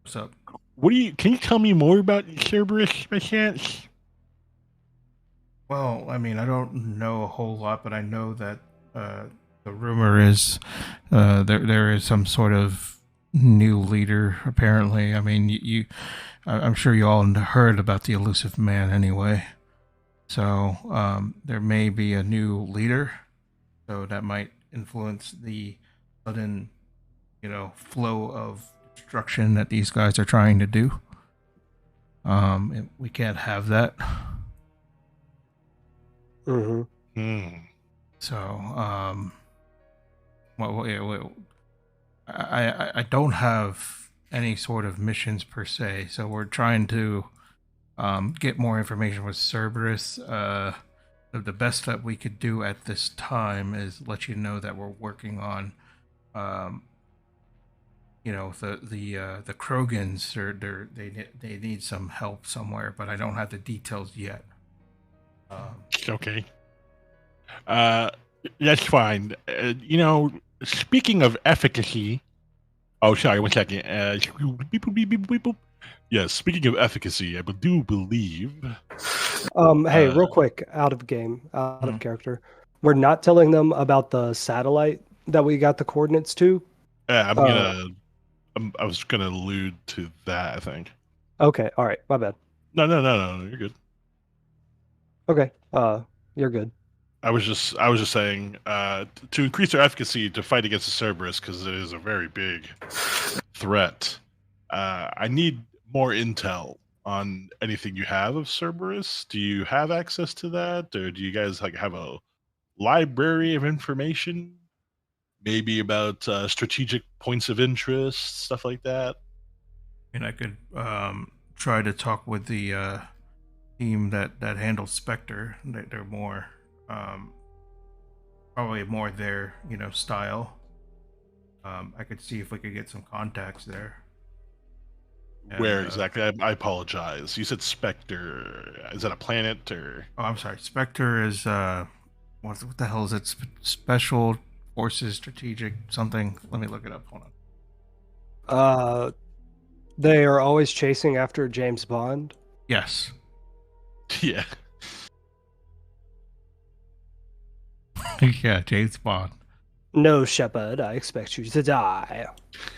What's up? Can you tell me more about Cerberus by chance? Well, I mean, I don't know a whole lot, but I know that the rumor is there is some sort of new leader. Apparently, I mean, I'm sure you all heard about the elusive man anyway. So there may be a new leader, so that might influence the sudden, flow of destruction that these guys are trying to do. We can't have that. Mm-hmm. So, I don't have any sort of missions per se. So we're trying to get more information with Cerberus. The best that we could do at this time is let you know that we're working on, the Krogans. They need some help somewhere, but I don't have the details yet. Okay. That's fine. Speaking of efficacy. Oh, sorry, 1 second. Beep, boop, beep, beep, beep, boop. Yes, speaking of efficacy, I do believe. Hey, real quick, out of character. We're not telling them about the satellite that we got the coordinates to. Yeah, I was gonna allude to that, I think. Okay, all right, my bad. No, you're good. Okay, you're good. I was just saying to increase their efficacy to fight against the Cerberus, because it is a very big threat. I need more intel on anything you have of Cerberus. Do you have access to that, or do you guys have a library of information? Maybe about strategic points of interest, stuff like that. And I could try to talk with the team that handles Spectre. They're more probably more their style. I could see if we could get some contacts there. Where And, exactly? I apologize. You said Spectre. Is that a planet or? Oh, I'm sorry. Spectre is what the hell is it? Special Forces Strategic something. Let me look it up. Hold on. They are always chasing after James Bond. Yes. Yeah. Yeah, James Bond. No, Shepard, I expect you to die.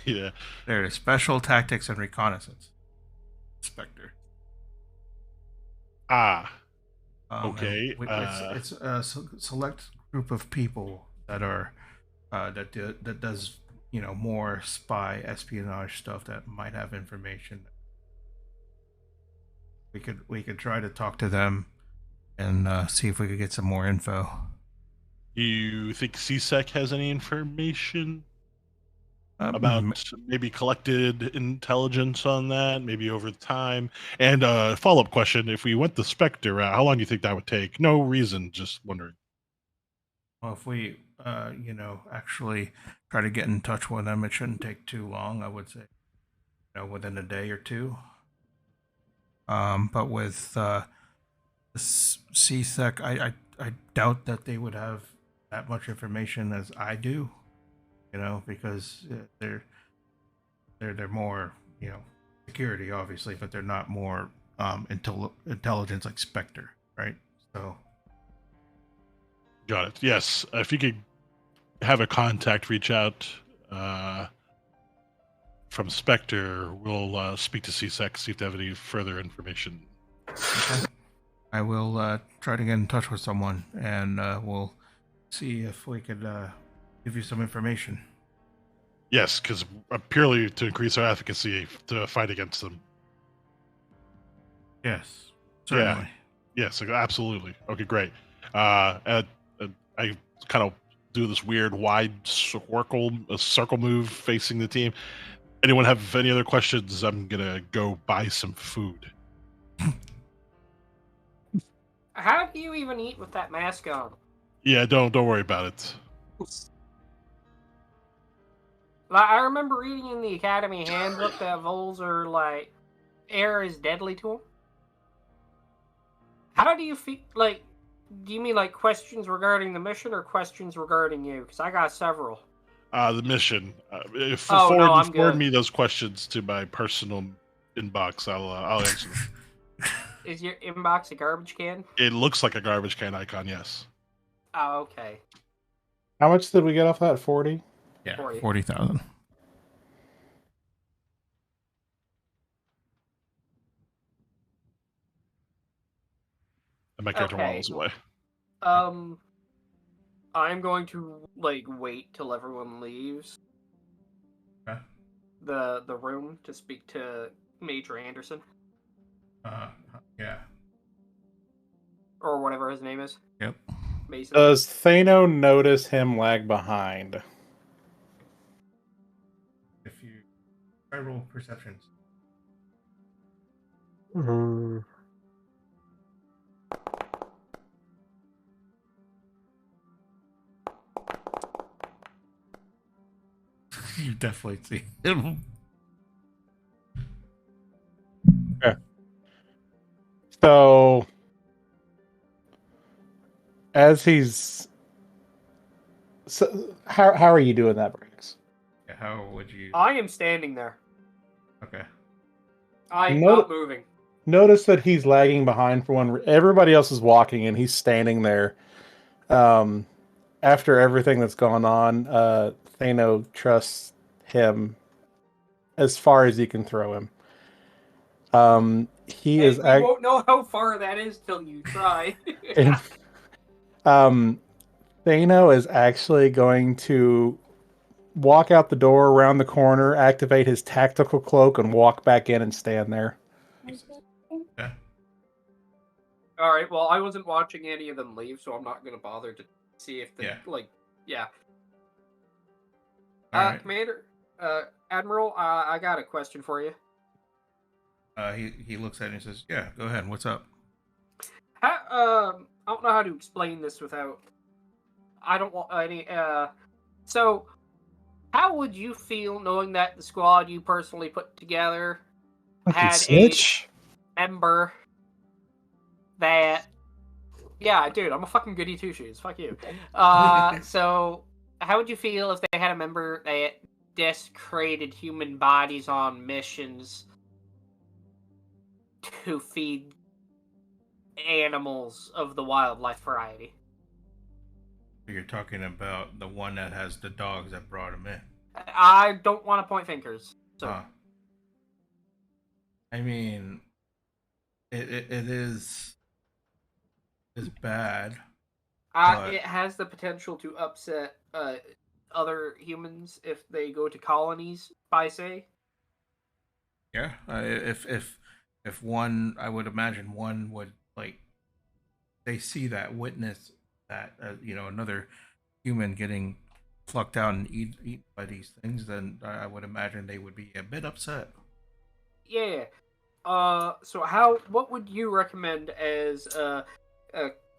Yeah. There is Special Tactics and Reconnaissance. Spectre. Ah. And Okay. it's a select group of people that are that does more spy espionage stuff that might have information. We could try to talk to them and see if we could get some more info. You think CSEC has any information Um, about maybe collected intelligence on that, maybe over time? And follow-up question: if we went the Spectre route, how long do you think that would take? No reason, just wondering. Well, if we actually try to get in touch with them, it shouldn't take too long. I would say, within a day or two. But with CSEC, I doubt that they would have that much information as I do, because they're more, security obviously, but they're not more intelligence like Spectre, right? So Got it. Yes. If you could have a contact reach out from Spectre, we'll speak to CSEC, see if they have any further information. okay. I will try to get in touch with someone, and we'll see if we could give you some information. Yes, because purely to increase our efficacy to fight against them. Yes, certainly. Yeah. Yes, absolutely. Okay, great. I kind of do this weird wide circle move facing the team. Anyone have any other questions? I'm gonna go buy some food. How do you even eat with that mask on? Yeah, don't worry about it. Like, I remember reading in the Academy handbook that voles are like air is deadly to them. How do you feel? Like, do you mean like questions regarding the mission or questions regarding you? Because I got several. The mission. I'm Forward good. me those questions to my personal inbox. I'll answer them. Is your inbox a garbage can? It looks like a garbage can icon. Yes. Oh, okay. How much did we get off that? 40? Yeah, 40. 40,000. And my character model is away. I'm going to wait till everyone leaves Okay. the room to speak to Major Anderson Yeah. or whatever his name is. Yep. Mason. Does Thano notice him lag behind? If you try roll perceptions. You definitely see him. Okay. So, as he's... So, how are you doing that, Briggs? Yeah, how would you... I am standing there. Okay. I'm not moving. Notice that he's lagging behind for one. Everybody else is walking, and he's standing there. After everything that's gone on, Thano trusts him as far as you can throw him. You won't know how far that is till you try. Thano is actually going to walk out the door around the corner, activate his tactical cloak, and walk back in and stand there. Okay. All right. Well, I wasn't watching any of them leave, so I'm not going to bother to see if they Yeah. All right. Commander, Admiral, I got a question for you. He looks at it and says, "Yeah, go ahead. What's up?" I don't know how to explain this without. I don't want any. So, how would you feel knowing that the squad you personally put together Fucking had snitch. a member that, yeah, dude, I'm a fucking goody two shoes. Fuck you. So how would you feel if they had a member that desecrated human bodies on missions to feed animals of the wildlife variety? You're talking about the one that has the dogs that brought him in. I don't want to point fingers. So I mean, it is bad. it has the potential to upset other humans if they go to colonies, by say. Yeah, if one, I would imagine one would like they see that, witness that, another human getting plucked out and eat by these things, then I would imagine they would be a bit upset. Yeah. So what would you recommend as a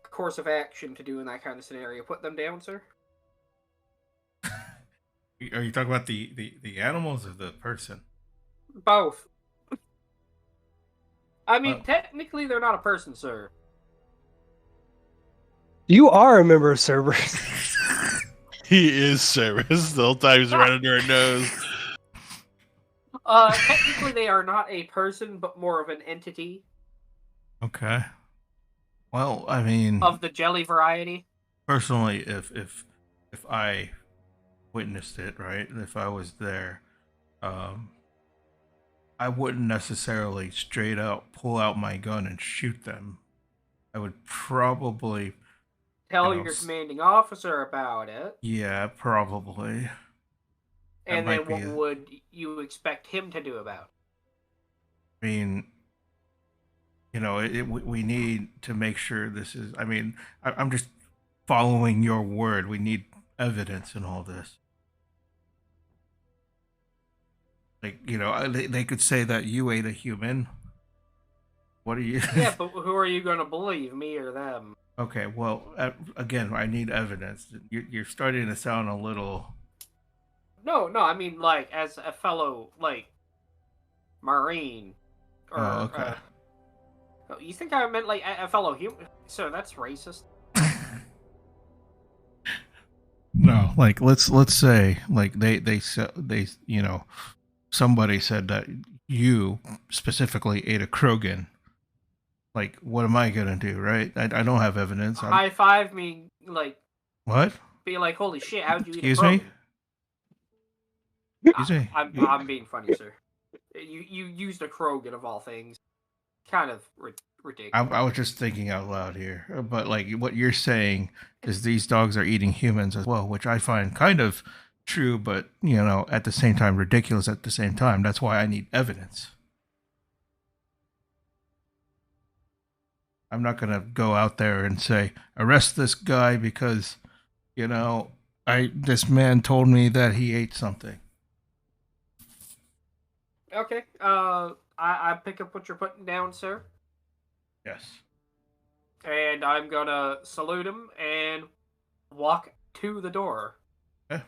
course of action to do in that kind of scenario? Put them down, sir? Are you talking about the animals or the person? Both. I mean, technically, they're not a person, sir. You are a member of Cerberus. He is Cerberus. The whole time he's right under our nose. Technically, they are not a person, but more of an entity. Okay. Well, I mean, of the jelly variety. Personally, if I witnessed it, right, if I was there, I wouldn't necessarily straight out pull out my gun and shoot them. I would probably tell your commanding officer about it. Yeah, probably. And then what would you expect him to do about I it? mean, we need to make sure this is. I mean, I'm just following your word. We need evidence in all this. Like, they could say that you ate a human. What are you? Yeah, but who are you going to believe, me or them? Okay, well, again, I need evidence. You're starting to sound a little. No, I mean, like, as a fellow, like, Marine. Or, okay. You think I meant, like, a fellow human? So that's racist. No, like, let's say, like, they somebody said that you specifically ate a Krogan. Like, what am I gonna do, right? I don't have evidence. High five me, like. What? Be like, holy shit, how'd you eat Excuse a Krogan? me? Excuse me? I'm being funny, sir. You used a Krogan of all things. Kind of ridiculous. I was just thinking out loud here. But, like, what you're saying is these dogs are eating humans as well, which I find kind of true, but, at the same time, ridiculous at the same time. That's why I need evidence. I'm not going to go out there and say, arrest this guy because, this man told me that he ate something. Okay. I pick up what you're putting down, sir. Yes. And I'm gonna salute him and walk to the door. Okay.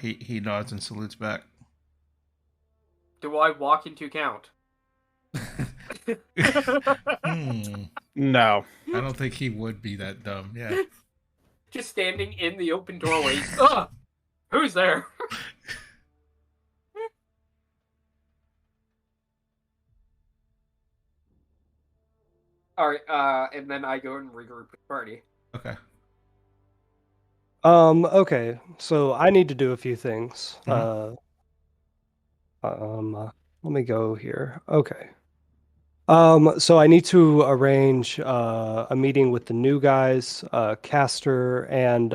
He nods and salutes back. Do I walk into count? No. I don't think he would be that dumb. Yeah. Just standing in the open doorway. Who's there? Alright, and then I go and regroup with the party. Okay. Okay, so I need to do a few things. Mhm. Let me go here. Okay. So I need to arrange a meeting with the new guys, Caster and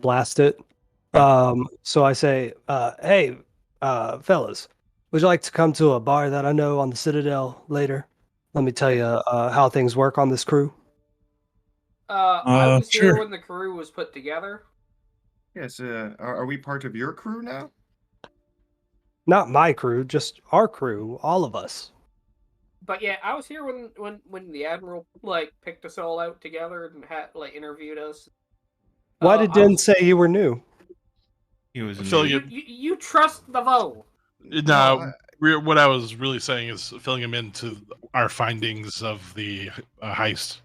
Blast It. So I say, hey, fellas, would you like to come to a bar that I know on the Citadel later? Let me tell you how things work on this crew. I was sure. here when the crew was put together. Yes, are we part of your crew now? Not my crew, just our crew, all of us. But yeah, I was here when the Admiral, like, picked us all out together and had, like, interviewed us. Why did Den say you were new? He was. So You trust the vote. No, what I was really saying is filling him into our findings of the heist.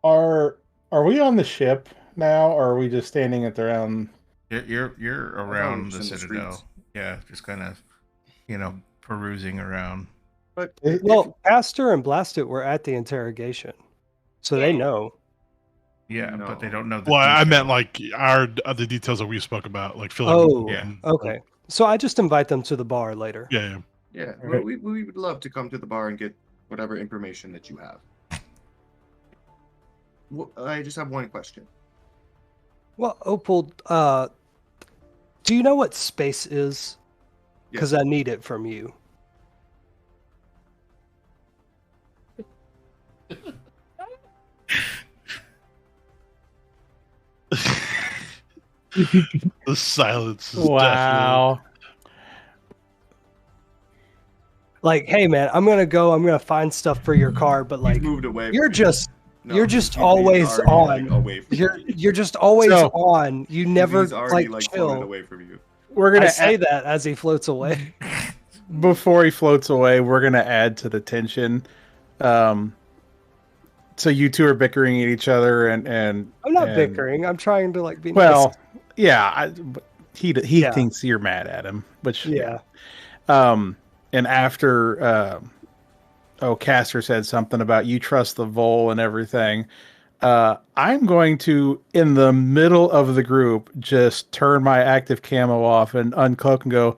Are we on the ship now, or are we just standing at their own? You're around the just in the Citadel. streets. Yeah, just kind of, perusing around. But Well, Pastor and Blasted were at the interrogation, so they know. Yeah, No. but they don't know the Well, I meant details. like the details that we spoke about, like filling. Oh, Yeah. okay. So I just invite them to the bar later. Yeah. Yeah, Okay. we would love to come to the bar and get whatever information that you have. Well, I just have one question. Well, Opal, do you know what space is? Because I need it from you. The silence is Wow. Like, hey man, I'm gonna find stuff for your car, but like, Moved away. you're from just No, you're just he's always already, on. Like, away from You're just always So- on. You never He's already like floated chill. away from you. We're I gonna say that as he floats away. before he floats away. We're gonna add to the tension. So you two are bickering at each other, and I'm not and- bickering. I'm trying to like be Well, nice. yeah, he Yeah. thinks you're mad at him, which Yeah. And after Castor said something about you trust the Vol and everything, I'm going to, in the middle of the group, just turn my active camo off and uncloak and go,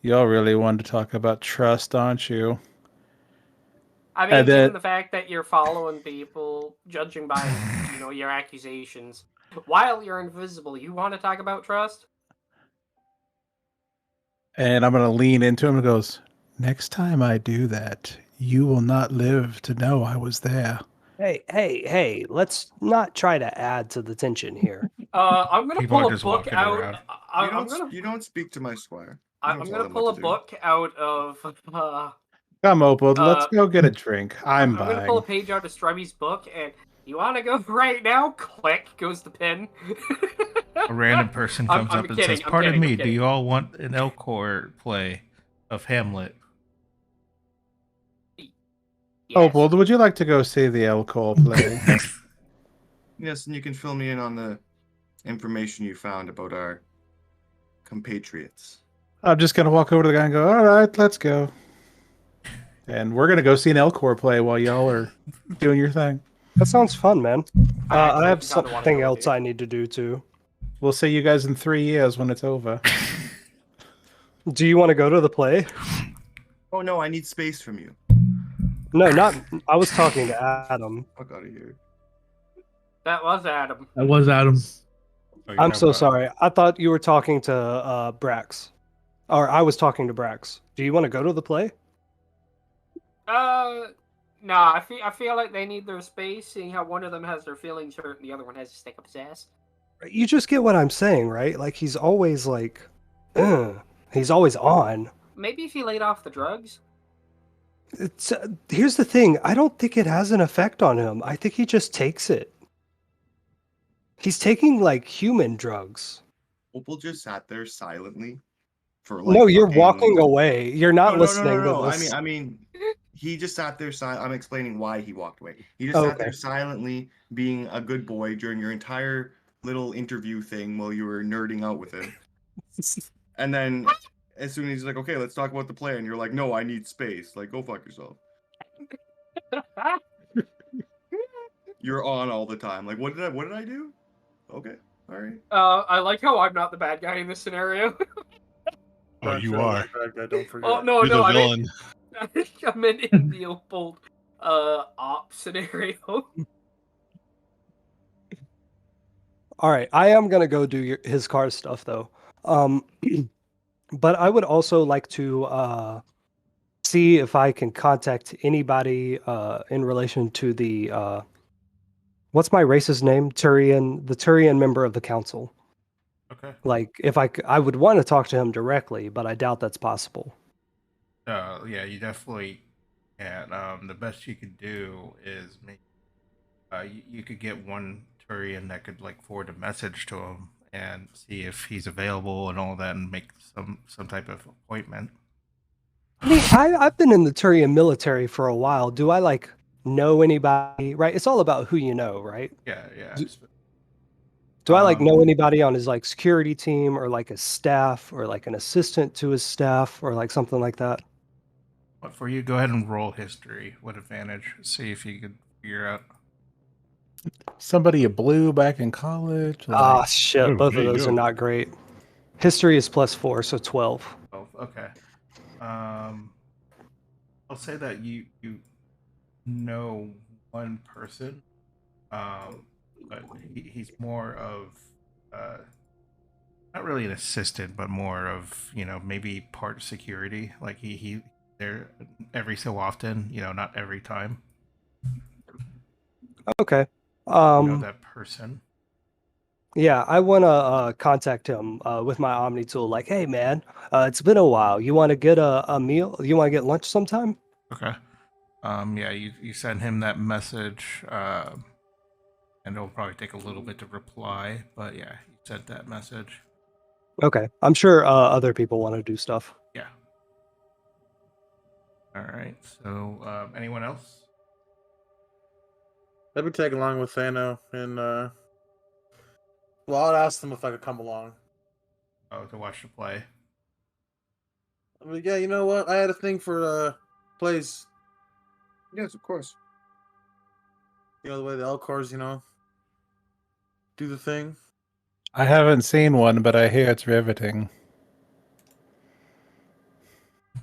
y'all really wanted to talk about trust, aren't you? I mean, And then- given the fact that you're following people, judging by your accusations, while you're invisible, you want to talk about trust? And I'm going to lean into him and goes, next time I do that, you will not live to know I was there. Hey, let's not try to add to the tension here. I'm gonna People are pull a just book walking out. around. You don't speak to my squire. I'm gonna pull a book out of. Come, Opal, let's go get a drink. I'm gonna pull a buying. page out of Strubby's book, and you want to go right now? Click goes the pen. A random person I'm comes up and kidding, says, I'm "Pardon kidding, I'm me, do kidding." you all want an Elcor play of Hamlet?" Opal, would you like to go see the Elcor play? Yes, and you can fill me in on the information you found about our compatriots. I'm just going to walk over to the guy and go, all right, let's go. And we're going to go see an Elcor play while y'all are doing your thing. That sounds fun, man. I have kinda wanna something go with else you. I need to do too. We'll see you guys in 3 years when it's over. Do you want to go to the play? Oh no, I need space from you. No, not. I was talking to Adam. Fuck out of here. That was Adam. That was Adam. I'm so sorry. I thought you were talking to Brax, or I was talking to Brax. Do you want to go to the play? Nah. I feel like they need their space, seeing how one of them has their feelings hurt and the other one has to stick up his ass. You just get what I'm saying, right? Like he's always like, he's always on. Maybe if he laid off the drugs. It's here's the thing. I don't think it has an effect on him. I think he just takes it. He's taking like human drugs. Opal just sat there silently for like. No, you're fucking- walking away. You're not No, listening no. to this. I mean, he just sat there. I'm explaining why he walked away. He just Oh, sat there okay. silently, being a good boy during your entire little interview thing while you were nerding out with him. And then, as soon as he's like, "Okay, let's talk about the play," and you're like, "No, I need space. Like, go fuck yourself." You're on all the time. Like, what did I do? Okay, all right. I like how I'm not the bad guy in this scenario. Oh, you are. Don't forget. Oh no, You're no, the I villain. meant in the Opal op scenario. All right, I am gonna go do his car stuff though. But I would also like to see if I can contact anybody in relation to the what's my race's name? Turian, the Turian member of the council. Okay. Like, if I would want to talk to him directly, but I doubt that's possible. Yeah, you definitely can. The best you could do is maybe you could get one Turian that could like forward a message to him and see if he's available and all that, and make some type of appointment. I mean, I've been in the Turian military for a while. Do I like know anybody? Right, it's all about who you know, right? Yeah, yeah. Do I like know anybody on his like security team, or like his staff, or like an assistant to his staff, or like something like that? But for you, go ahead and roll history. What advantage? See if you could figure out. Somebody you blew back in college. Ah, shit. Oh, Both there of you those go. are not great. History is +4, so 12. Oh, okay. I'll say that you know one person, but he's more of not really an assistant, but more of maybe part security. Like he there every so often, not every time. Okay. That person. Yeah, I want to contact him with my Omni tool. Like, hey, man, it's been a while. You want to get a meal? You want to get lunch sometime? Okay. Yeah, you send him that message, and it'll probably take a little bit to reply, but yeah, you sent that message. Okay. I'm sure other people want to do stuff. Yeah. All right. So, anyone else? Let me tag along with Thano, and well, I'll ask them if I could come along. Oh, to watch the play. I mean, yeah, you know what? I had a thing for plays. Yes, of course. You know the way the Elcors, do the thing. I haven't seen one, but I hear it's riveting.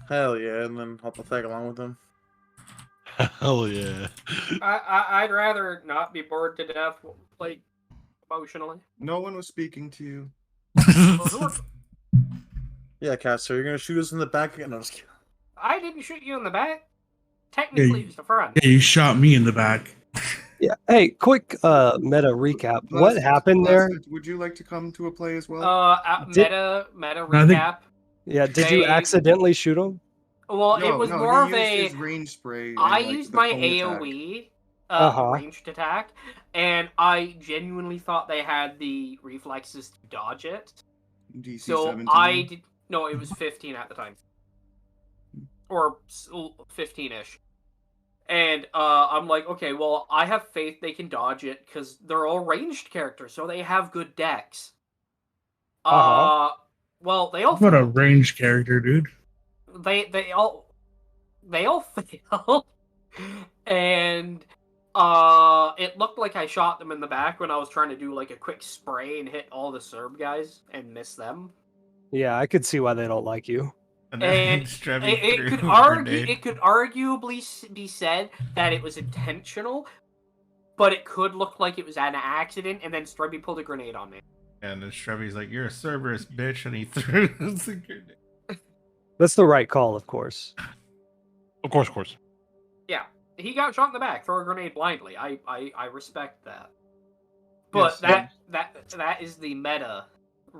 Hell yeah! And then I'll tag along with them. Hell yeah. I'd rather not be bored to death, like, emotionally. No one was speaking to you. Yeah, Caster, you're gonna shoot us in the back again? No, I'm just kidding. I didn't shoot you in the back. Technically, it was the front. Yeah, you shot me in the back. Yeah. Hey, quick meta recap. What happened there? Would you like to come to a play as well? Meta I think- recap. Yeah, did you accidentally shoot him? Well, it was more of he used a. his range spray. I and, like, used the my cone attack. AOE ranged attack, and I genuinely thought they had the reflexes to dodge it. DC So 17. I did. No, it was 15 at the time, or 15-ish. And I'm like, okay, well, I have faith they can dodge it because they're all ranged characters, so they have good decks. Well, they all What a ranged character, dude. they all failed, and it looked like I shot them in the back when I was trying to do like a quick spray and hit all the Serb guys and miss them. Yeah, I could see why they don't like you. And it could arguably be said that it was intentional, but it could look like it was an accident, and then Strebby pulled a grenade on me. And then Strebby's like, "You're a Cerberus, bitch," and he threw the grenade. That's the right call, of course. Of course. Yeah, he got shot in the back. Throw a grenade blindly. I respect that. But Yes, that is the meta.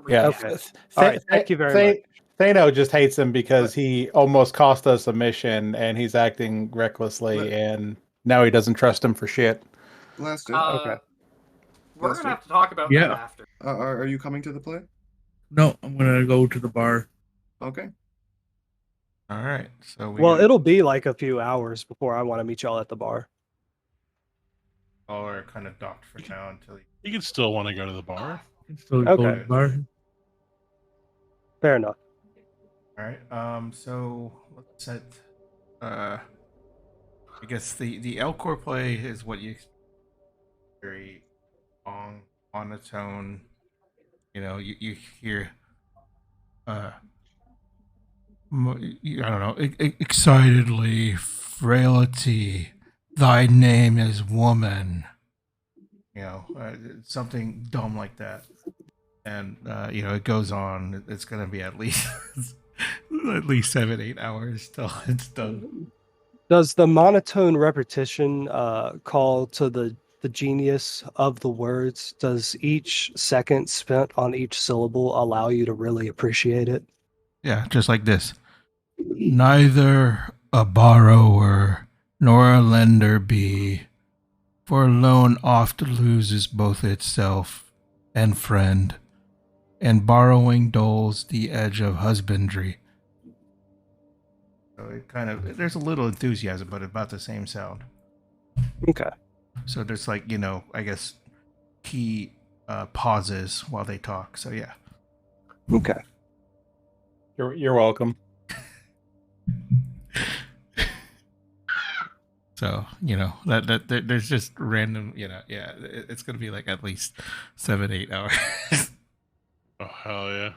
Yeah. Okay. All right, thank you very much. Thano just hates him because he almost cost us a mission and he's acting recklessly, and now he doesn't trust him for shit. Blaster. Okay. We're Blaster. gonna have to talk about Yeah. that after. Are you coming to the play? No, I'm gonna go to the bar. Okay. All right. So Well, it'll be like a few hours before I want to meet y'all at the bar. all are kind of docked for now until You can still want to go to the bar. Still go to Okay. the bar. Fair enough. All right. So let's set. I guess the Elcor play is what you expect. Very long monotone. You hear. I don't know. Excitedly, frailty. Thy name is woman. Something dumb like that. And it goes on. It's gonna be at least 7-8 hours till it's done. Does the monotone repetition call to the genius of the words? Does each second spent on each syllable allow you to really appreciate it? Yeah, just like this. Neither a borrower nor a lender be, for a loan oft loses both itself and friend. and borrowing dulls the edge of husbandry. So it kind of, there's a little enthusiasm, but about the same sound. Okay. So there's like, I guess key pauses while they talk. So yeah. Okay. You're welcome. So that there's just random, it's gonna be like at least 7-8 hours Oh hell yeah!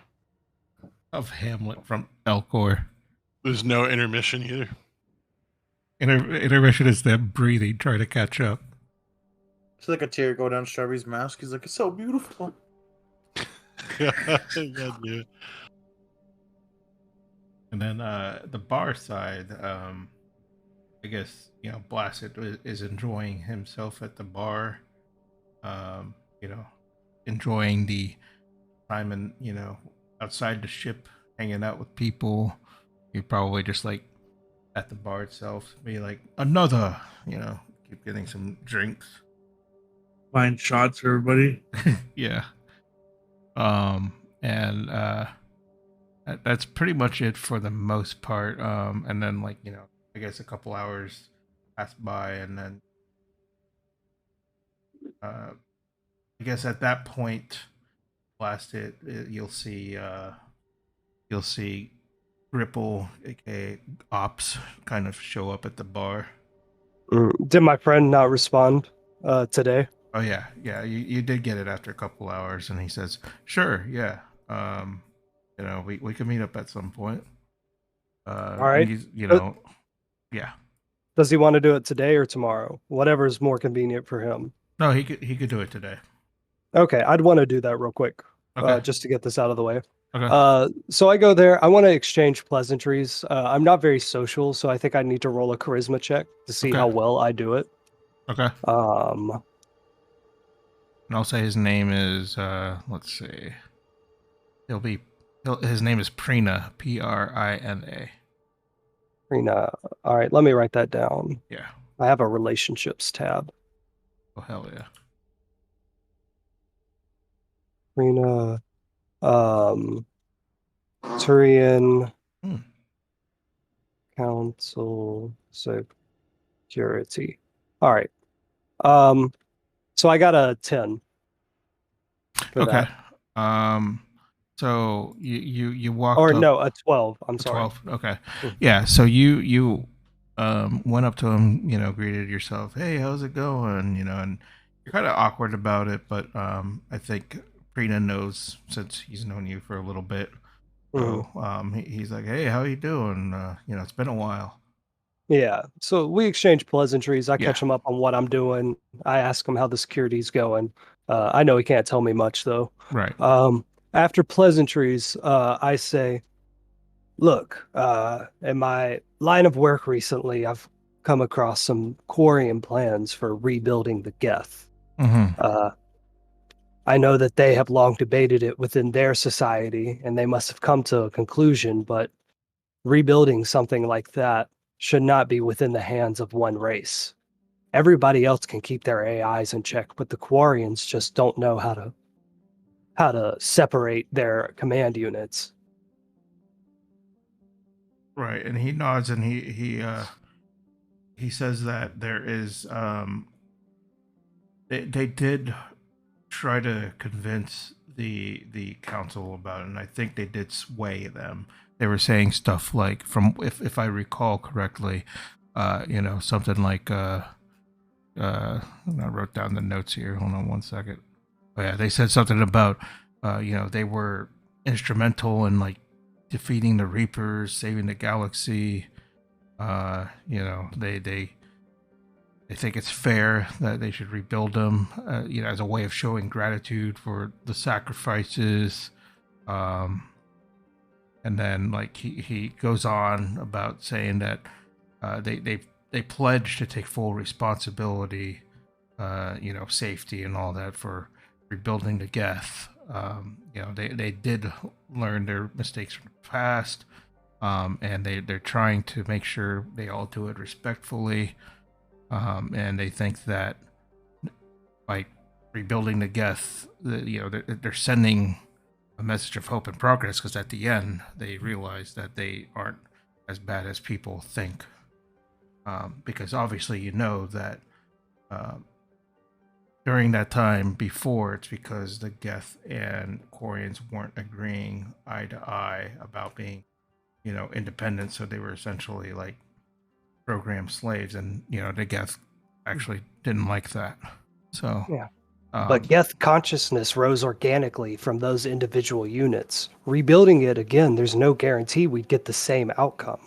of Hamlet from Elcor. There's no intermission either. Intermission is them breathing, trying to catch up. It's like a tear go down Shelby's mask. He's like, it's so beautiful. God damn it. And then the bar side, I guess Blasted is enjoying himself at the bar, enjoying the time and outside the ship, hanging out with people. You're probably just like at the bar itself, be like another, keep getting some drinks. Buying shots for everybody. Yeah. And that's pretty much it for the most part. And then I guess a couple hours pass by, and then I guess at that point, Blasted, you'll see Ripple, aka Ops, kind of show up at the bar. Did my friend not respond today? Oh yeah, you did get it after a couple hours, and he says, "Sure, yeah, we can meet up at some point." All right, yeah. Does he want to do it today or tomorrow? Whatever is more convenient for him. No, he could do it today. Okay, I'd want to do that real quick, Okay. just to get this out of the way. Okay. So I go there. I want to exchange pleasantries. I'm not very social, so I think I need to roll a charisma check to see Okay. how well I do it. Okay. Um, And I'll say his name is let's see. His name is Prina, Prina. Rena. All right, let me write that down. Yeah. I have a relationships tab. Oh hell yeah. Rena, Turian, Council Security. All right. So I got a 10. Okay. So you walked or up, no, a 12. I'm sorry. 12. Okay. Yeah. So you went up to him, greeted yourself. Hey, how's it going? And you're kind of awkward about it, but I think Prina knows since he's known you for a little bit. So he's like, hey, how you doing? It's been a while. Yeah. So we exchange pleasantries. I Yeah. catch him up on what I'm doing. I ask him how the security's going. I know he can't tell me much though. Right. After pleasantries, I say, look, in my line of work recently, I've come across some Quarian plans for rebuilding the Geth. Mm-hmm. I know that they have long debated it within their society, and they must have come to a conclusion, but rebuilding something like that should not be within the hands of one race. Everybody else can keep their AIs in check, but the Quarians just don't know how to separate their command units. Right, and he nods and he says that there is they did try to convince the council about it, and I think they did sway them. They were saying stuff like, from if I recall correctly, something like I wrote down the notes here. Hold on one second. Oh yeah, they said something about they were instrumental in like defeating the Reapers, saving the galaxy. They think it's fair that they should rebuild them, as a way of showing gratitude for the sacrifices. And then like he goes on about saying that they pledge to take full responsibility, safety and all that for rebuilding the Geth. They did learn their mistakes from the past, and they're trying to make sure they all do it respectfully. And they think that by rebuilding the Geth, they're sending a message of hope and progress, because at the end they realize that they aren't as bad as people think. Because obviously you know that during that time before, it's because the Geth and Quarians weren't agreeing eye to eye about being, independent. So they were essentially like programmed slaves, and the Geth actually didn't like that. So yeah. But Geth consciousness rose organically from those individual units. Rebuilding it again, there's no guarantee we'd get the same outcome.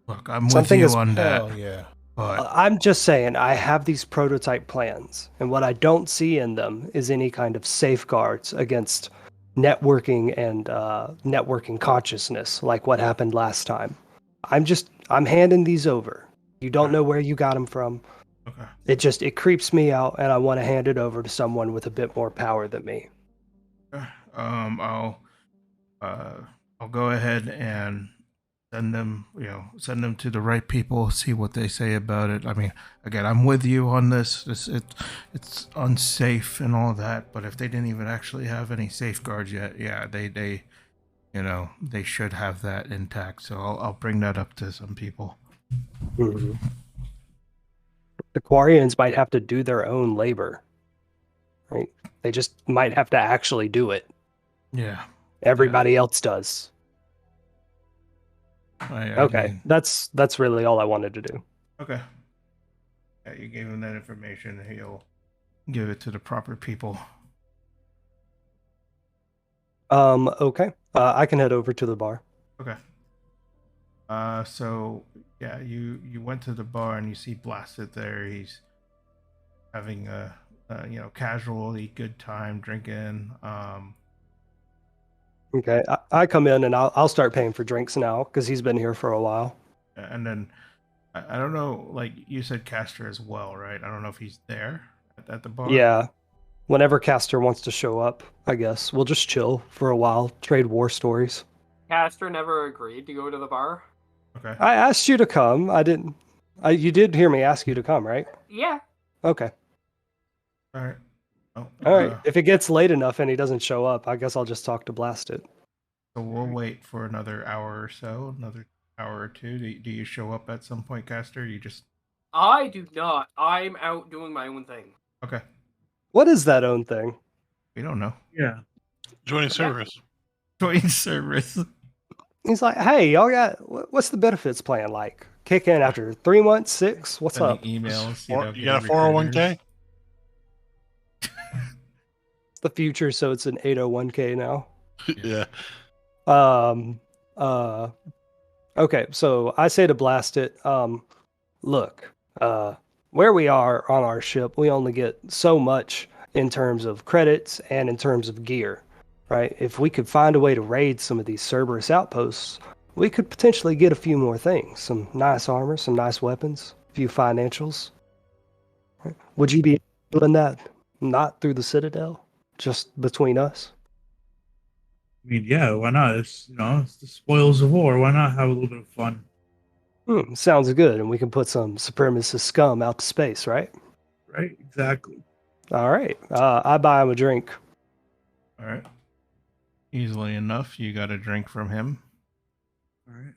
Look, I'm Something with is- you on that. Hell yeah. But I'm just saying, I have these prototype plans, and what I don't see in them is any kind of safeguards against networking and networking consciousness, like what happened last time. I'm handing these over. You don't know where you got them from. okay. It creeps me out, and I want to hand it over to someone with a bit more power than me. I'll go ahead and send them to the right people, see what they say about it. I mean, again, I'm with you on this. It's unsafe and all that, but if they didn't even actually have any safeguards yet, yeah, they should have that intact. So I'll bring that up to some people. Mm-hmm. The Quarians might have to do their own labor, right? They just might have to actually do it. Yeah. Everybody else does. Okay, mean, that's really all I wanted to do. okay. Yeah, you gave him that information. He'll give it to the proper people. Okay. I can head over to the bar. Okay. So yeah, you went to the bar and you see Blasted there. He's having a casually good time drinking. Okay, I come in and I'll start paying for drinks now because he's been here for a while. And then I don't know, like you said, Castor as well, right? I don't know if he's there at the bar. Yeah. Whenever Castor wants to show up, I guess we'll just chill for a while, trade war stories. Castor never agreed to go to the bar. Okay. I asked you to come. I didn't. You did hear me ask you to come, right? Yeah. Okay. All right. Oh, All right. If it gets late enough and he doesn't show up, I guess I'll just talk to Blasted. So we'll wait for another hour or so, another hour or two. Do you show up at some point, Castor? You just... I do not. I'm out doing my own thing. Okay. What is that own thing? We don't know. Yeah. Joining service. Join service. He's like, hey, y'all got, what's the benefits plan like? Kick in after 3 months, 6? What's Sending up? emails. You got a 401k? It's the future, so it's an 801k now. Yeah. Okay, so I say to Blast It, look, where we are on our ship, we only get so much in terms of credits and in terms of gear, right? If we could find a way to raid some of these Cerberus outposts, we could potentially get a few more things. Some nice armor, some nice weapons, a few financials. Right? Would you be doing that? Not through the Citadel? Just between us? I mean, yeah, why not? It's it's the spoils of war. Why not have a little bit of fun? Sounds good, and we can put some supremacist scum out to space, right? Right? Exactly. All right. I buy him a drink. All right. Easily enough, you got a drink from him. All right.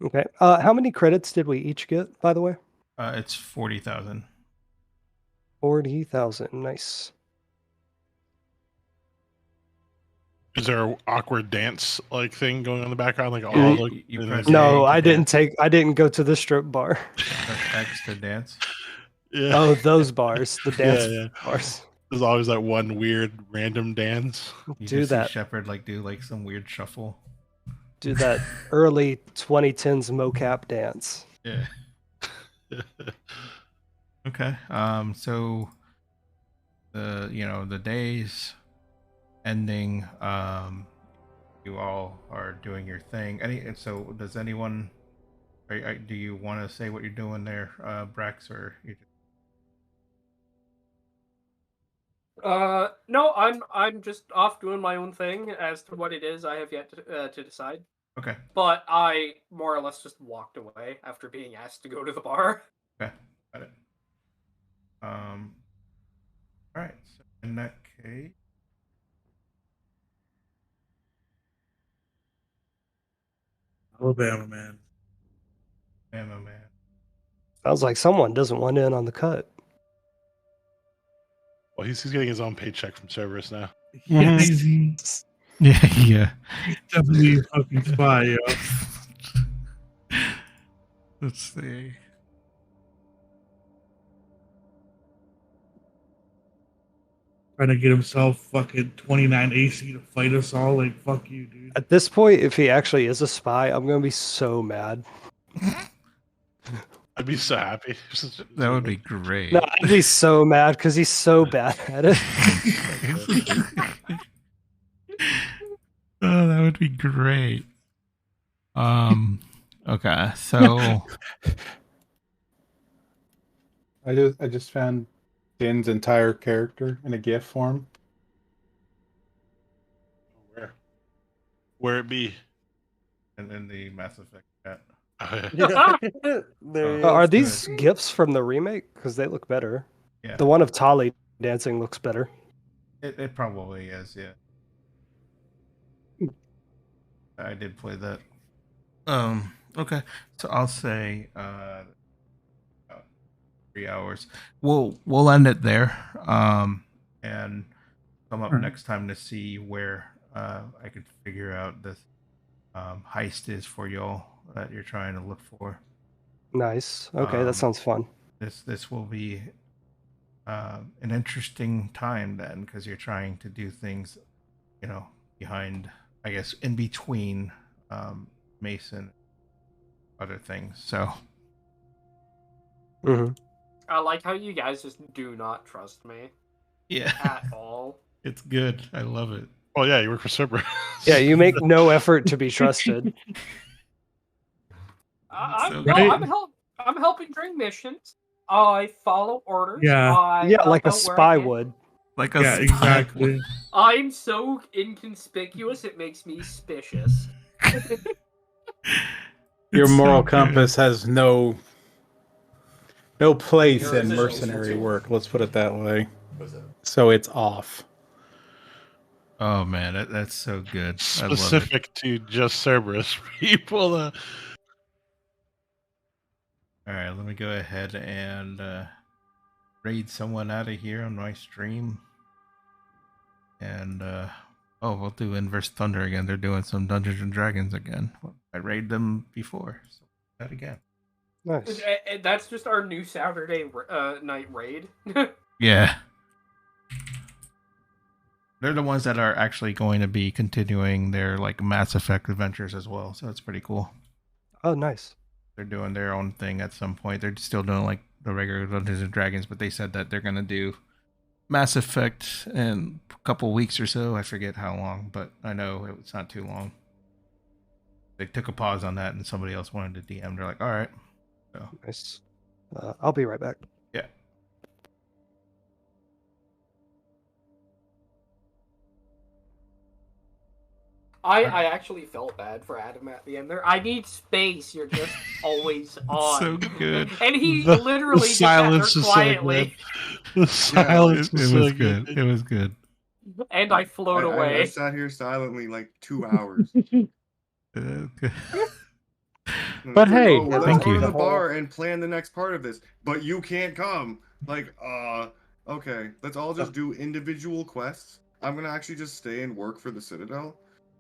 Okay. How many credits did we each get, by the way? It's 40,000. 40,000. Nice. Is there an awkward dance like thing going on in the background? Like all You press No, A I to didn't didn't go to the strip bar. press X to dance. Yeah. Oh, those bars, the dance Yeah. bars. There's always that one weird random dance. You Do just that. see Shepard do like some weird shuffle. Do that early 2010s mocap dance. Yeah. Okay. So the day's ending. You all are doing your thing. So does anyone? Do you want to say what you're doing there, Brax, or you just... No, I'm just off doing my own thing. As to what it is, I have yet to decide. Okay. But I more or less just walked away after being asked to go to the bar. Okay. Got it. All right. So in that case, Alabama, man. Ammo man. Sounds like someone doesn't want in on the cut. Well, he's getting his own paycheck from Cerberus now. Yeah, Mhm. he's Yeah. definitely a fucking spy, yo. Let's see. Trying to get himself fucking 29 AC to fight us all. Like, fuck you, dude. At this point, if he actually is a spy, I'm gonna be so mad. I'd be so happy. That would be great. No, I'd be so mad because he's so bad at it. Oh, that would be great. Okay, so I just found Din's entire character in a GIF form. Where it be? and then the Mass Effect chat. Oh, yeah. There he Are is. these gifts from the remake? Because they look better. Yeah, The one of Tali dancing looks better. it probably is. Yeah, I did play that. Okay, so I'll say about 3 hours. We'll end it there. And come up Alright. next time to see where I could figure out this heist is for y'all that you're trying to look for. Nice. Okay, that sounds fun. This will be an interesting time then, because you're trying to do things, behind, I guess, in between Mason, other things. So Hmm. I like how you guys just do not trust me yeah, at all. it's good. I love it. Oh yeah, you work for Cerberus. Yeah, you make no effort to be trusted. So No, great. I'm helping during missions. I follow orders. Yeah. I Yeah, help like a out where I spy can. would. Like a Yeah, spy. exactly. I'm so inconspicuous, it makes me suspicious. Your It's so moral good. compass has no place Your in position is mercenary too. work. Let's put it that way. So it's off. Oh man, that's so good. I love it. Specific to just Cerberus people. All right, let me go ahead and raid someone out of here on my stream. And we'll do Inverse Thunder again. They're doing some Dungeons and Dragons again. I raided them before, so that again. Nice. That's just our new Saturday night raid. Yeah. They're the ones that are actually going to be continuing their like Mass Effect adventures as well, so it's pretty cool. Oh, nice. They're doing their own thing at some point. They're still doing like the regular Dungeons and Dragons, but they said that they're gonna do Mass Effect in a couple weeks or so. I forget how long, but I know it's not too long. They took a pause on that, and somebody else wanted to DM. They're like, "All right." So Nice. I'll be right back. yeah. I actually felt bad for Adam at the end there. I need space. You're just always on. So good. And he The literally just silence sat is there so quietly. The silence It is was so good. It was good. And I float I away. sat here silently like 2 hours. Okay. But hey, oh, let's thank go you. to the bar and plan the next part of this. But you can't come. Like, okay, let's all just do individual quests. I'm gonna actually just stay and work for the Citadel.